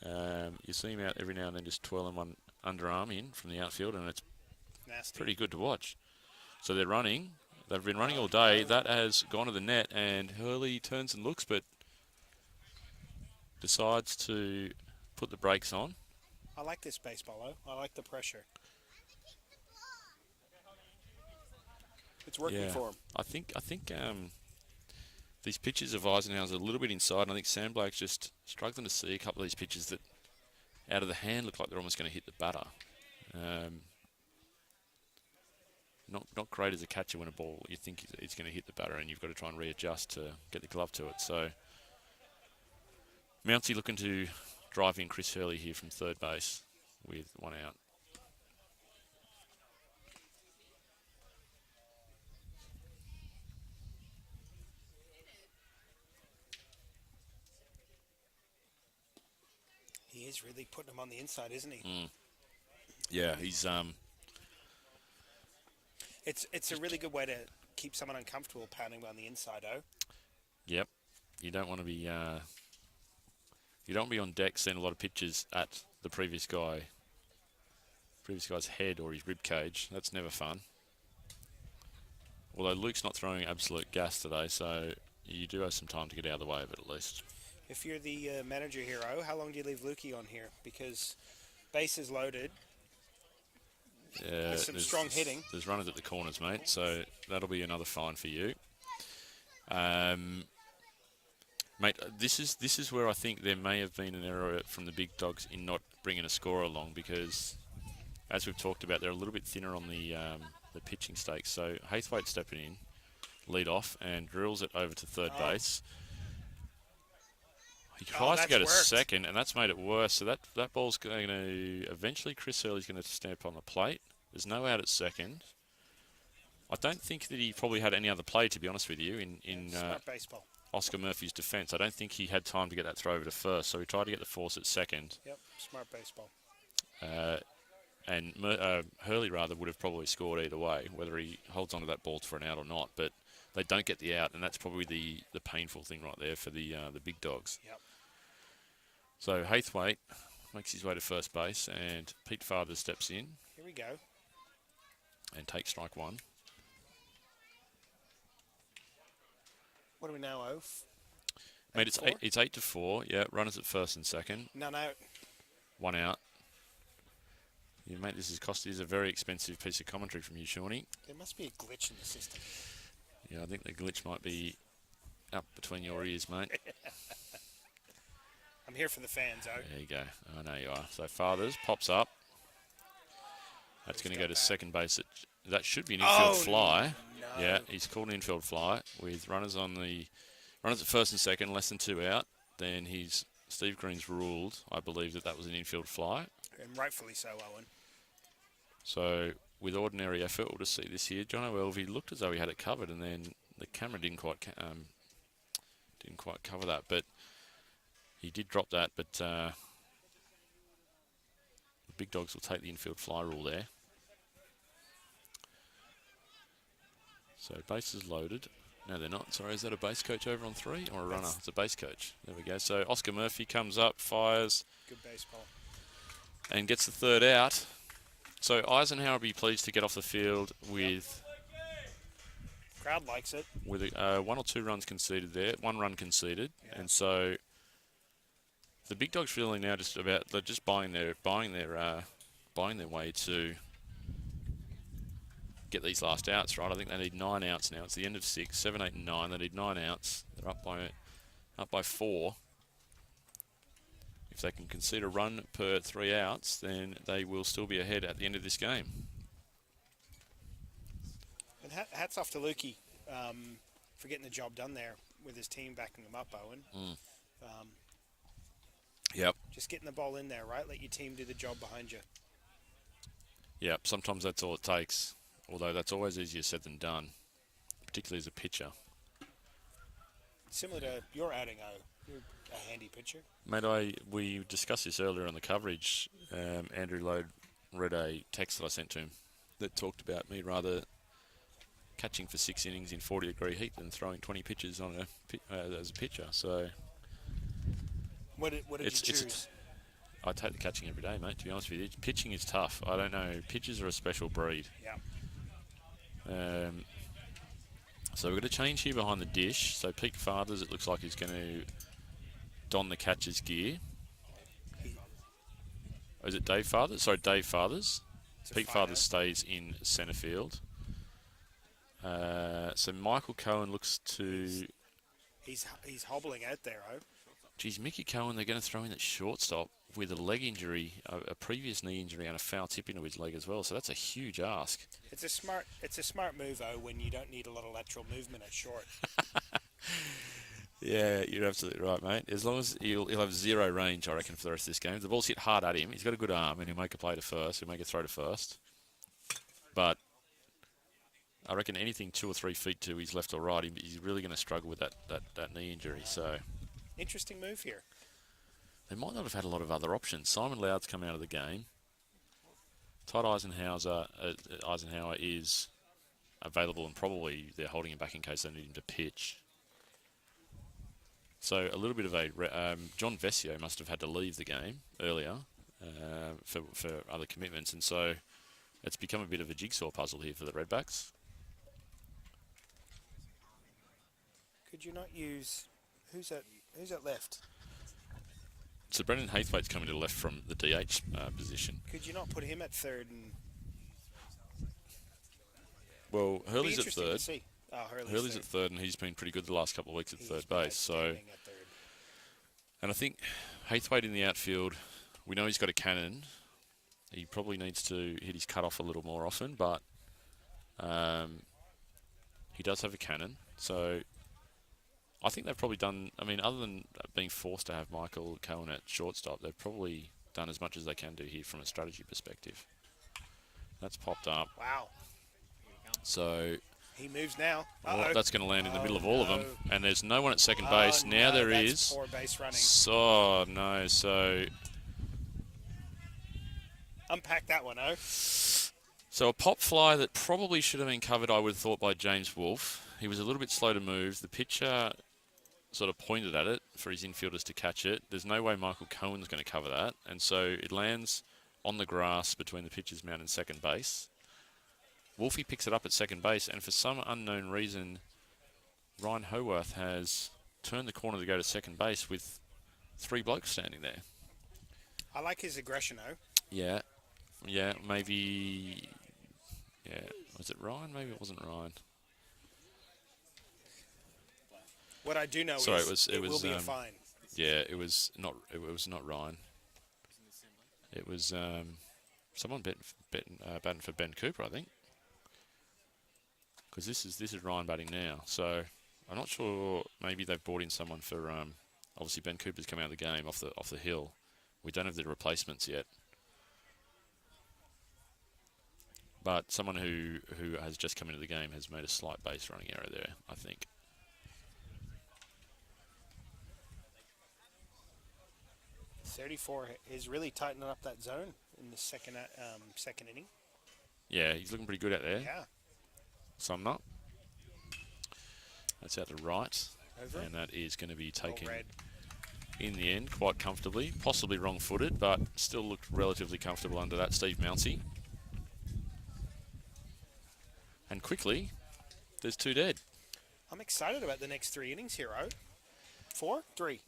S2: You see him out every now and then just twirling one underarm in from the outfield, and it's
S4: Nasty.
S2: pretty good to watch. So they're running. They've been running all day. That has gone to the net, and Hurley turns and looks, but decides to put the brakes on.
S4: I like this baseball, though. I like the pressure. It's working for him.
S2: I think these pitches of Eisenhower's are a little bit inside, and I think Sam Blake's just struggling to see a couple of these pitches that out of the hand look like they're almost going to hit the batter. Not great as a catcher when a ball you think it's going to hit the batter, and you've got to try and readjust to get the glove to it. So Mountsie looking to drive in Chris Hurley here from third base with one out.
S4: He is really putting him on the inside, isn't he?
S2: Yeah, he's
S4: It's a really good way to keep someone uncomfortable pounding on the inside, oh.
S2: Yep. You don't want to be on deck seeing a lot of pitches at the previous guy's head or his rib cage. That's never fun. Although Luke's not throwing absolute gas today, so you do have some time to get out of the way of it at least.
S4: If you're the manager here, oh, how long do you leave Lukey on here? Because base is loaded. There's some strong hitting.
S2: There's runners at the corners, mate, so that'll be another fine for you. Mate, this is where I think there may have been an error from the big dogs in not bringing a scorer along, because, as we've talked about, they're a little bit thinner on the pitching stakes. So Haythwaite stepping in, lead off, and drills it over to third base. He tries to go to second, and that's made it worse. So that ball's going to eventually, Chris Hurley's going to stamp on the plate. There's no out at second. I don't think that he probably had any other play, to be honest with you, in
S4: Smart baseball.
S2: Oscar Murphy's defence. I don't think he had time to get that throw over to first, so he tried to get the force at second.
S4: Yep, smart baseball.
S2: And Hurley rather would have probably scored either way, whether he holds onto that ball for an out or not. But they don't get the out, and that's probably the painful thing right there for the big dogs.
S4: Yep.
S2: So Haythwaite makes his way to first base, and Pete Fathers steps in.
S4: Here we go.
S2: And takes strike one.
S4: What do we now, oh?
S2: Mate,
S4: Four?
S2: it's 8-4. Yeah, runners at first and second.
S4: No.
S2: 1 out. Yeah, mate, this is a very expensive piece of commentary from you, Shawnee.
S4: There must be a glitch in the system.
S2: Yeah, I think the glitch might be up between your ears, mate.
S4: I'm here for the fans, oh.
S2: There you go. I know you are. So Fathers pops up. That's going to go to second base. That should be an infield fly.
S4: No.
S2: Yeah, he's called an infield fly with runners at first and second, less than 2 out. Then Steve Green's ruled, I believe, that was an infield fly.
S4: And rightfully so, Owen.
S2: So with ordinary effort, we'll just see this here. John O'Elvey looked as though he had it covered, and then the camera didn't quite cover that, but he did drop that. But the Big Dogs will take the infield fly rule there. So bases loaded. No, they're not. Sorry, is that a base coach over on 3 or a runner? It's a base coach. There we go. So Oscar Murphy comes up, fires.
S4: Good baseball.
S2: And gets the third out. So Eisenhower will be pleased to get off the field with...
S4: Crowd likes it.
S2: With 1 or 2 runs conceded there. 1 run conceded.
S4: Yeah.
S2: And so the Big Dogs feeling now just about... They're just buying their way to get these last outs, right? I think they need 9 outs now. It's the end of 6, 7, 8, and 9. They need 9 outs. They're up by 4. If they can concede a run per 3 outs, then they will still be ahead at the end of this game.
S4: And hats off to Lukey for getting the job done there with his team backing him up, Owen.
S2: Yep.
S4: Just getting the ball in there, right? Let your team do the job behind you.
S2: Yep, sometimes that's all it takes. Although that's always easier said than done, particularly as a pitcher.
S4: Similar to your outing, you're a handy pitcher.
S2: Mate, we discussed this earlier on the coverage. Andrew Lode read a text that I sent to him that talked about me rather catching for 6 innings in 40-degree heat than throwing 20 pitches on as a pitcher. So
S4: what did you choose?
S2: I take the catching every day, mate, to be honest with you. Pitching is tough. I don't know. Pitchers are a special breed.
S4: Yeah.
S2: So we're going to change here behind the dish. So Pete Fathers, it looks like he's going to don the catcher's gear. Oh, is it Dave Fathers? Sorry, Dave Fathers. Pete Fathers stays in centre field. So Michael Cohen looks to...
S4: He's hobbling out there,
S2: Geez, Mickey Cohen, they're going to throw in at shortstop with a leg injury, a previous knee injury, and a foul tip into his leg as well. So that's a huge ask.
S4: It's a smart move, when you don't need a lot of lateral movement at short.
S2: Yeah, you're absolutely right, mate. As long as he'll have 0 range, I reckon, for the rest of this game. The ball's hit hard at him. He's got a good arm, and he'll make a play to first. He'll make a throw to first. But I reckon anything 2 or 3 feet to his left or right, he's really going to struggle with that knee injury. So
S4: interesting move here.
S2: They might not have had a lot of other options. Simon Loud's come out of the game. Todd Eisenhower is available, and probably they're holding him back in case they need him to pitch. So a little bit of a... John Vesio must have had to leave the game earlier for other commitments, and so it's become a bit of a jigsaw puzzle here for the Redbacks.
S4: Could you not use... Who's at left?
S2: So Brendan Haythwaite's coming to the left from the DH position.
S4: Could you not put him at third? And
S2: well, Hurley's at third.
S4: To see. Oh,
S2: Hurley's at third, and he's been pretty good the last couple of weeks at third base. So, and I think Haythwaite in the outfield, we know he's got a cannon. He probably needs to hit his cutoff a little more often, but he does have a cannon. So I think they've probably done, I mean, other than being forced to have Michael Cohen at shortstop, they've probably done as much as they can do here from a strategy perspective. That's popped up.
S4: Wow.
S2: So
S4: he moves now.
S2: well, that's going to land in the middle of all of them. And there's no one at second base. Now
S4: no,
S2: there
S4: that's
S2: is.
S4: poor base running.
S2: So, no, so...
S4: Unpack that one,
S2: So a pop fly that probably should have been covered, I would have thought, by James Wolfe. He was a little bit slow to move. The pitcher sort of pointed at it for his infielders to catch it. There's no way Michael Cohen's going to cover that. And so it lands on the grass between the pitcher's mound and second base. Wolfie picks it up at second base, and for some unknown reason, Ryan Howarth has turned the corner to go to second base with 3 blokes standing there.
S4: I like his aggression, though.
S2: Yeah. Yeah, maybe... Yeah, was it Ryan? Maybe it wasn't Ryan.
S4: What I do know
S2: Sorry,
S4: is
S2: it
S4: will
S2: was
S4: be a fine.
S2: Yeah, it was not Ryan. It was someone batting for Ben Cooper, I think. Because this is Ryan batting now, so I'm not sure. Maybe they've brought in someone for. Obviously, Ben Cooper's come out of the game off the hill. We don't have the replacements yet, but someone who has just come into the game has made a slight base running error there, I think.
S4: .34 is really tightening up that zone in the second inning.
S2: Yeah, he's looking pretty good out there.
S4: Yeah.
S2: Sumner. That's out to right.
S4: Over.
S2: And that is going to be taken
S4: Red.
S2: in the end quite comfortably. Possibly wrong-footed, but still looked relatively comfortable under that. Steve Mounsey. And quickly, there's 2 dead.
S4: I'm excited about the next 3 innings here, 4, 3.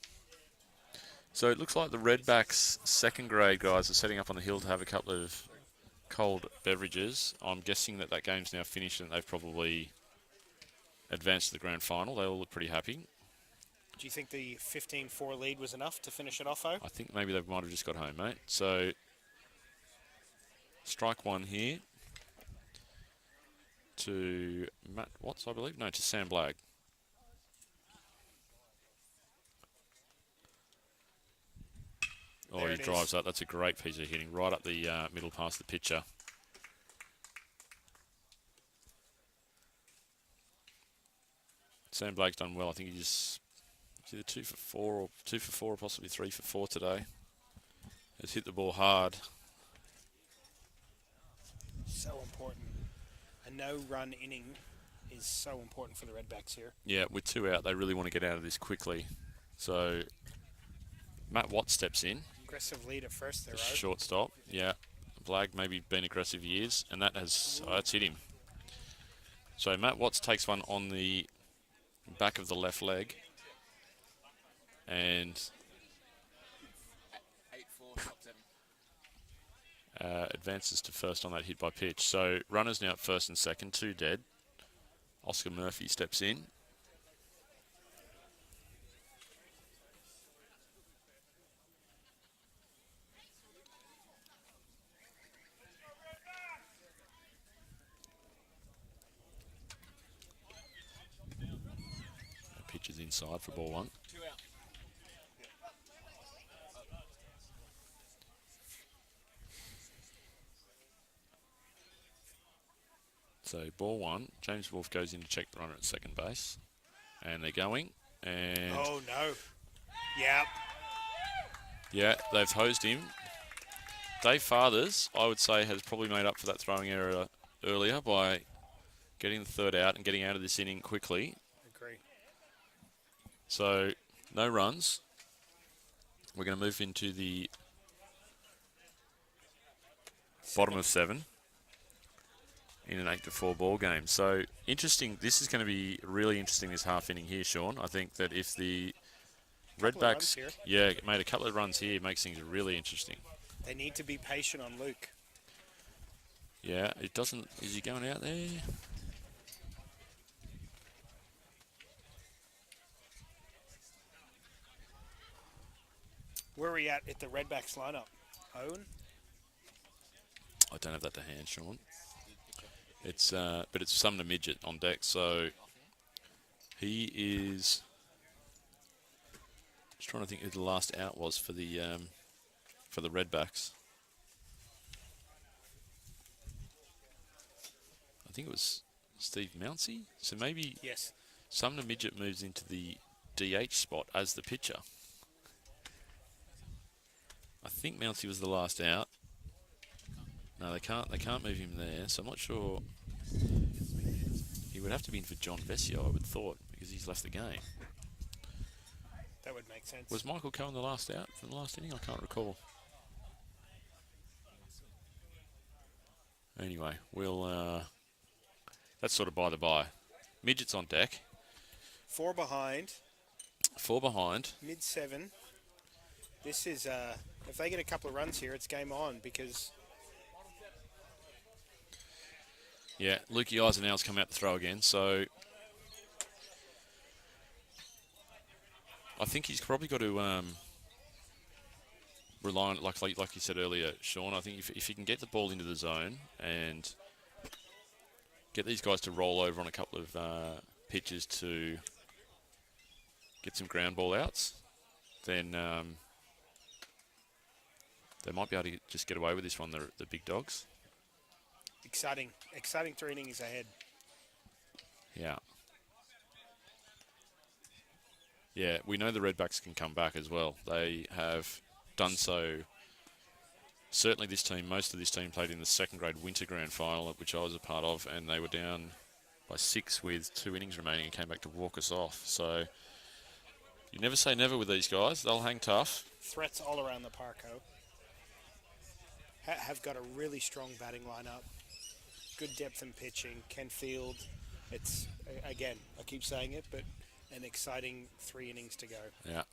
S2: So it looks like the Redbacks second grade guys are setting up on the hill to have a couple of cold beverages. I'm guessing that game's now finished and they've probably advanced to the grand final. They all look pretty happy.
S4: Do you think the 15-4 lead was enough to finish it off, I
S2: think maybe they might have just got home, mate. So strike one here to Matt Watts, I believe. No, to Sam Blagg. Oh, he drives up. That's a great piece of hitting right up the middle past the pitcher. Sam Blake's done well. I think he's either 2 for 4 or 2 for 4 or possibly 3 for 4 today. Has hit the ball hard.
S4: So important. A no-run inning is so important for the Redbacks here.
S2: Yeah, with 2 out, they really want to get out of this quickly. So Matt Watts steps in.
S4: Aggressive lead at first there,
S2: Shortstop, yeah. Blagg maybe been aggressive years, and that has that's hit him. So Matt Watts takes one on the back of the left leg, and advances to first on that hit by pitch. So runners now at first and second, 2 dead. Oscar Murphy steps in. Pitches inside for ball 1. So ball 1, James Wolfe goes in to check the runner at second base. And they're going. And
S4: oh, no. Yep.
S2: Yeah, they've hosed him. Dave Fathers, I would say, has probably made up for that throwing error earlier by getting the 3rd out and getting out of this inning quickly.
S4: Agree.
S2: So, no runs. We're going to move into the bottom of 7 in an 8-4 ball game. So, interesting. This is going to be really interesting, this half inning here, Sean. I think that if the Redbacks made a couple of runs here, it makes things really interesting.
S4: They need to be patient on Luke.
S2: Yeah, it doesn't... Is he going out there?
S4: Where are we at the Redbacks lineup? Owen?
S2: I don't have that to hand, Sean. It's but it's Sumner Midget on deck, so he is... Just trying to think who the last out was for the Redbacks. I think it was Steve Mounsey. So maybe Sumner Midget moves into the DH spot as the pitcher. I think Mounsey was the last out. No, they can't move him there, so I'm not sure. He would have to be in for John Vesio, I would thought, because he's left the game.
S4: That would make sense.
S2: Was Michael Cohen the last out from the last inning? I can't recall. Anyway, we'll... that's sort of by the by. Midget's on deck.
S4: 4 behind.
S2: 4 behind.
S4: Mid-7. This is, if they get a couple of runs here, it's game on because...
S2: Yeah, Lukey Eisenhower's come out to throw again, so I think he's probably got to rely on, like you said earlier, Sean. I think if he can get the ball into the zone and get these guys to roll over on a couple of pitches to get some ground ball outs, then they might be able to just get away with this one, the big dogs.
S4: Exciting 3 innings ahead.
S2: Yeah. Yeah, we know the Redbacks can come back as well. They have done so. Certainly this team, most of this team played in the second grade winter grand final, which I was a part of, and they were down by 6 with 2 innings remaining and came back to walk us off. So you never say never with these guys. They'll hang tough.
S4: Threats all around the Parko. Have got a really strong batting lineup. Good depth in pitching. Can field. It's, again, I keep saying it, but an exciting 3 innings to go.
S2: Yeah.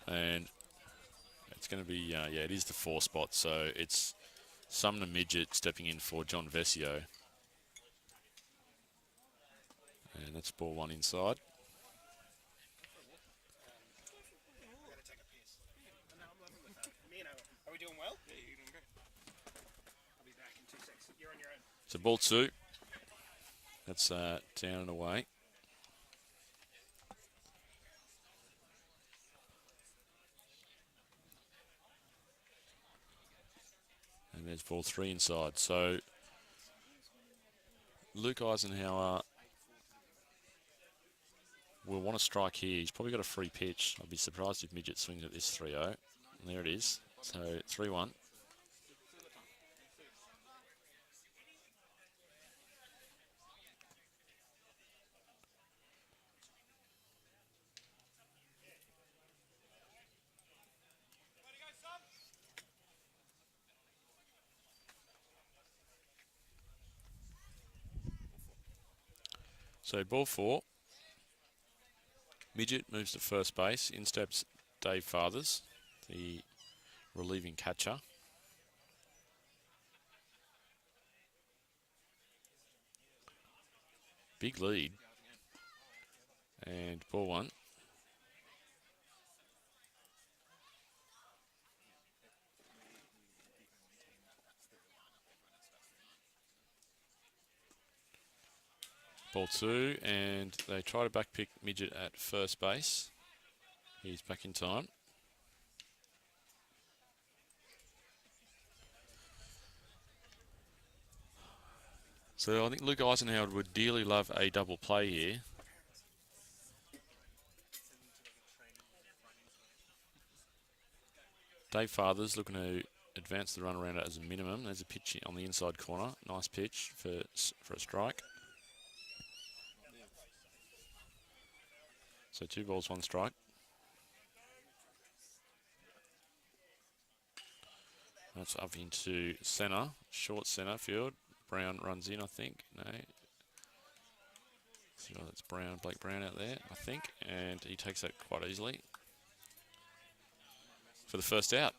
S2: And it's going to be, yeah, it is the 4 spot, so it's Sumner Midget stepping in for John Vesio. And that's ball 1 inside.
S4: Are we doing well? Yeah, you're doing great. I'll be back in 2 seconds. You're on your own.
S2: So ball 2. That's down and away. And there's ball 3 inside. So Luke Eisenhower will want to strike here. He's probably got a free pitch. I'd be surprised if Midget swings at this 3-0. And there it is. So 3-1. So ball 4. Midget moves to first base. In steps Dave Fathers, the relieving catcher. Big lead. And ball 1. Ball 2, and they try to backpick Midget at first base. He's back in time. So I think Luke Eisenhower would dearly love a double play here. Dave Fathers looking to advance the run around it as a minimum. There's a pitch on the inside corner. Nice pitch for a strike. So 2 balls, 1 strike. That's up into centre, short centre field. Brown runs in, I think. No. So that's Brown, Blake Brown out there, I think. And he takes that quite easily for the first out.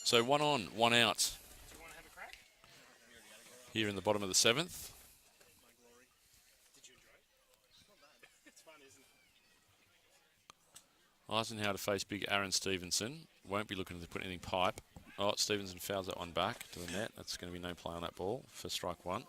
S2: So 1 on, 1 out. Here in the bottom of the 7th.
S4: Did you enjoy it? It's not bad. It's fun, isn't it?
S2: Eisenhower to face big Aaron Stevenson. Won't be looking to put anything pipe. Oh, Stevenson fouls that one back to the net. That's going to be no play on that ball for strike 1.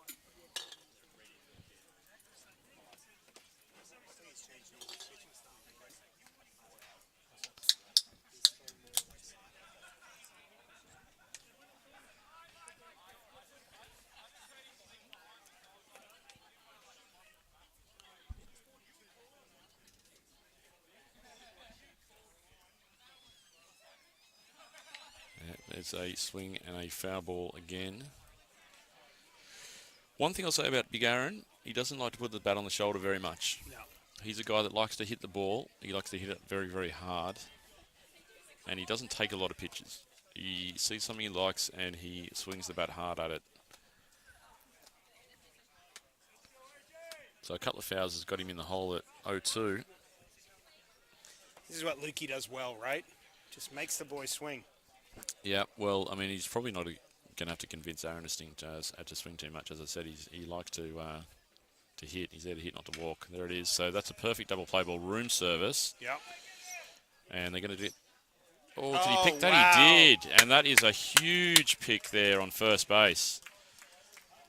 S2: There's a swing and a foul ball again. One thing I'll say about Big Aaron, he doesn't like to put the bat on the shoulder very much.
S4: No.
S2: He's a guy that likes to hit the ball. He likes to hit it very, very hard. And he doesn't take a lot of pitches. He sees something he likes and he swings the bat hard at it. So a couple of fouls has got him in the hole at 0-2.
S4: This is what Lukey does well, right? Just makes the boy swing.
S2: Yeah, well, I mean, he's probably not going to have to convince Aaron to swing too much. As I said, he likes to hit. He's there to hit, not to walk. There it is. So that's a perfect double play ball, room service.
S4: Yep.
S2: And they're going to do it. Oh, did he pick that?
S4: Wow.
S2: He did. And that is a huge pick there on first base.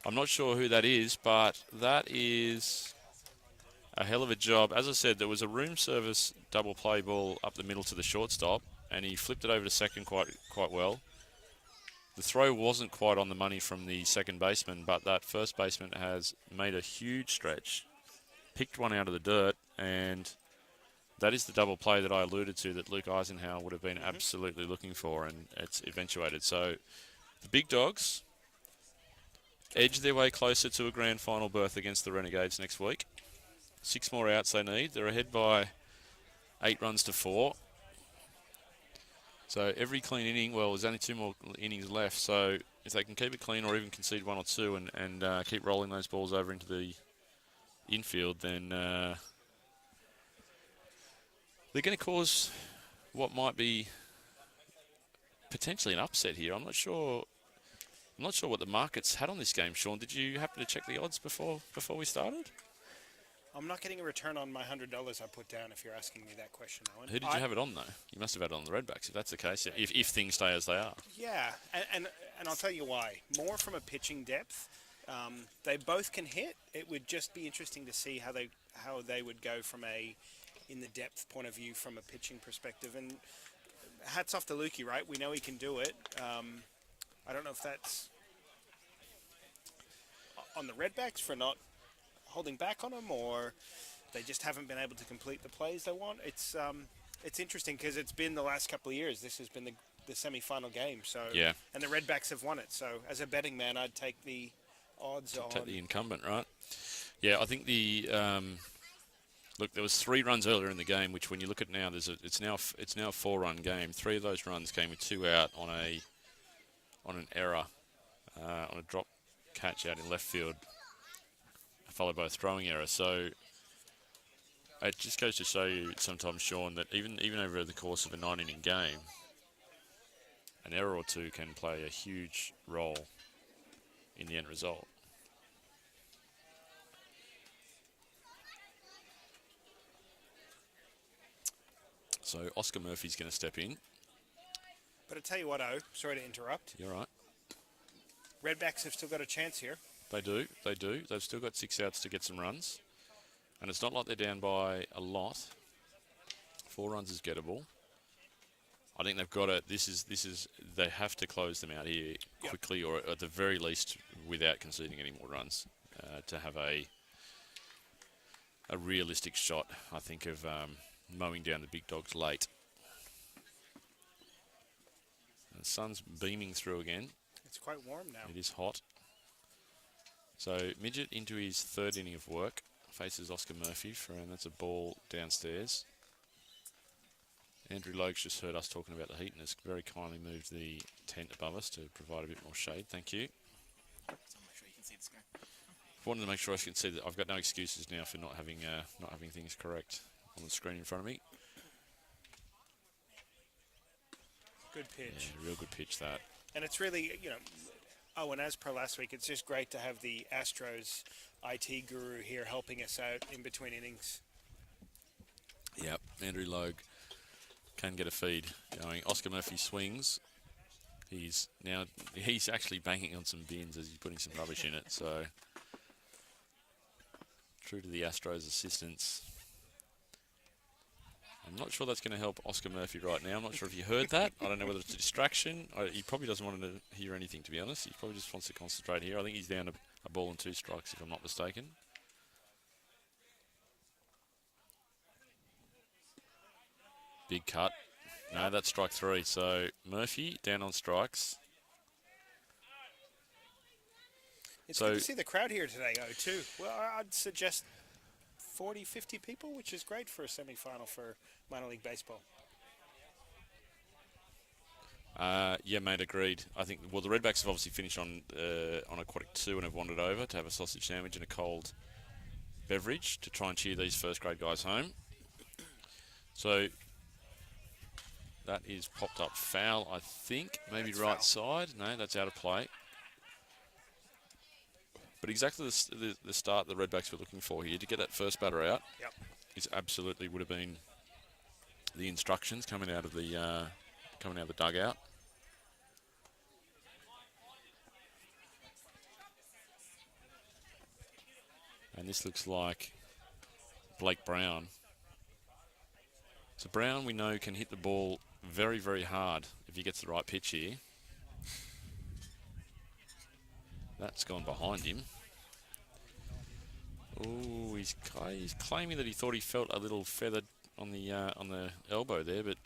S2: I'm not sure who that is, but that is a hell of a job. As I said, there was a room service double play ball up the middle to the shortstop, and he flipped it over to second quite well. The throw wasn't quite on the money from the second baseman, but that first baseman has made a huge stretch, picked one out of the dirt, and that is the double play that I alluded to that Luke Eisenhower would have been absolutely looking for, and it's eventuated. So the Big Dogs edge their way closer to a grand final berth against the Renegades next week. 6 more outs they need. They're ahead by 8 runs to 4. So every clean inning, well, there's only 2 more innings left. So if they can keep it clean or even concede 1 or 2 and keep rolling those balls over into the infield, then they're going to cause what might be potentially an upset here. I'm not sure what the markets had on this game, Sean. Did you happen to check the odds before we started?
S4: I'm not getting a return on my $100 I put down if you're asking me that question, Owen.
S2: Who did you have it on, though? You must have had it on the Redbacks, if that's the case, if things stay as they are.
S4: Yeah, and I'll tell you why. More from a pitching depth. They both can hit. It would just be interesting to see how they would go from in the depth point of view from a pitching perspective. And hats off to Lukey, right? We know he can do it. I don't know if that's on the Redbacks for not holding back on them, or they just haven't been able to complete the plays they want. It's interesting because it's been the last couple of years. This has been the semi-final game. So
S2: yeah,
S4: and the Redbacks have won it. So as a betting man, I'd take the odds on.
S2: Take the incumbent, right? Yeah, I think the look, there was 3 runs earlier in the game, which when you look at now, it's now a 4-run game. 3 of those runs came with 2 out on an error, on a drop catch out in left field, followed by a throwing error. So it just goes to show you sometimes, Sean, that even over the course of a 9-inning game, an error or 2 can play a huge role in the end result. So Oscar Murphy's going to step in.
S4: But I tell you what, sorry to interrupt.
S2: You're right.
S4: Redbacks have still got a chance here.
S2: They do. They've still got 6 outs to get some runs. And it's not like they're down by a lot. 4 runs is gettable. I think they've got it. They have to close them out here quickly, or at the very least without conceding any more runs, to have a realistic shot, I think, of mowing down the Big Dogs late. And the sun's beaming through again.
S4: It's quite warm now.
S2: It is hot. So Midget into his 3rd inning of work, faces Oscar Murphy, and that's a ball downstairs. Andrew Logue's just heard us talking about the heat and has very kindly moved the tent above us to provide a bit more shade. Thank you.
S5: So make sure you can see the screen.
S2: Wanted to make sure I can see that I've got no excuses now for not having things correct on the screen in front of me.
S4: Good pitch.
S2: Yeah, real good pitch that.
S4: And it's really, and as per last week, it's just great to have the Astros IT guru here helping us out in between innings.
S2: Yep, Andrew Logue can get a feed going. Oscar Murphy swings. He's actually banking on some bins as he's putting some rubbish in it. So true to the Astros' assistance. I'm not sure that's going to help Oscar Murphy right now. I'm not sure if you heard that. I don't know whether it's a distraction. He probably doesn't want to hear anything, to be honest. He probably just wants to concentrate here. I think he's down a ball and 2 strikes, if I'm not mistaken. Big cut. No, that's strike 3. So Murphy down on strikes.
S4: It's good to see the crowd here today, too. Well, I'd suggest 40, 50 people, which is great for a semi-final for minor league baseball.
S2: Yeah, mate, agreed. I think, well, the Redbacks have obviously finished on Aquatic 2 and have wandered over to have a sausage sandwich and a cold beverage to try and cheer these first-grade guys home. So that is popped up foul, I think. Maybe
S4: That's
S2: right
S4: foul.
S2: side. No, that's out of play. But exactly the start the Redbacks were looking for here to get that first batter out.
S4: Yep.
S2: Is absolutely would have been the instructions coming out of the dugout. And this looks like Blake Brown. So Brown, we know, can hit the ball very, very hard if he gets the right pitch here. That's gone behind him. Oh, he's claiming that he thought he felt a little feathered on the elbow there, but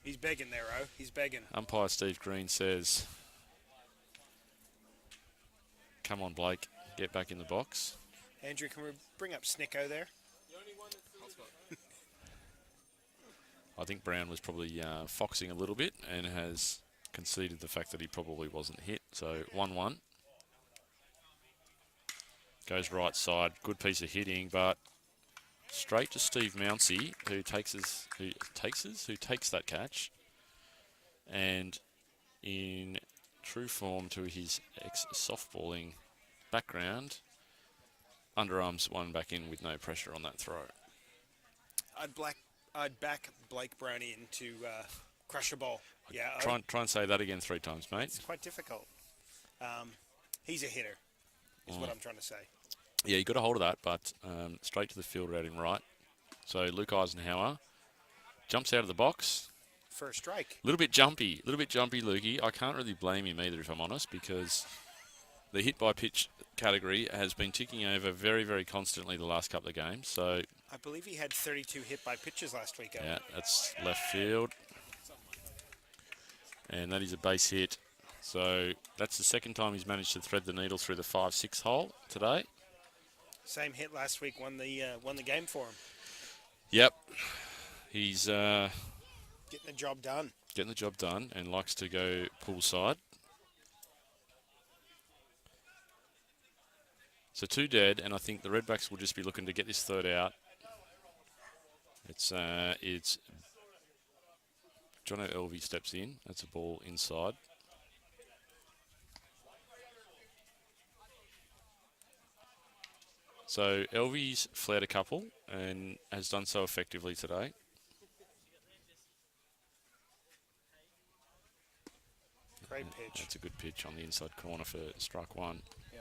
S4: He's begging there, O. He's begging.
S2: umpire Steve Green says, "Come on, Blake, get back in the box."
S4: Andrew, can we bring up Snicko there?
S2: I think Brown was probably foxing a little bit and has conceded the fact that he probably wasn't hit. So 1-1. Goes right side. Good piece of hitting, but straight to Steve Mounsey, who takes that catch. And in true form to his ex-softballing background, underarms one back in with no pressure on that throw.
S4: I'd back Blake Brown in to crush a ball. Yeah,
S2: Try and say that again 3 times, mate.
S4: it's quite difficult. He's a hitter, is what I'm trying to say.
S2: Yeah, you got a hold of that, but straight to the fielder out him right. So Luke Eisenhower jumps out of the box.
S4: For a strike.
S2: A little bit jumpy, Lukey. I can't really blame him either, if I'm honest, because the hit by pitch category has been ticking over very, very constantly the last couple of games. So
S4: I believe he had 32 hit by pitches last week.
S2: yeah, that's left field, and that is a base hit. So that's the second time he's managed to thread the needle through the 5-6 hole today.
S4: Same hit last week won the game for him.
S2: Yep, he's
S4: Getting the job done.
S2: and likes to go poolside. So 2 dead, and I think the Redbacks will just be looking to get this third out. It's Jono Elvey steps in. That's a ball inside. So Elvey's flared a couple and has done so effectively today.
S4: Great pitch.
S2: That's a good pitch on the inside corner for strike 1.
S4: Yeah.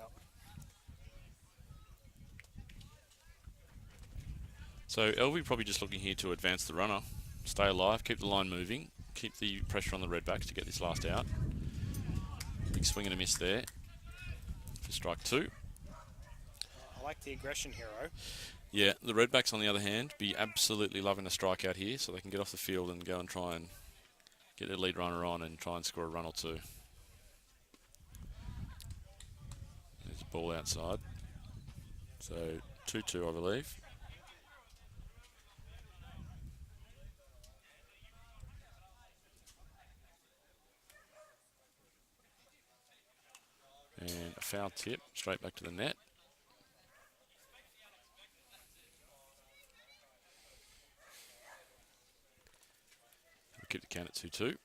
S2: So Elvey probably just looking here to advance the runner, stay alive, keep the line moving, keep the pressure on the Redbacks to get this last out. Big swing and a miss there for strike 2.
S4: I like the aggression hero.
S2: Yeah, the Redbacks, on the other hand, be absolutely loving a strikeout here so they can get off the field and go and try and get their lead runner on and try and score a run or 2. There's a ball outside. So 2-2, I believe. And a foul tip straight back to the net. We'll keep the count at 2-2.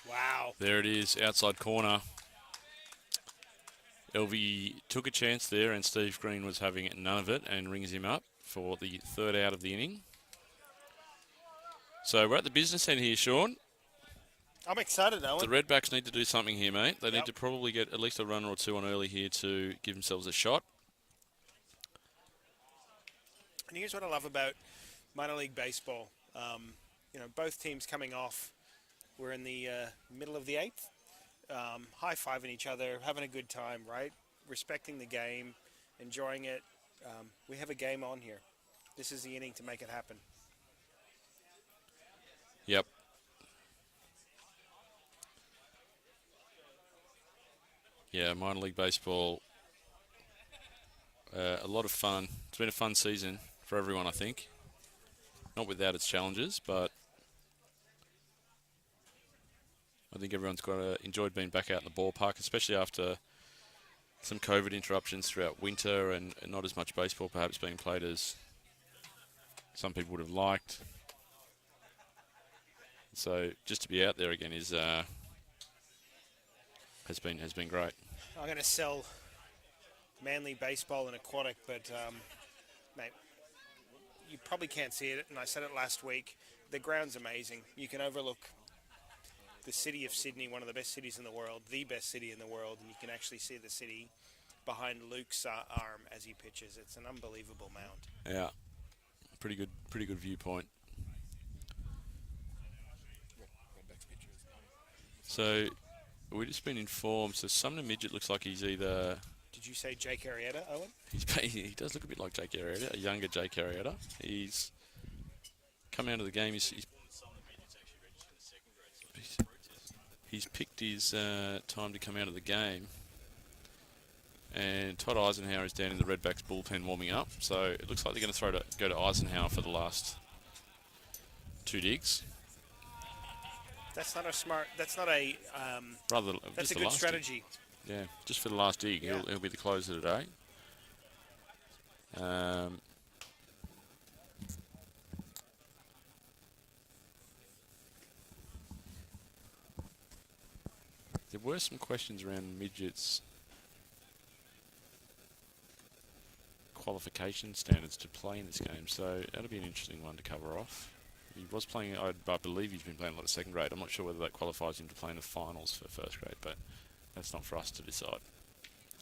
S4: Wow.
S2: There it is, outside corner. Elvey took a chance there, and Steve Green was having none of it and rings him up for the third out of the inning. So we're at the business end here, Sean.
S4: I'm excited, Owen.
S2: The Redbacks need to do something here, mate. They need
S4: Yep.
S2: to probably get at least a runner or 2 on early here to give themselves a shot.
S4: And here's what I love about minor league baseball. Both teams coming off. We're in the middle of the 8th, high-fiving each other, having a good time, right? Respecting the game, enjoying it. We have a game on here. This is the inning to make it happen.
S2: Yep. Yeah, minor league baseball. A lot of fun. It's been a fun season for everyone, I think. Not without its challenges, but I think everyone's enjoyed being back out in the ballpark, especially after some COVID interruptions throughout winter and not as much baseball perhaps being played as some people would have liked. So just to be out there again is has been great.
S4: I'm going to sell Manly baseball and Aquatic, but mate, you probably can't see it, and I said it last week. The ground's amazing. You can overlook the city of Sydney, one of the best cities in the world, the best city in the world, and you can actually see the city behind Luke's arm as he pitches. It's an unbelievable mount.
S2: Yeah, pretty good viewpoint. So we've just been informed. So Sumner Midget looks like he's either.
S4: Did you say Jake Arrieta, Owen?
S2: He does look a bit like Jake Arrieta, a younger Jake Arrieta. He's come out of the game. He's picked his time to come out of the game. And Todd Eisenhower is down in the Redbacks bullpen warming up. So it looks like they're going to go to Eisenhower for the last 2 digs.
S4: That's not a smart. That's not a.
S2: Rather,
S4: that's
S2: just
S4: a
S2: the
S4: good
S2: last
S4: strategy.
S2: Dig. Yeah, just for the last dig.
S4: Yeah.
S2: He'll be the closer today. There were some questions around Midget's qualification standards to play in this game, so that'll be an interesting one to cover off. He was playing, I believe he's been playing a lot of second grade. I'm not sure whether that qualifies him to play in the finals for first grade, but that's not for us to decide.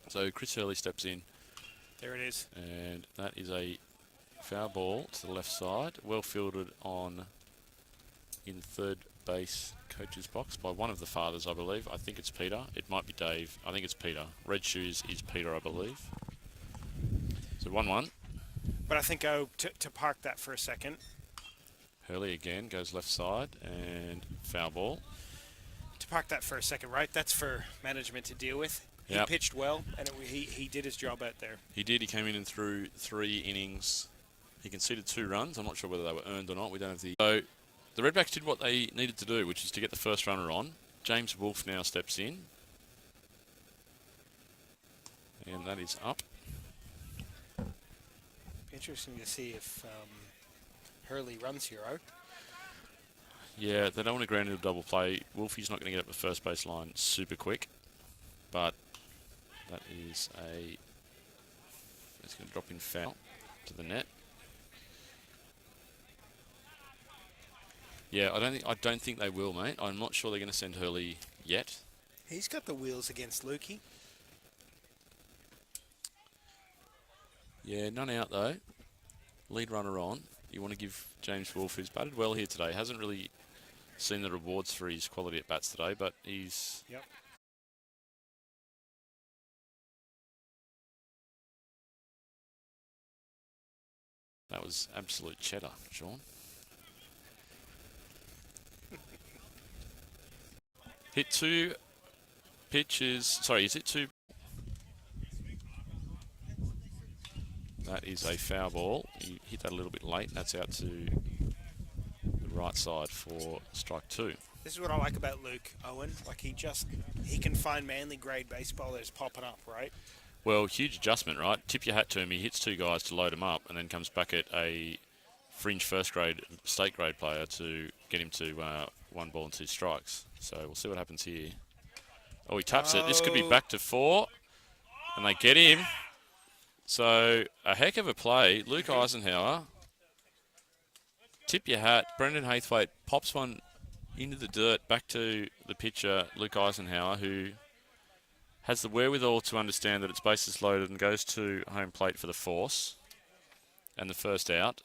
S2: So Chris Hurley steps in.
S4: There it is.
S2: And that is a foul ball to the left side, well fielded in third base coach's box by one of the fathers, I believe. I think it's Peter. It might be Dave. I think it's Peter. Red shoes is Peter, I believe. So 1-1.
S4: But I think to park that for a second.
S2: Hurley again goes left side and foul ball.
S4: To park that for a second, right? That's for management to deal with. He pitched well, and he did his job out there.
S2: He did. He came in and threw 3 innings. He conceded 2 runs. I'm not sure whether they were earned or not. We don't have the... So the Redbacks did what they needed to do, which is to get the first runner on. James Wolfe now steps in. And that is up.
S4: Interesting to see if Hurley runs here, oh?
S2: Yeah, they don't want to ground into a double play. Wolfie's not going to get up the first base line super quick, but that is it's going to drop in foul to the net. Yeah, I don't think they will, mate. I'm not sure they're going to send Hurley yet.
S4: He's got the wheels against Lukey.
S2: Yeah, none out though. Lead runner on. You want to give James Wolfe, who's batted well here today, hasn't really seen the rewards for his quality at bats today, but he's...
S4: Yep.
S2: That was absolute cheddar, Sean. Hit 2 pitches. Sorry, he's hit 2. That is a foul ball. He hit that a little bit late. That's out to the right side for strike 2.
S4: This is what I like about Luke, Owen. Like he can find Manly grade baseball that's popping up, right?
S2: Well, huge adjustment, right? Tip your hat to him. He hits 2 guys to load him up and then comes back at a fringe first grade, state grade player to get him to 1 ball and 2 strikes. So we'll see what happens here. Oh, he taps it. This could be back to 4. And they get him. So a heck of a play. Luke Eisenhower. Tip your hat. Brendan Haythwaite pops one into the dirt back to the pitcher, Luke Eisenhower, who has the wherewithal to understand that its bases loaded and goes to home plate for the force and the first out.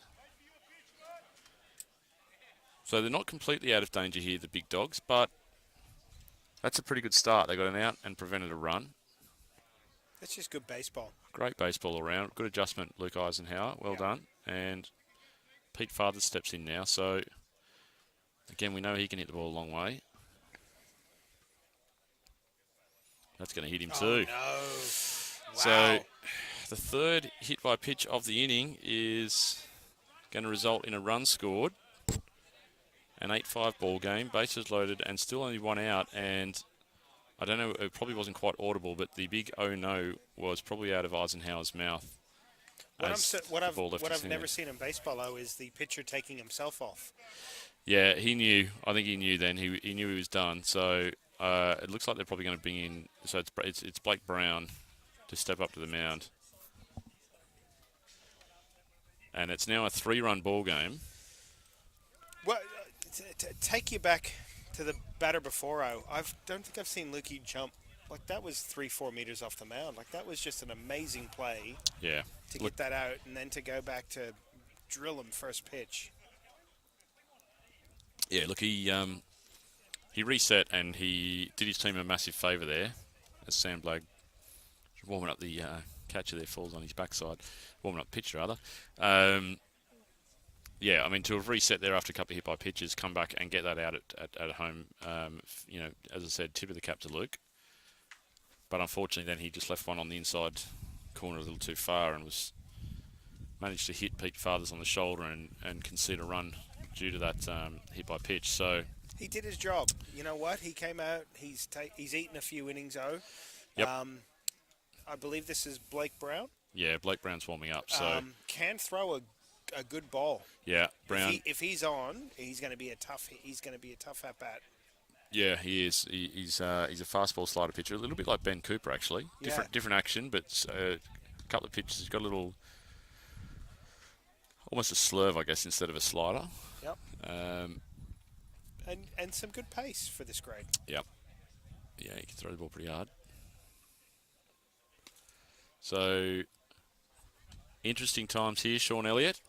S2: So they're not completely out of danger here, the big dogs, but that's a pretty good start. They got an out and prevented a run.
S4: That's just good baseball.
S2: Great baseball all around. Good adjustment, Luke Eisenhower. Well done. And Pete Fathers steps in now. So Again, we know he can hit the ball a long way. That's going to hit him too.
S4: No. Wow.
S2: So the third hit by pitch of the inning is going to result in a run scored. An 8-5 ball game, bases loaded, and still only one out. And I don't know, it probably wasn't quite audible, but the big oh no was probably out of Eisenhower's mouth.
S4: What I've never seen in baseball, though, is the pitcher taking himself off.
S2: Yeah, he knew. I think he knew then. He knew he was done. So it looks like they're probably going to bring in. So it's Blake Brown to step up to the mound, and it's now a 3-run ball game.
S4: Well, take you back to the batter before. I don't think I've seen Lukey jump like that. Was 3-4 meters off the mound. Like that was just an amazing play.
S2: Yeah.
S4: To get that out and then to go back to drill him first pitch.
S2: Yeah, look, he reset and he did his team a massive favour there, as Sam Blagg warming up the catcher there, falls on his backside, warming up pitch rather. Yeah, I mean, to have reset there after a couple of hit by pitches, come back and get that out at home, you know, as I said, tip of the cap to Luke. But unfortunately then he just left one on the inside corner a little too far and managed to hit Pete Fathers on the shoulder and concede a run due to that hit by pitch. So
S4: he did his job. You know what? He came out. He's eaten a few innings.
S2: Yep.
S4: I believe this is Blake Brown.
S2: Yeah, Blake Brown's warming up. So
S4: can throw a good ball.
S2: Yeah, Brown.
S4: If he's on, he's going to be a tough at bat.
S2: Yeah, he is. He's a fastball slider pitcher, a little bit like Ben Cooper actually. Different action, but a couple of pitches. He's got a little, almost a slurve, I guess, instead of a slider.
S4: Yep. And some good pace for this grade.
S2: Yep. Yeah, he can throw the ball pretty hard. So, interesting times here, Sean Elliott.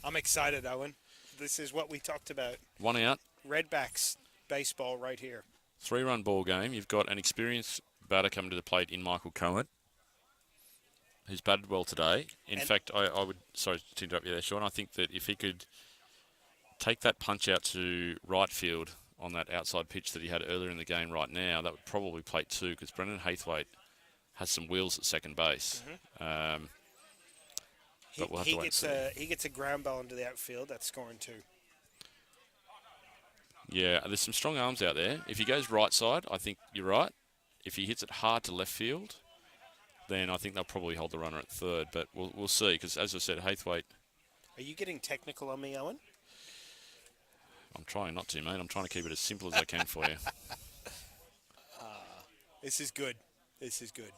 S4: I'm excited, Owen. This is what we talked about.
S2: One out.
S4: Redbacks baseball right here.
S2: 3-run ball game. You've got an experienced batter coming to the plate in Michael Cohen, who's batted well today. In fact, I would, sorry to interrupt you there, Sean, I think that if he could take that punch out to right field on that outside pitch that he had earlier in the game right now, that would probably plate 2, because Brendan Hathwaite has some wheels at second base.
S4: Mm-hmm.
S2: But we'll have to wait and see.
S4: He gets a ground ball into the outfield. That's scoring 2.
S2: Yeah, there's some strong arms out there. If he goes right side, I think you're right. If he hits it hard to left field, then I think they'll probably hold the runner at third. But we'll see, because as I said, Hathwaite...
S4: Are you getting technical on me, Owen?
S2: I'm trying not to, mate. I'm trying to keep it as simple as I can for you.
S4: This is good. This is good.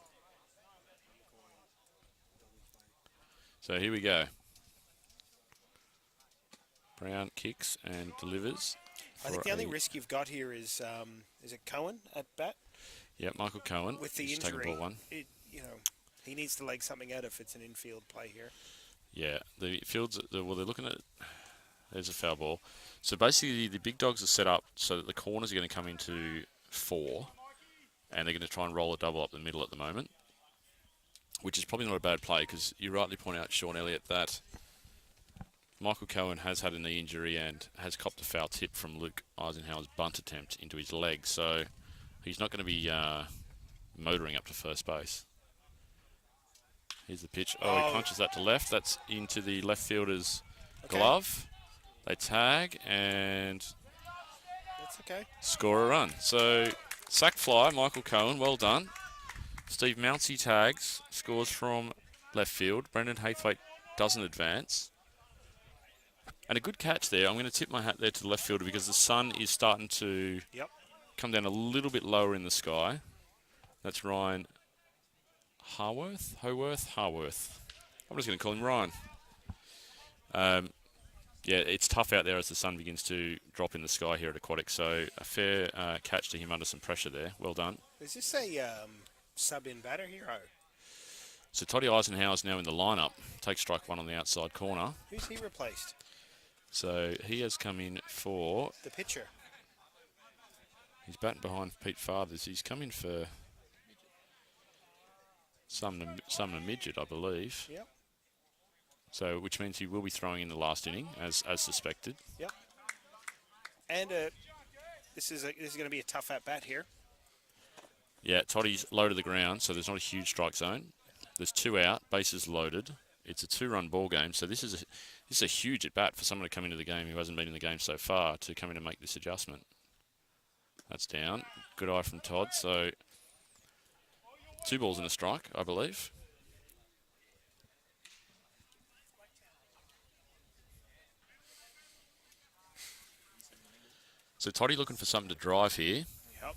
S2: So here we go. Brown kicks and delivers.
S4: I think the only risk you've got here is it Cohen at bat?
S2: Yeah, Michael Cohen.
S4: With the
S2: He's
S4: injury,
S2: taking ball 1.
S4: He needs to leg something out if it's an infield play here.
S2: Yeah, the fields. Well, they're looking at. There's a foul ball. So basically, the big dogs are set up so that the corners are going to come into 4, and they're going to try and roll a double up the middle at the moment, which is probably not a bad play, because you rightly point out, Sean Elliott, that Michael Cohen has had a knee injury and has copped a foul tip from Luke Eisenhower's bunt attempt into his leg, so he's not going to be motoring up to first base. Here's the pitch. Oh, he punches that to left. That's into the left fielder's glove. They tag and
S4: that's okay.
S2: Score a run. So, sack fly, Michael Cohen, well done. Steve Mouncey tags, scores from left field. Brendan Hathwaite doesn't advance. And a good catch there. I'm going to tip my hat there to the left fielder, because the sun is starting to come down a little bit lower in the sky. That's Ryan Haworth. I'm just going to call him Ryan. Yeah, it's tough out there as the sun begins to drop in the sky here at Aquatic. So a fair catch to him under some pressure there. Well done.
S4: Is this a sub-in batter here?
S2: So Toddy Eisenhower's now in the lineup. Takes strike 1 on the outside corner.
S4: Who's he replaced?
S2: So he has come in for...
S4: The pitcher.
S2: He's batting behind Pete Fathers. He's come in for Sumner Midget, I believe.
S4: Yep.
S2: So, which means he will be throwing in the last inning, as suspected.
S4: Yep. And this is going to be a tough at bat here.
S2: Yeah, Toddy's low to the ground, so there's not a huge strike zone. There's 2 out, bases loaded. It's a 2-run ball game, so this is a huge at bat for someone to come into the game who hasn't been in the game so far to come in and make this adjustment. That's down. Good eye from Todd. So 2 balls and a strike, I believe. So Toddy looking for something to drive here.
S4: Yep.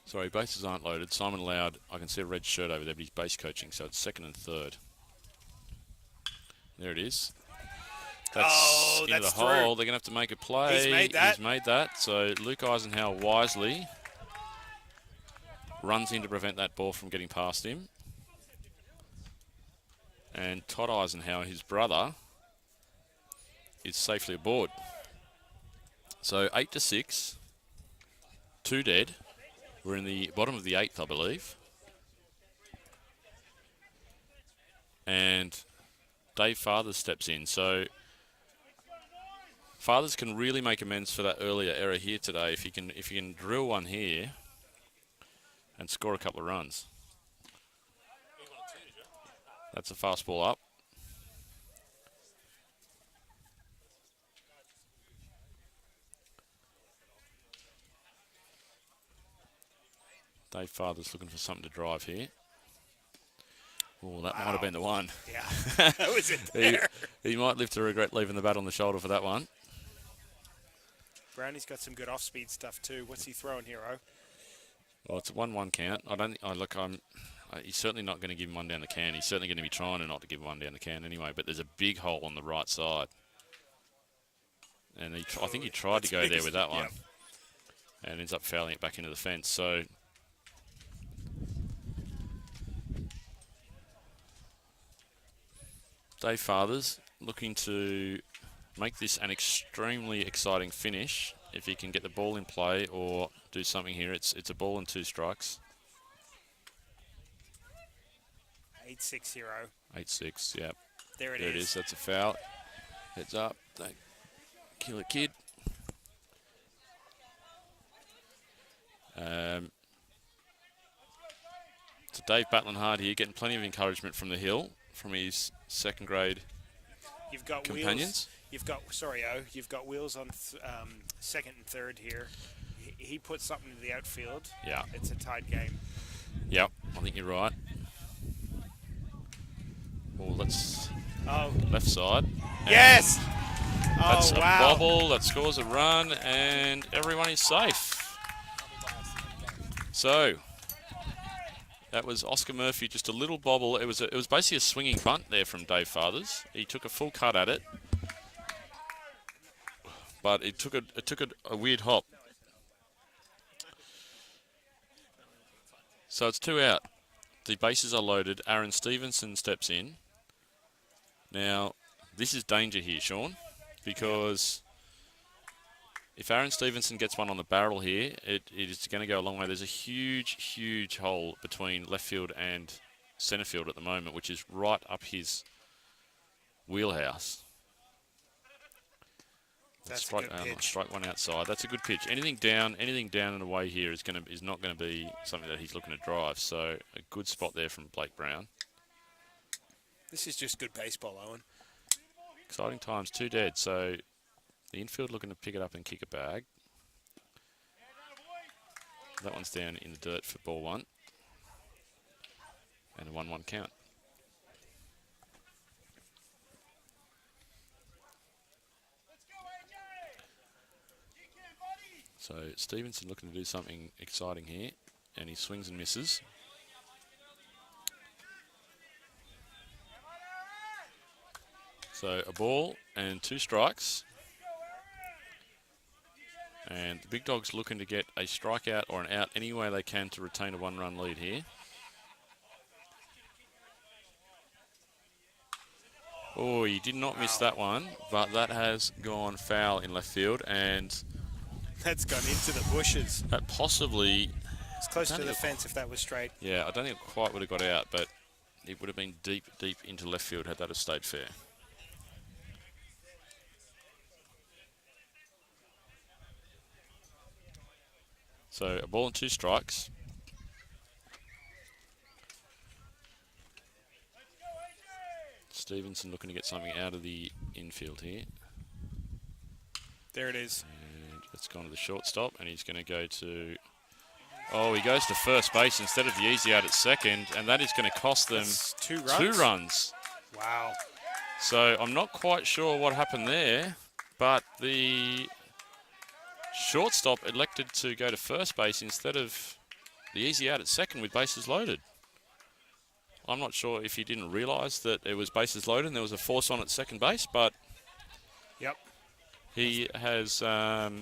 S2: Sorry, bases aren't loaded. Simon Loud, I can see a red shirt over there, but he's base coaching, so it's 2nd and 3rd. There it is. That's into the hole. They're going to have to make a play.
S4: He's made that.
S2: He's made that. So Luke Eisenhower wisely runs in to prevent that ball from getting past him. And Todd Eisenhower, his brother, is safely aboard. So 8-6, 2 dead. We're in the bottom of the 8th, I believe. And Dave Fathers steps in. So Fathers can really make amends for that earlier error here today if he can drill one here and score a couple of runs. That's a fastball up. Dave Fathers looking for something to drive here. Oh, that might have been the one.
S4: Yeah, that was it there.
S2: He might live to regret leaving the bat on the shoulder for that one.
S4: Brownie's got some good off-speed stuff too. What's he throwing here, O?
S2: Well, it's a 1-1 count. He's certainly not going to give him one down the can. He's certainly going to be trying not to give him one down the can anyway. But there's a big hole on the right side, and I think he tried to go there with that one, and ends up fouling it back into the fence. So Dave Fathers looking to make this an extremely exciting finish. If he can get the ball in play or do something here, it's a ball and 2 strikes.
S4: 8-6 0.
S2: 8-6, yep.
S4: There it
S2: is. There it is. That's a foul. Heads up. Don't kill a kid. So Dave battling hard here, getting plenty of encouragement from the hill, from his 2nd grade
S4: You've got
S2: companions.
S4: You've got Wheels on 2nd and 3rd here. He put something to the outfield.
S2: Yeah.
S4: It's a tied game.
S2: Yep, I think you're right. Oh, that's left side.
S4: Yes!
S2: That's
S4: Oh,
S2: a
S4: wow.
S2: bobble that scores a run, and everyone is safe. So that was Oscar Murphy, just a little bobble. It was basically a swinging bunt there from Dave Fathers. He took a full cut at it, but it took a weird hop. So it's 2 out. The bases are loaded. Aaron Stevenson steps in. Now, this is danger here, Sean, because if Aaron Stevenson gets one on the barrel here, it is going to go a long way. There's a huge, huge hole between left field and centre field at the moment, which is right up his wheelhouse.
S4: That's a good pitch.
S2: Strike one outside. That's a good pitch. Anything down and away here is not going to be something that he's looking to drive. So a good spot there from Blake Brown.
S4: This is just good baseball, Owen.
S2: Exciting times, 2 dead. So the infield looking to pick it up and kick a bag. That one's down in the dirt for ball 1. And a 1-1 count. So Stevenson looking to do something exciting here, and he swings and misses. So a ball and 2 strikes. And the Big Dogs looking to get a strikeout or an out any way they can to retain a 1-run lead here. Oh, he did not miss that one, but that has gone foul in left field, and
S4: That's gone into the bushes.
S2: that possibly...
S4: It's close to the fence if that was straight.
S2: Yeah, I don't think it quite would have got out, but it would have been deep, deep into left field had that have stayed fair. So a ball and 2 strikes. Stevenson looking to get something out of the infield here.
S4: There it is.
S2: And it's gone to the shortstop, and he's going to go to... Oh, he goes to first base instead of the easy out at second, and that is going to cost them
S4: That's 2 runs.
S2: 2 runs.
S4: Wow.
S2: So I'm not quite sure what happened there, but the shortstop elected to go to first base instead of the easy out at second with bases loaded. I'm not sure if he didn't realise that it was bases loaded and there was a force on at second base, but
S4: Yep.
S2: he has not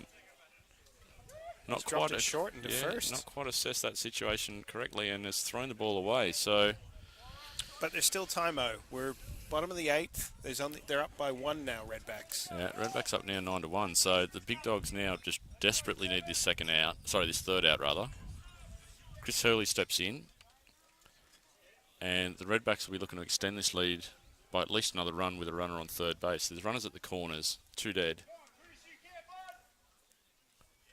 S4: dropped
S2: quite
S4: it short into first.
S2: not quite assessed that situation correctly and has thrown the ball away. So,
S4: But there's still time-o. We're bottom of the 8th. They're up by 1 now, Redbacks.
S2: yeah, Redbacks up now 9-1. So the Big Dogs now just desperately need this this third out rather. Chris Hurley steps in, and the Redbacks will be looking to extend this lead by at least another run with a runner on third base. There's runners at the corners, 2 dead.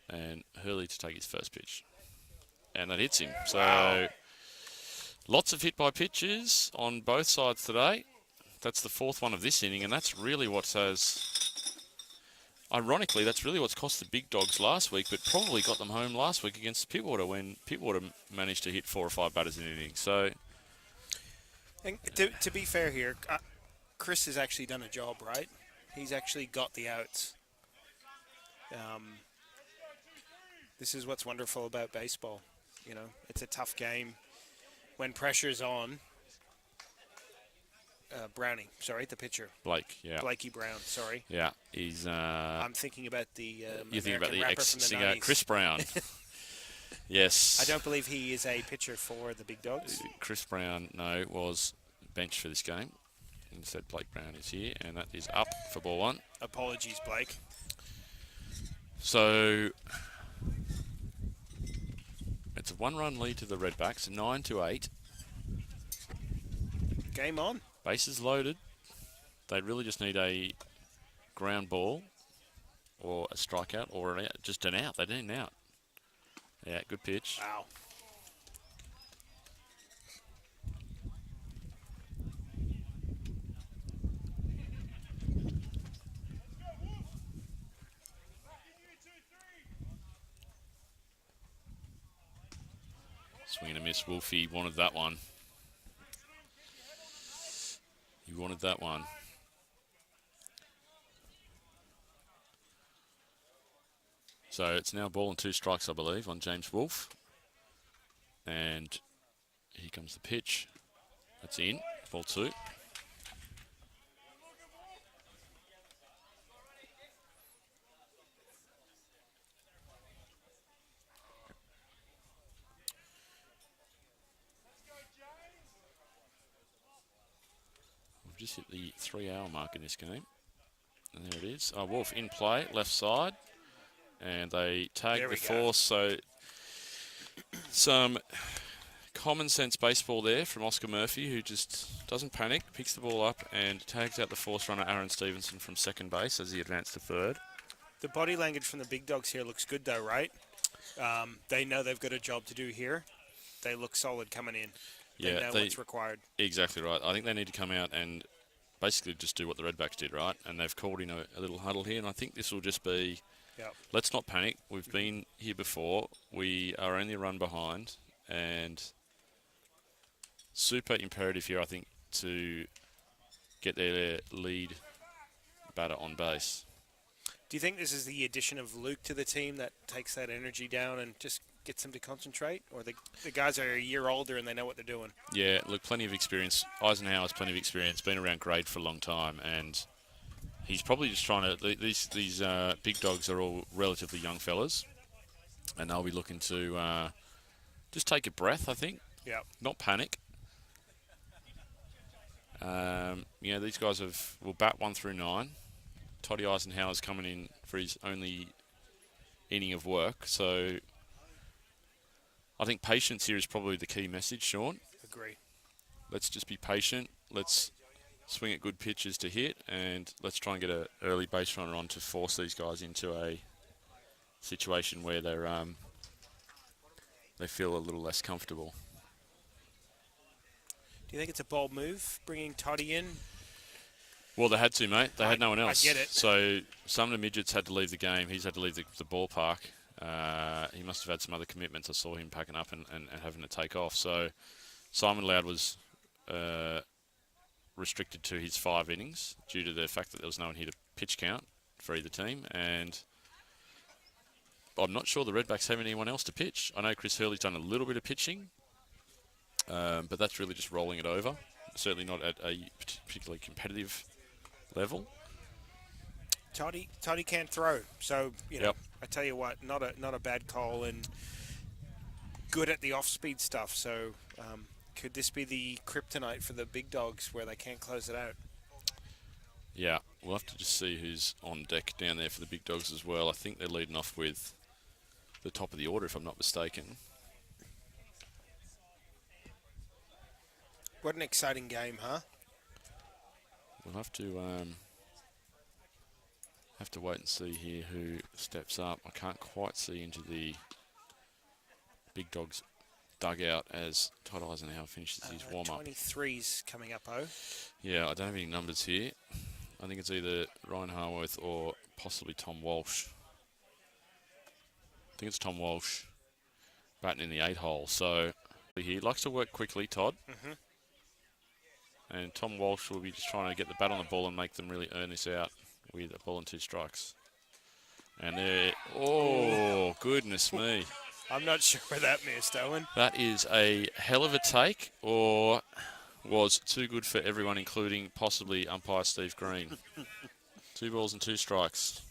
S2: And Hurley to take his first pitch. And that hits him. So
S4: Wow.
S2: lots of hit by pitches on both sides today. That's the 4th one of this inning, and that's really what has... Ironically, that's really what's cost the Big Dogs last week, but probably got them home last week against Pittwater when Pittwater managed to hit 4 or 5 batters in an inning. So,
S4: And to be fair here, Chris has actually done a job, right? He's actually got the outs. This is what's wonderful about baseball. You know, it's a tough game. When pressure's on, Brownie, sorry, the pitcher.
S2: Blake, yeah.
S4: Blakey Brown, sorry.
S2: Yeah, he's...
S4: I'm thinking about the
S2: you think about
S4: American
S2: the
S4: rapper from the
S2: ex-singer
S4: 90s.
S2: Chris Brown. Yes.
S4: I don't believe he is a pitcher for the Big Dogs.
S2: Chris Brown, no, was benched for this game. Instead, Blake Brown is here, and that is up for ball 1.
S4: Apologies, Blake.
S2: So it's a 1-run lead to the Redbacks, 9-8.
S4: Game on.
S2: Bases loaded. They really just need a ground ball or a strikeout or just an out. They need an out. Yeah, good pitch.
S4: Wow.
S2: Swing and a miss. Wolfie wanted that one. He wanted that one. So it's now ball and 2 strikes, I believe, on James Wolfe. And here comes the pitch. That's in. Ball 2. We've just hit the 3-hour mark in this game. And there it is. Oh, Wolf in play, left side. And they tag
S4: There
S2: the
S4: we go.
S2: force. So some common sense baseball there from Oscar Murphy, who just doesn't panic, picks the ball up and tags out the force runner Aaron Stevenson from second base as he advanced to third.
S4: The body language from the Big Dogs here looks good, though, right? They know they've got a job to do here. They look solid coming in. They know what's required.
S2: Exactly right. I think they need to come out and basically just do what the Redbacks did, right? And they've called in a little huddle here, and I think this will just be,
S4: Yep.
S2: let's not panic. We've been here before. We are only a run behind, and super imperative here, I think, to get their lead batter on base.
S4: Do you think this is the addition of Luke to the team that takes that energy down and just gets them to concentrate? Or the guys are a year older and they know what they're doing?
S2: Yeah, look, plenty of experience. Eisenhower's plenty of experience, been around grade for a long time, and he's probably just trying to... These Big Dogs are all relatively young fellas, and they'll be looking to just take a breath, I think.
S4: Yeah.
S2: Not panic. These guys will bat 1 through 9. Toddy Eisenhower's coming in for his only inning of work, so I think patience here is probably the key message, Sean.
S4: Agree.
S2: Let's just be patient. Let's swing at good pitches to hit, and let's try and get an early base runner on to force these guys into a situation where they're they feel a little less comfortable.
S4: Do you think it's a bold move, bringing Toddy in?
S2: Well, they had to, mate. They had no one else.
S4: I get it.
S2: So some of the midgets had to leave the game. He's had to leave the ballpark. He must have had some other commitments. I saw him packing up and having to take off. So Simon Loud was restricted to his 5 innings due to the fact that there was no one here to pitch count for either team. And I'm not sure the Redbacks have anyone else to pitch. I know Chris Hurley's done a little bit of pitching, but that's really just rolling it over. Certainly not at a particularly competitive level.
S4: Toddy can't throw, so you know.
S2: Yep.
S4: I tell you what, not a bad call, and good at the off-speed stuff. So could this be the kryptonite for the big dogs where they can't close it out?
S2: Yeah, we'll have to just see who's on deck down there for the big dogs as well. I think they're leading off with the top of the order, if I'm not mistaken.
S4: What an exciting game, huh?
S2: We'll have to wait and see here who steps up. I can't quite see into the big dogs dugout as Todd Eisenhower finishes his warm-up.
S4: 23's coming up, oh.
S2: Yeah, I don't have any numbers here. I think it's either Ryan Harworth or possibly Tom Walsh. I think it's Tom Walsh batting in the 8 hole. So he likes to work quickly, Todd. And Tom Walsh will be just trying to get the bat on the ball and make them really earn this out with a ball and 2 strikes. And there, oh, goodness me.
S4: I'm not sure where that missed, Owen.
S2: That is a hell of a take, or was too good for everyone, including possibly umpire Steve Green. 2 balls and 2 strikes.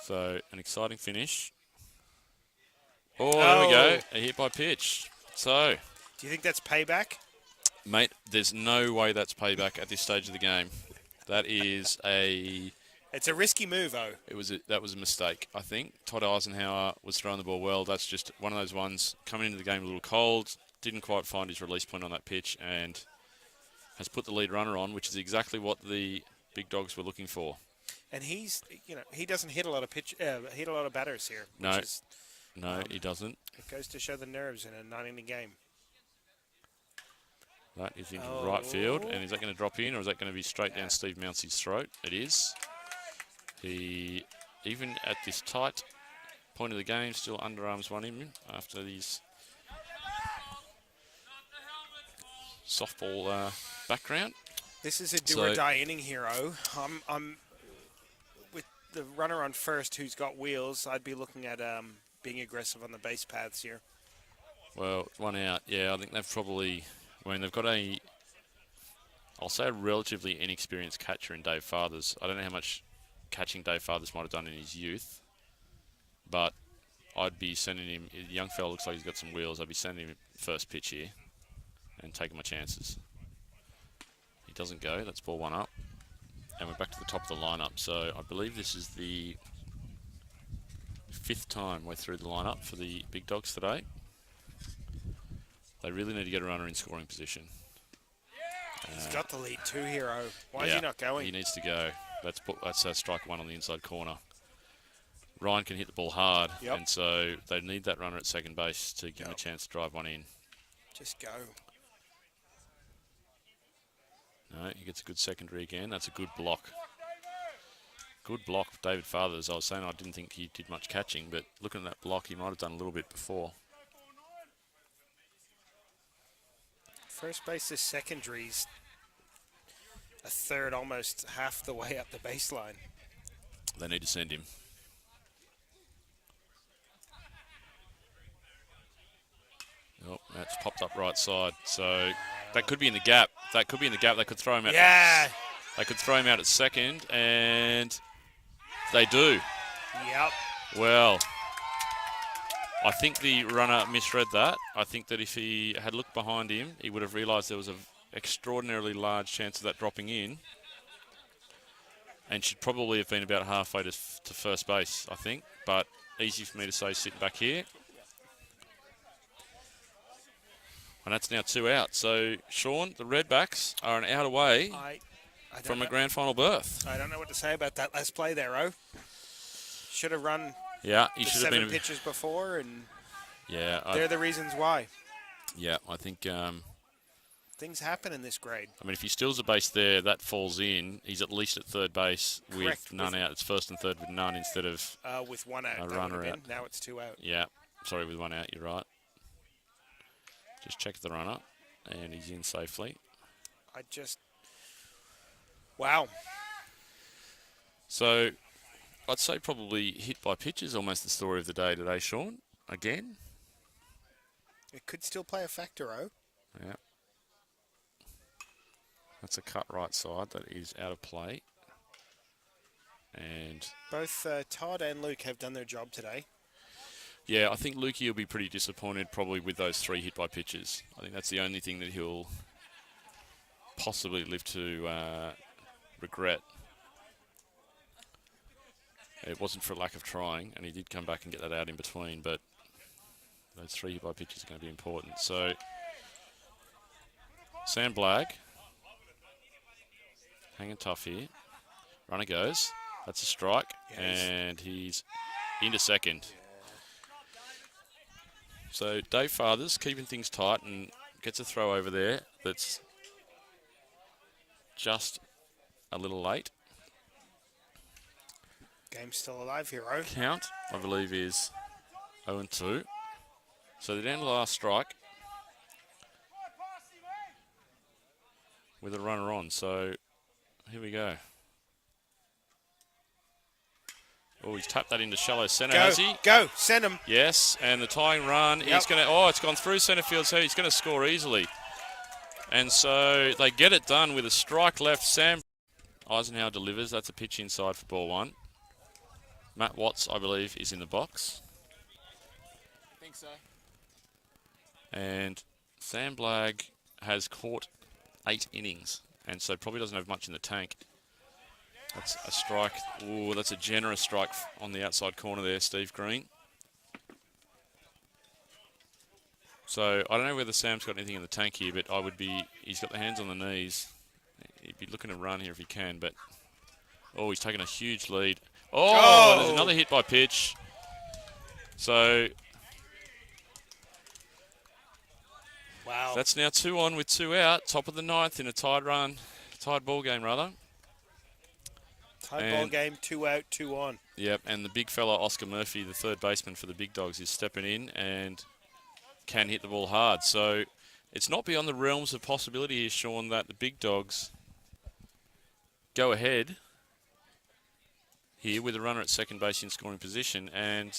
S2: So, an exciting finish. Oh, there we go. A hit by pitch. So,
S4: do you think that's payback?
S2: mate, there's no way that's payback at this stage of the game. That is a...
S4: It's a risky move, though.
S2: That was a mistake, I think. Todd Eisenhower was throwing the ball well. That's just one of those ones coming into the game a little cold, didn't quite find his release point on that pitch, and has put the lead runner on, which is exactly what the big dogs were looking for.
S4: And he's, he doesn't hit a lot of batters here.
S2: No, he doesn't.
S4: It goes to show the nerves in a 9-inning game.
S2: That is into right field, and is that going to drop in, or is that going to be straight down Steve Mouncey's throat? It is. He, even at this tight point of the game, still underarms one him after these softball background.
S4: This is a do-or-die inning, hero. I'm with the runner on first who's got wheels. I'd be looking at being aggressive on the base paths here.
S2: Well, 1 out. Yeah, I think they've probably... I mean, they've got I'll say a relatively inexperienced catcher in Dave Fathers. I don't know how much catching Dave Fathers might have done in his youth, but I'd be sending him... The young fella looks like he's got some wheels. I'd be sending him first pitch here and taking my chances. He doesn't go. That's ball 1 up. And we're back to the top of the lineup. So I believe this is the 5th time we're through the lineup for the big dogs today. They really need to get a runner in scoring position.
S4: He's got the lead too, hero. Why is he not going?
S2: He needs to go. That's strike 1 on the inside corner. Ryan can hit the ball hard, and so they need that runner at second base to give him a chance to drive one in.
S4: Just go.
S2: No, he gets a good secondary again. That's a good block. Good block, David Fathers. I was saying I didn't think he did much catching, but looking at that block, he might have done a little bit before.
S4: First base is secondaries. A third, almost half the way up the baseline.
S2: They need to send him. Oh, that's popped up right side. So that could be in the gap. They could throw him out.
S4: Yeah.
S2: They could throw him out at second, and they do.
S4: Yep.
S2: Well, I think the runner misread that. I think that if he had looked behind him, he would have realised there was an extraordinarily large chance of that dropping in, and should probably have been about halfway to first base, I think. But easy for me to say sitting back here. And that's now 2 out. So, Sean, the Redbacks are an out away from a grand final berth.
S4: I don't know what to say about that last play there, Oh. Should have run
S2: Yeah, he
S4: the
S2: should have
S4: 7
S2: been.
S4: pitches before, and
S2: Yeah,
S4: they're the reasons why.
S2: I think.
S4: Things happen in this grade.
S2: I mean, if he steals a base there, that falls in. He's at least at third base
S4: Correct,
S2: with none out. It's first and third with none instead of
S4: With 1 out.
S2: a
S4: that
S2: runner
S4: would have
S2: out.
S4: been. Now it's 2 out.
S2: Yeah, sorry, with 1 out. You're right. Just check the runner, and he's in safely.
S4: Wow.
S2: So, I'd say probably hit by pitch is almost the story of the day today, Sean. Again.
S4: It could still play a factor, oh.
S2: Yeah. That's a cut right side that is out of play. And
S4: Both Todd and Luke have done their job today.
S2: yeah, I think Lukey will be pretty disappointed probably with those 3 hit by pitches. I think that's the only thing that he'll possibly live to regret. It wasn't for lack of trying, and he did come back and get that out in between, but those 3 hit by pitches are going to be important. So Sam Blagg hanging tough here. Runner goes. That's a strike.
S4: Yes.
S2: And he's into second. So Dave Fathers keeping things tight and gets a throw over there that's just a little late.
S4: Game's still alive here, oh.
S2: Count, I believe, is 0-2. So they're down to the last strike with a runner on. So here we go. Oh, he's tapped that into shallow centre, has he?
S4: Go, send him.
S2: Yes, and the tying run, he's going to, it's gone through centre field, so he's going to score easily. And so they get it done with a strike left. Sam Eisenhower delivers. That's a pitch inside for ball 1. Matt Watts, I believe, is in the box.
S1: I think so.
S2: And Sam Blagg has caught 8 innings, and so probably doesn't have much in the tank. That's a strike. Ooh, that's a generous strike on the outside corner there, Steve Green. So I don't know whether Sam's got anything in the tank here, but he's got the hands on the knees. He'd be looking to run here if he can, but he's taken a huge lead. There's another hit by pitch. So
S4: Wow.
S2: that's now 2 on with 2 out. Top of the 9th in a tied ball game rather.
S4: Tied ball game, 2 out, 2 on.
S2: Yep, and the big fella Oscar Murphy, the third baseman for the Big Dogs, is stepping in and can hit the ball hard. So it's not beyond the realms of possibility here, Sean, that the Big Dogs go ahead here with a runner at second base in scoring position. And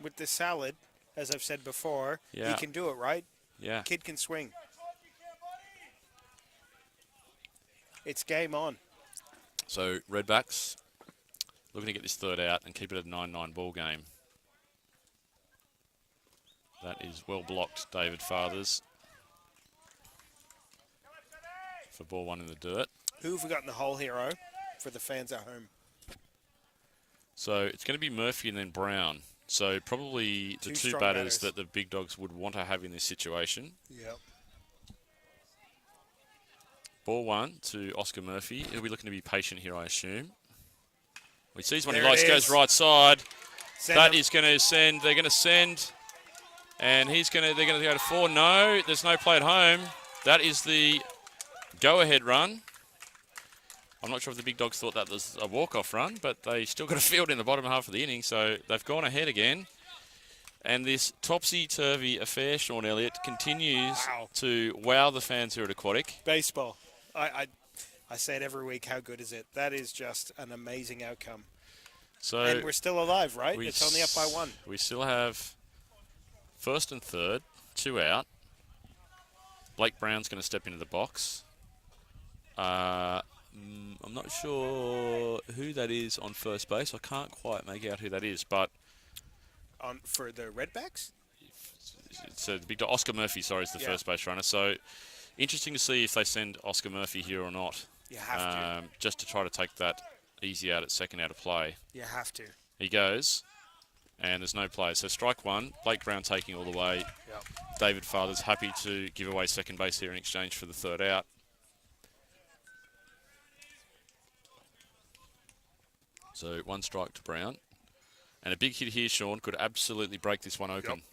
S4: With the salad, as I've said before,
S2: Yeah.
S4: he can do it, right?
S2: yeah,
S4: Kid can swing. It's game on.
S2: so Redbacks looking to get this third out and keep it a 9-9 ball game. That is well blocked, David Fathers, for ball 1 in the dirt.
S4: Who have we got in the hole here, oh, for the fans at home?
S2: So it's going to be Murphy and then Brown. So probably the
S4: Two
S2: two
S4: strong
S2: batters
S4: batters.
S2: that the Big Dogs would want to have in this situation.
S4: Yep.
S2: Ball 1 to Oscar Murphy. He'll be looking to be patient here, I assume. He sees one he
S4: There it
S2: likes, goes
S4: is.
S2: right side.
S4: Send
S2: That
S4: him.
S2: is going to send. They're going to send, and they're going to go to 4. No, there's no play at home. That is the go-ahead run. I'm not sure if the Big Dogs thought that was a walk-off run, but they still got a field in the bottom half of the inning, so they've gone ahead again. And this topsy-turvy affair, Sean Elliott, continues
S4: Wow.
S2: to wow the fans here at Aquatic.
S4: Baseball. I say it every week. How good is it? That is just an amazing outcome.
S2: So
S4: And we're still alive, right?
S2: we
S4: It's only up by 1.
S2: We still have first and third, 2 out. Blake Brown's going to step into the box. I'm not sure who that is on first base. I can't quite make out who that is, but
S4: For the Redbacks?
S2: it's the big Oscar Murphy, sorry, is the
S4: Yeah.
S2: first base runner. So interesting to see if they send Oscar Murphy here or not.
S4: You have to.
S2: Just to try to take that easy out at second out of play.
S4: You have to.
S2: He goes, and there's no play. So strike 1, Blake Brown taking all the way.
S4: Yep.
S2: David Fathers happy to give away second base here in exchange for the third out. So 1 strike to Brown. And a big hit here, Sean, could absolutely break this one open.
S4: Yep.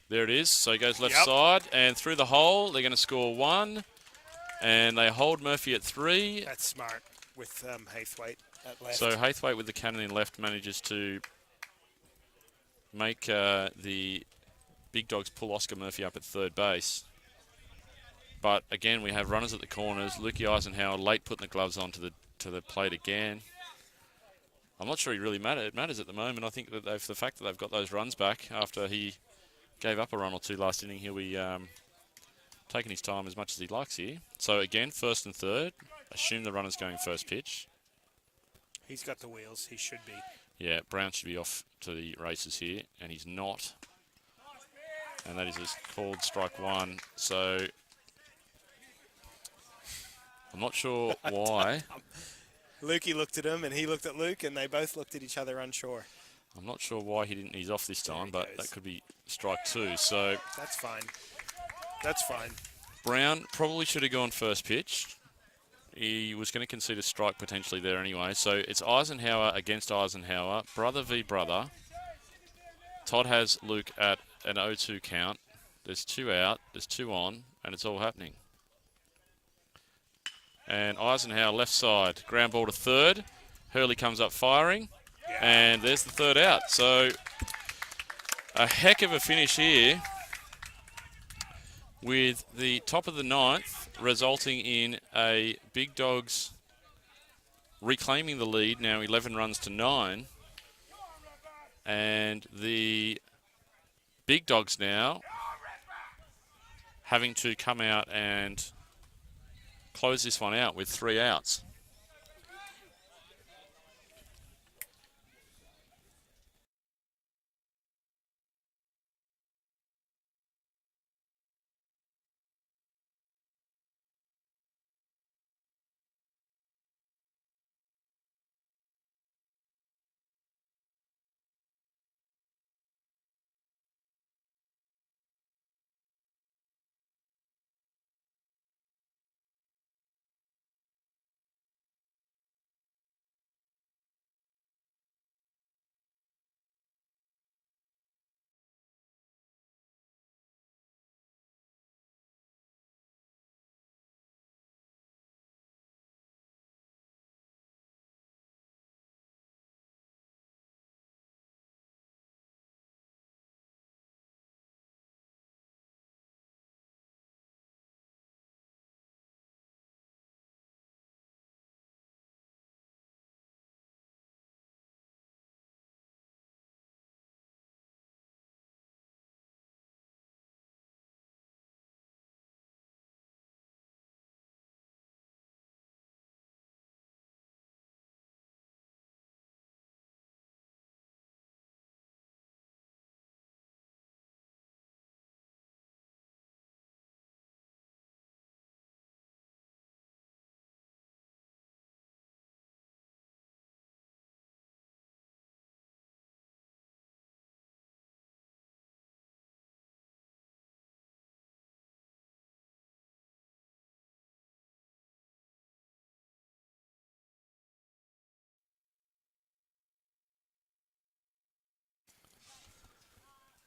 S2: There it is. So he goes left
S4: Yep.
S2: side and through the hole. They're going to score 1. And they hold Murphy at 3.
S4: That's smart with Haythwaite at left.
S2: So Haythwaite with the cannon in left manages to make the Big Dogs pull Oscar Murphy up at third base. But again, we have runners at the corners. Lukey Eisenhower late putting the gloves on to the plate again. I'm not sure he really matters at the moment. I think that the fact that they've got those runs back after he gave up a run or two last inning, he'll be taking his time as much as he likes here. So again, first and third. Assume the runner's going first pitch.
S4: He's got the wheels. He should be.
S2: Yeah, Brown should be off to the races here, and he's not. And that is called strike 1. So I'm not sure why.
S4: Lukey looked at him, and he looked at Luke, and they both looked at each other unsure.
S2: I'm not sure why he didn't ease off this time,
S4: There he
S2: but
S4: goes.
S2: that could be strike 2. So
S4: That's fine. That's fine.
S2: Brown probably should have gone first pitch. He was going to concede a strike potentially there anyway. So it's Eisenhower against Eisenhower, brother v brother. Todd has Luke at an 0-2 count. There's 2 out, there's 2 on, and it's all happening. And Eisenhower left side, ground ball to third. Hurley comes up firing, and there's the third out. So a heck of a finish here with the top of the 9th resulting in a Big Dogs reclaiming the lead, now 11 runs to 9. And the Big Dogs now having to come out and close this one out with 3 outs.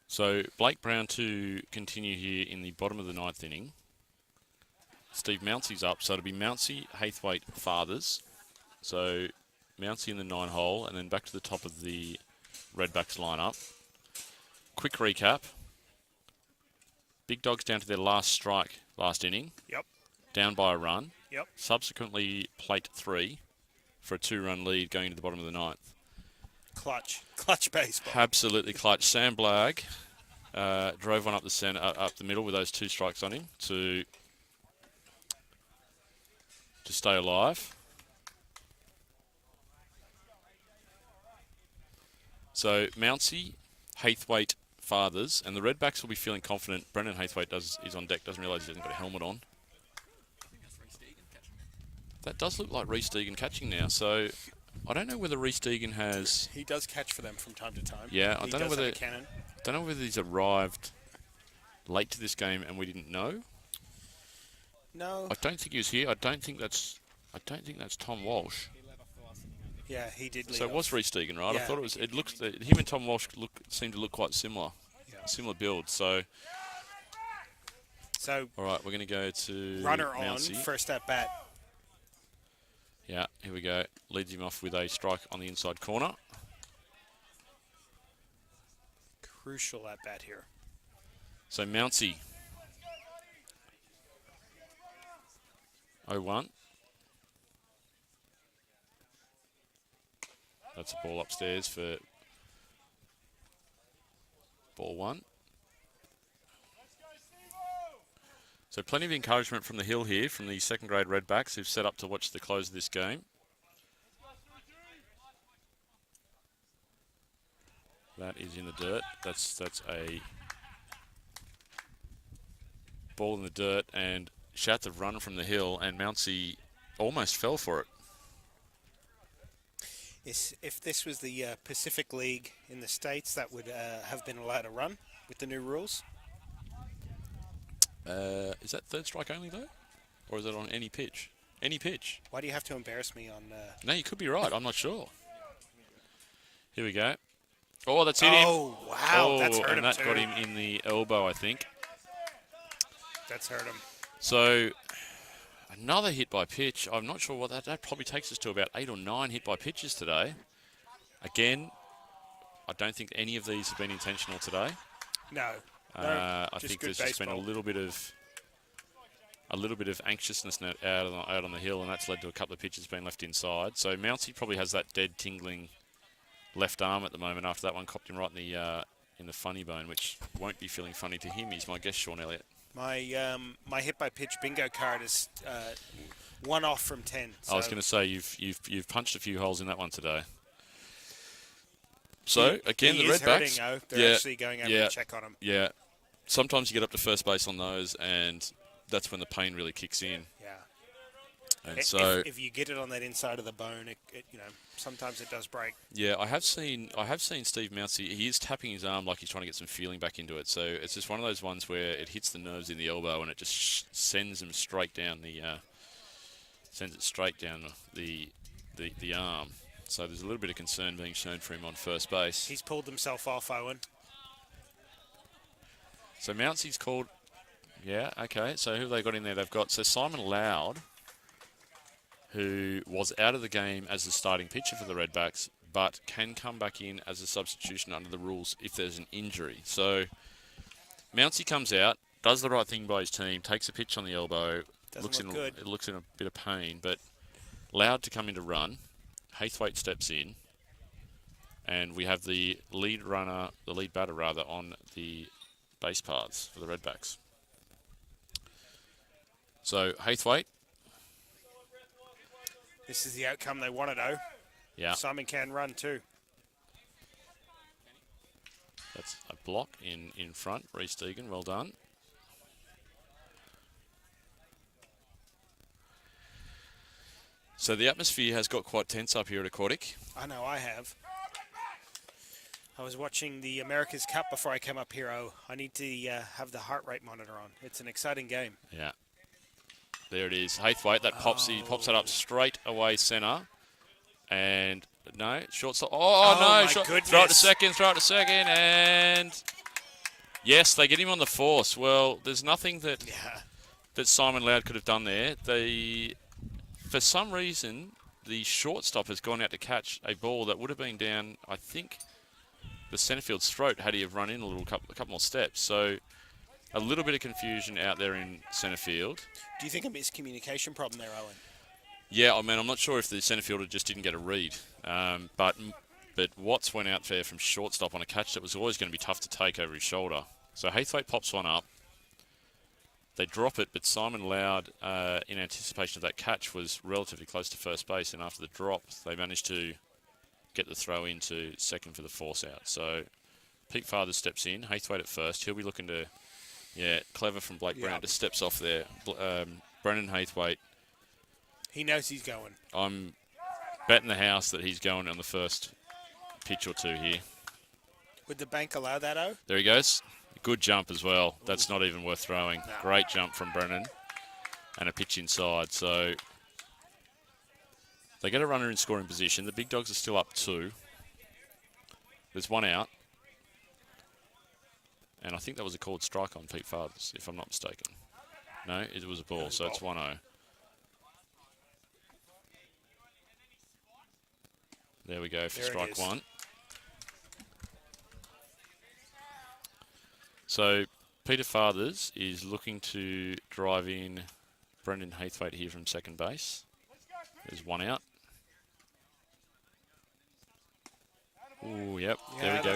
S2: So Blake Brown to continue here in the bottom of the 9th inning. Steve Mouncey's up, so it'll be Mouncey, Haythwaite, Fathers. So Mouncey in the 9 hole, and then back to the top of the Redbacks lineup. Quick recap. Big Dogs down to their last strike last inning.
S4: Yep.
S2: Down by a run.
S4: Yep.
S2: Subsequently, plate 3 for a 2-run lead going to the bottom of the 9th.
S4: Clutch baseball.
S2: Absolutely clutch. Sam Blagg drove one up the center, up the middle with those 2 strikes on him to stay alive. So Mouncey, Haythwaite, Fathers, and the Redbacks will be feeling confident. Brendan Haythwaite is on deck, doesn't realise he hasn't got a helmet on. That does look like Reece Deegan catching now, so I don't know whether Reece Deegan has...
S4: He does catch for them from time to time.
S2: Yeah, I
S4: He
S2: don't know
S4: does
S2: whether
S4: have a cannon.
S2: he's arrived late to this game and we didn't know.
S4: No.
S2: I don't think he was here. I don't think that's Tom Walsh.
S4: Yeah, he did lead
S2: So it was
S4: off.
S2: Reece Deegan, right? I
S4: Yeah,
S2: thought it was.
S4: he
S2: It
S4: did.
S2: looks. Him and Tom Walsh seem to look quite similar.
S4: Yeah.
S2: Similar build. So
S4: So
S2: all right, we're going to go to
S4: runner on,
S2: Mounsey.
S4: first at bat.
S2: Yeah, here we go. Leads him off with a strike on the inside corner.
S4: Crucial at bat here.
S2: So Mounsey. 0-1. That's a ball upstairs for ball 1. So plenty of encouragement from the hill here, from the second grade Redbacks who've set up to watch the close of this game. That is in the dirt. That's a ball in the dirt, and Schatz have run from the hill, and Mounsey almost fell for it.
S4: If this was the Pacific League in the States, that would have been allowed to run with the new rules.
S2: Is that third strike only though? Or is it on any pitch? Any pitch.
S4: Why do you have to embarrass me on...
S2: No, you could be right. I'm not sure. Here we go. Oh, that's hit him.
S4: Oh, wow. That's hurt him,
S2: and that
S4: too.
S2: got him in the elbow, I think.
S4: That's hurt him.
S2: So, another hit by pitch. I'm not sure what that probably takes us to about 8 or 9 hit by pitches today. Again, I don't think any of these have been intentional today.
S4: No.
S2: I
S4: just
S2: think
S4: good
S2: there's just been a
S4: baseball.
S2: little bit of anxiousness out on the hill, and that's led to a couple of pitches being left inside. So Mounsey probably has that dead tingling left arm at the moment after that one copped him right in the funny bone, which won't be feeling funny to him. He's my guess, Sean Elliott.
S4: My hit by pitch bingo card is 1 off from 10. So
S2: I was going to say you've punched a few holes in that one today. So again,
S4: he
S2: the
S4: is
S2: Redbacks.
S4: hurting, They're actually going over to check on him.
S2: Yeah. Sometimes you get up to first base on those, and that's when the pain really kicks in.
S4: Yeah.
S2: And so,
S4: if you get it on that inside of the bone, it sometimes it does break.
S2: yeah, I have seen Steve Mounsey. He is tapping his arm like he's trying to get some feeling back into it. So it's just one of those ones where it hits the nerves in the elbow and it just sends him straight down the arm. So there's a little bit of concern being shown for him on first base.
S4: He's pulled himself off, Owen.
S2: So Mounsey's called. Yeah, okay. So who have they got in there? They've got Simon Loud, who was out of the game as the starting pitcher for the Redbacks, but can come back in as a substitution under the rules if there's an injury. So Mounsey comes out, does the right thing by his team, takes a pitch on the elbow.
S4: Doesn't look good.
S2: It looks in a bit of pain, but Loud to come in to run. Haythwaite steps in, and we have the lead batter on the base paths for the Redbacks. So Haythwaite.
S4: This is the outcome they wanted,
S2: Yeah.
S4: Simon can run too.
S2: That's a block in front. Reece Deegan, well done. So the atmosphere has got quite tense up here at Aquatic.
S4: I know I have. I was watching the America's Cup before I came up here. I need to have the heart rate monitor on. It's an exciting game.
S2: Yeah. There it is. Haythwaite, that pops. He pops it up straight away centre. And no, shortstop. Oh no!
S4: my
S2: Throw it to
S4: goodness.
S2: second, and yes, they get him on the force. Well, there's nothing that Simon Loud could have done there. For some reason, the shortstop has gone out to catch a ball that would have been down, I think, the centre field's throat had he have run in a couple more steps. So a little bit of confusion out there in centre field.
S4: Do you think a miscommunication problem there, Owen?
S2: Yeah, I mean, I'm not sure if the centre fielder just didn't get a read. But Watts went out there from shortstop on a catch that was always going to be tough to take over his shoulder. So Haythwaite pops one up. They drop it, but Simon Loud, in anticipation of that catch, was relatively close to first base. And after the drop, they managed to get the throw into second for the force out. So Pete Father steps in. Haythwaite at first. He'll be looking to, clever from Blake Brown. Just steps off there. Brendan Haythwaite.
S4: He knows he's going.
S2: I'm betting the house that he's going on the first pitch or two here.
S4: Would the bank allow that, O?
S2: There he goes. Good jump as well. That's not even worth throwing.
S4: No.
S2: Great jump from Brennan. And a pitch inside. So They get a runner in scoring position. The Big Dogs are still up 2. There's 1 out. And I think that was a called strike on Pete Fathers, if I'm not mistaken. No, it was a ball, so it's 1-0. There we go for strike 1. So Peter Fathers is looking to drive in Brendan Haithwaite here from second base. There's 1 out. Oh, yep. There we go.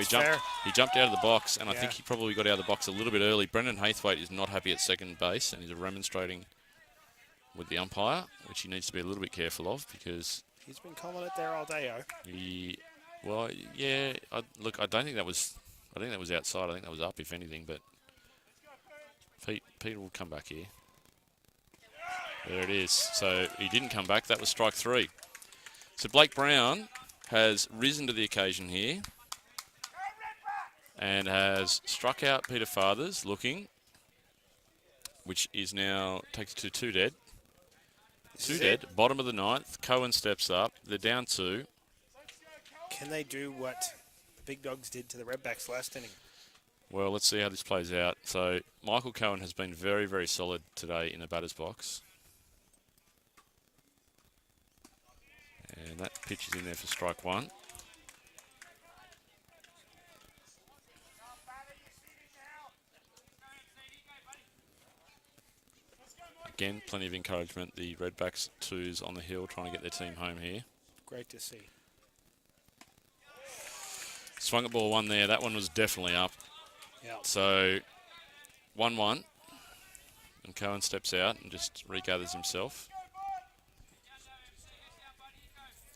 S2: He jumped out of the box, and I think he probably got out of the box a little bit early. Brendan Haithwaite is not happy at second base, and he's remonstrating with the umpire, which he needs to be a little bit careful of because
S4: he's been calling it there all day,
S2: well, yeah. Look, I don't think that was. I think that was outside. I think that was up, if anything. But Pete will come back here. There it is. So he didn't come back. That was strike 3. So Blake Brown has risen to the occasion here and has struck out Peter Fathers looking, which is now takes to 2 dead. 2 dead, bottom of the 9th. Cohen steps up. They're down 2.
S4: Can they do what the Big Dogs did to the Redbacks last inning?
S2: Well, let's see how this plays out. So Michael Cohen has been very, very solid today in the batter's box. And that pitch is in there for strike 1. Again, plenty of encouragement. The Redbacks 2s on the hill trying to get their team home here.
S4: Great to see.
S2: Swung at ball 1 there. That one was definitely up.
S4: Yeah.
S2: So 1-1. And Cohen steps out and just regathers himself.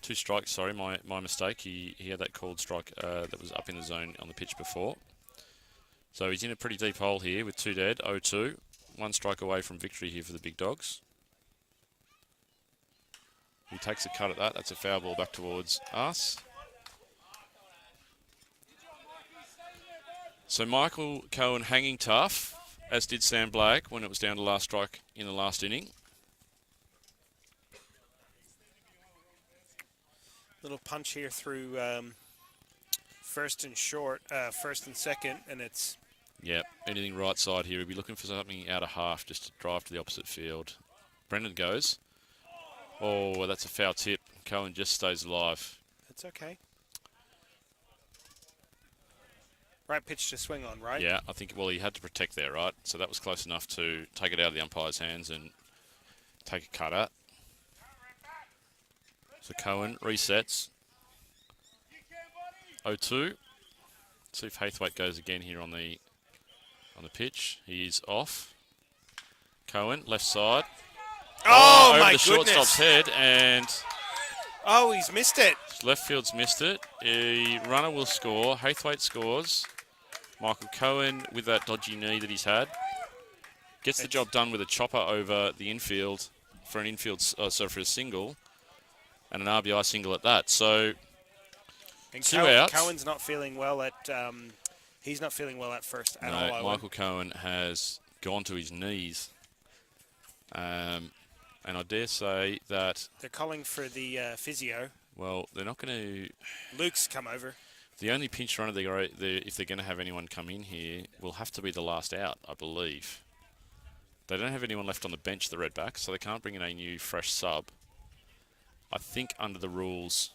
S2: 2 strikes, sorry, my mistake. He had that called strike that was up in the zone on the pitch before. So he's in a pretty deep hole here with 2 dead, 0-2. 1 strike away from victory here for the Big Dogs. He takes a cut at that. That's a foul ball back towards us. So Michael Cohen hanging tough, as did Sam Blake when it was down to last strike in the last inning.
S4: Little punch here through first and second, and it's...
S2: Yep, anything right side here. He'll be looking for something out of half just to drive to the opposite field. Brendan goes. Oh, that's a foul tip. Cohen just stays alive.
S4: That's okay. Right pitch to swing on, right?
S2: Yeah, I think, well, he had to protect there, right? So that was close enough to take it out of the umpire's hands and take a cut at. So Cohen resets. 0-2. See if Haithwaite goes again here on the pitch. He's off. Cohen, left side.
S4: Oh
S2: over
S4: my
S2: the
S4: goodness.
S2: shortstop's head, and
S4: oh, he's missed it.
S2: Left field's missed it. A runner will score. Haithwaite scores. Michael Cohen, with that dodgy knee that he's had, gets the job done with a chopper over the infield for an for a single, and an RBI single at that. So
S4: and
S2: 2 outs.
S4: Cohen's not feeling well at. He's not feeling well at first at all.
S2: Michael Cohen has gone to his knees, and I dare say that
S4: they're calling for the physio.
S2: Well, they're not going to.
S4: Luke's come over.
S2: The only pinch runner if they're going to have anyone come in here will have to be the last out, I believe. They don't have anyone left on the bench, the Redbacks, so they can't bring in a new fresh sub. I think under the rules,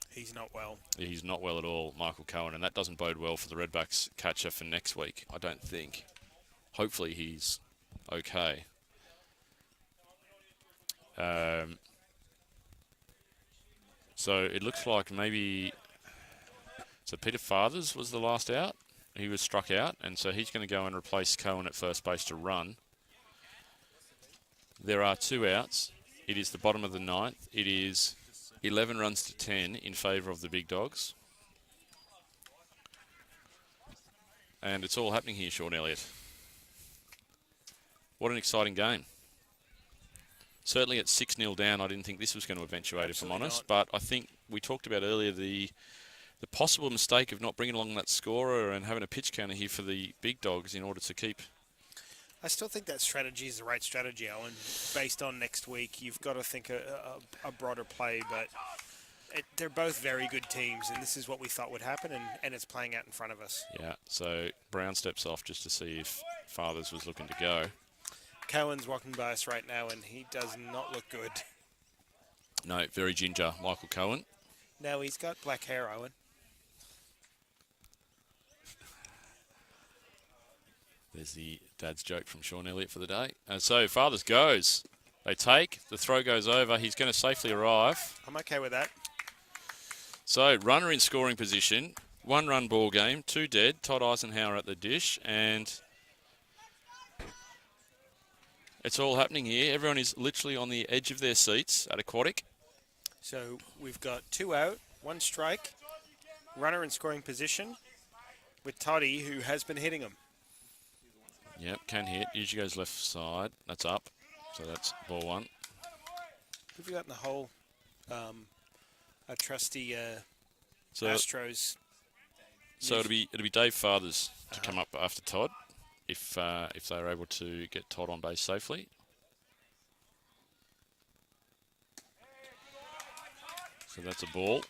S4: he's not well.
S2: He's not well at all, Michael Cohen, and that doesn't bode well for the Redbacks catcher for next week, I don't think. Hopefully he's okay. So it looks like maybe... So Peter Fathers was the last out. He was struck out, and so he's going to go and replace Cohen at first base to run. There are 2 outs. It is the bottom of the 9th. It is 11 runs to 10 in favour of the Big Dogs. And it's all happening here, Sean Elliott. What an exciting game. Certainly at 6-0 down, I didn't think this was going to eventuate,
S4: Absolutely
S2: if I'm honest.
S4: not.
S2: But I think we talked about earlier the possible mistake of not bringing along that scorer and having a pitch counter here for the Big Dogs in order to keep
S4: I still think that strategy is the right strategy, Owen. Based on next week, you've got to think a broader play, but they're both very good teams, and this is what we thought would happen, and it's playing out in front of us.
S2: Yeah, so Brown steps off just to see if Fathers was looking to go.
S4: Cohen's walking by us right now, and he does not look good.
S2: No, very ginger, Michael Cohen.
S4: No, he's got black hair, Owen.
S2: There's the dad's joke from Sean Elliott for the day. And so Fathers goes. They take. The throw goes over. He's going to safely arrive.
S4: I'm okay with that.
S2: So runner in scoring position. 1-run ball game. 2 dead. Todd Eisenhower at the dish. And it's all happening here. Everyone is literally on the edge of their seats at Aquatic.
S4: So we've got 2 out, 1 strike. Runner in scoring position with Toddy, who has been hitting him.
S2: Yep, can hit. Usually goes left side. That's up. So that's ball 1.
S4: Who've you got in the hole? A trusty
S2: So
S4: Astros.
S2: So it'll be Dave Fathers to come up after Todd, if they're able to get Todd on base safely. So that's a ball.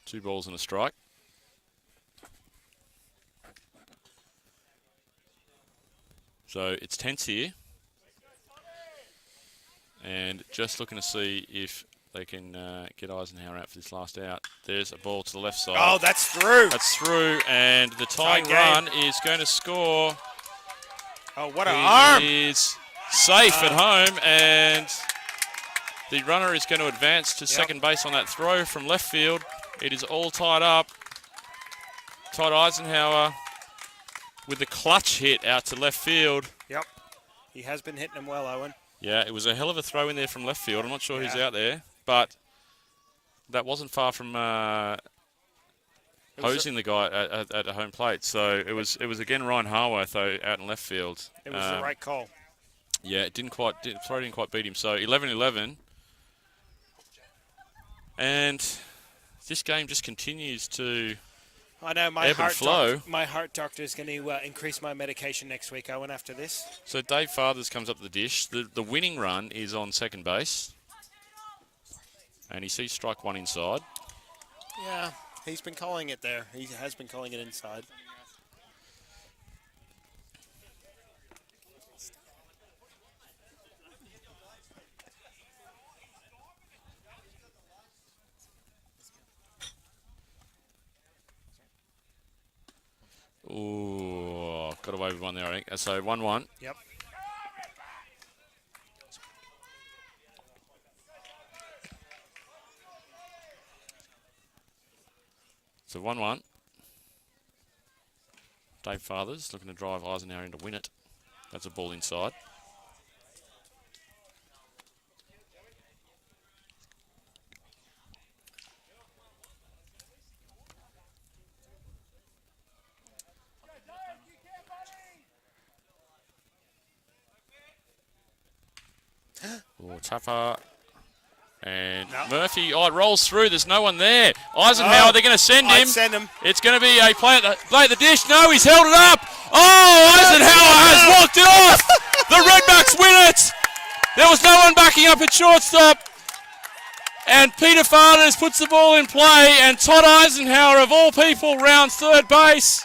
S2: 2 balls and a strike. So it's tense here, and just looking to see if they can get Eisenhower out for this last out. There's a ball to the left side.
S4: Oh, that's through.
S2: That's through, and the tying run is going to score.
S4: Oh, what an arm.
S2: He is safe at home, and the runner is going to advance to second base on that throw from left field. It is all tied up. Todd Eisenhower with the clutch hit out to left field.
S4: Yep. He has been hitting them well, Owen.
S2: Yeah, it was a hell of a throw in there from left field. I'm not sure who's out there, but that wasn't far from hosing the guy at a home plate. So it was again Ryan Harworth out in left field.
S4: It was the right call.
S2: Yeah, it didn't quite beat him. So 11-11, and this game just continues to.
S4: I know my
S2: ebb and flow.
S4: My heart doctor is going to increase my medication next week, Owen, after this.
S2: So Dave Fathers comes up the dish. The winning run is on second base, and he sees strike 1 inside.
S4: Yeah, he's been calling it there. He has been calling it inside.
S2: Ooh, got away with one there, I think. So 1-1.
S4: Yep.
S2: So 1-1. Dave Fathers looking to drive Eisenhower in to win it. That's a ball inside. Tougher. And Murphy, it rolls through. There's no one there. Eisenhower, they're going to send him.
S4: Send him.
S2: It's going to be a play at the dish. No, he's held it up. Oh, Eisenhower has walked it off. The Redbacks win it. There was no one backing up at shortstop. And Peter Fathers puts the ball in play. And Todd Eisenhower, of all people, rounds third base.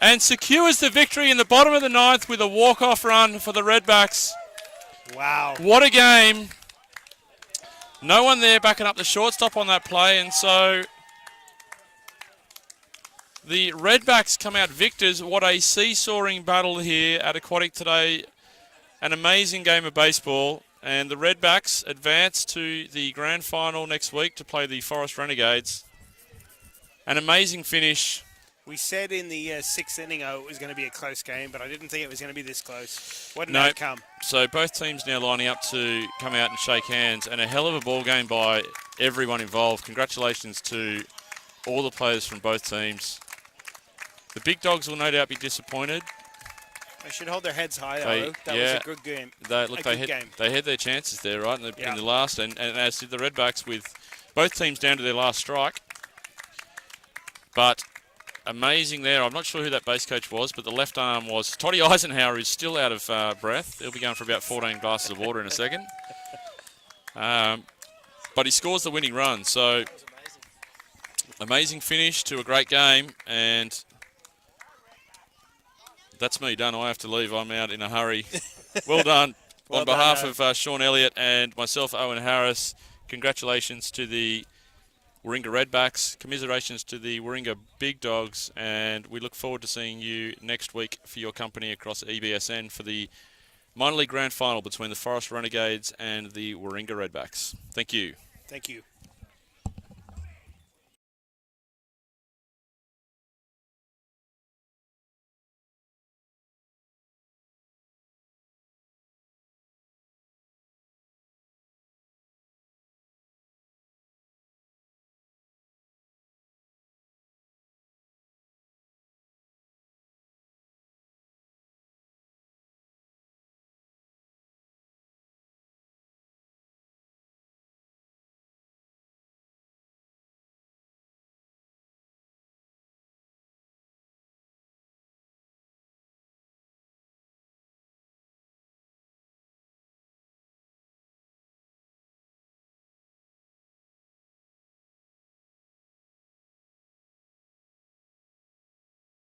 S2: And secures the victory in the bottom of the 9th with a walk-off run for the Redbacks.
S4: Wow.
S2: What a game. No one there backing up the shortstop on that play, and so the Redbacks come out victors. What a seesawing battle here at Aquatic today. An amazing game of baseball, and the Redbacks advance to the grand final next week to play the Forest Renegades. An amazing finish.
S4: We said in the 6th inning, it was going to be a close game, but I didn't think it was going to be this close. What an outcome.
S2: So both teams now lining up to come out and shake hands, and a hell of a ball game by everyone involved. Congratulations to all the players from both teams. The Big Dogs will no doubt be disappointed.
S4: They should hold their heads high, though. That was a good game.
S2: They had their chances there, right, in the last, and as did the Redbacks, with both teams down to their last strike. But amazing there. I'm not sure who that base coach was, but the left arm was Toddy Eisenhower, who's still out of breath. He'll be going for about 14 glasses of water in a second. But he scores the winning run. So amazing finish to a great game. And that's me done. I have to leave. I'm out in a hurry. Well done.
S4: Well
S2: On
S4: done,
S2: behalf
S4: Owen.
S2: of Sean Elliott and myself, Owen Harris, congratulations to the Warringah Redbacks, commiserations to the Warringah Big Dogs, and we look forward to seeing you next week for your company across EBSN for the minor league grand final between the Forest Renegades and the Warringah Redbacks. Thank you.
S4: Thank you.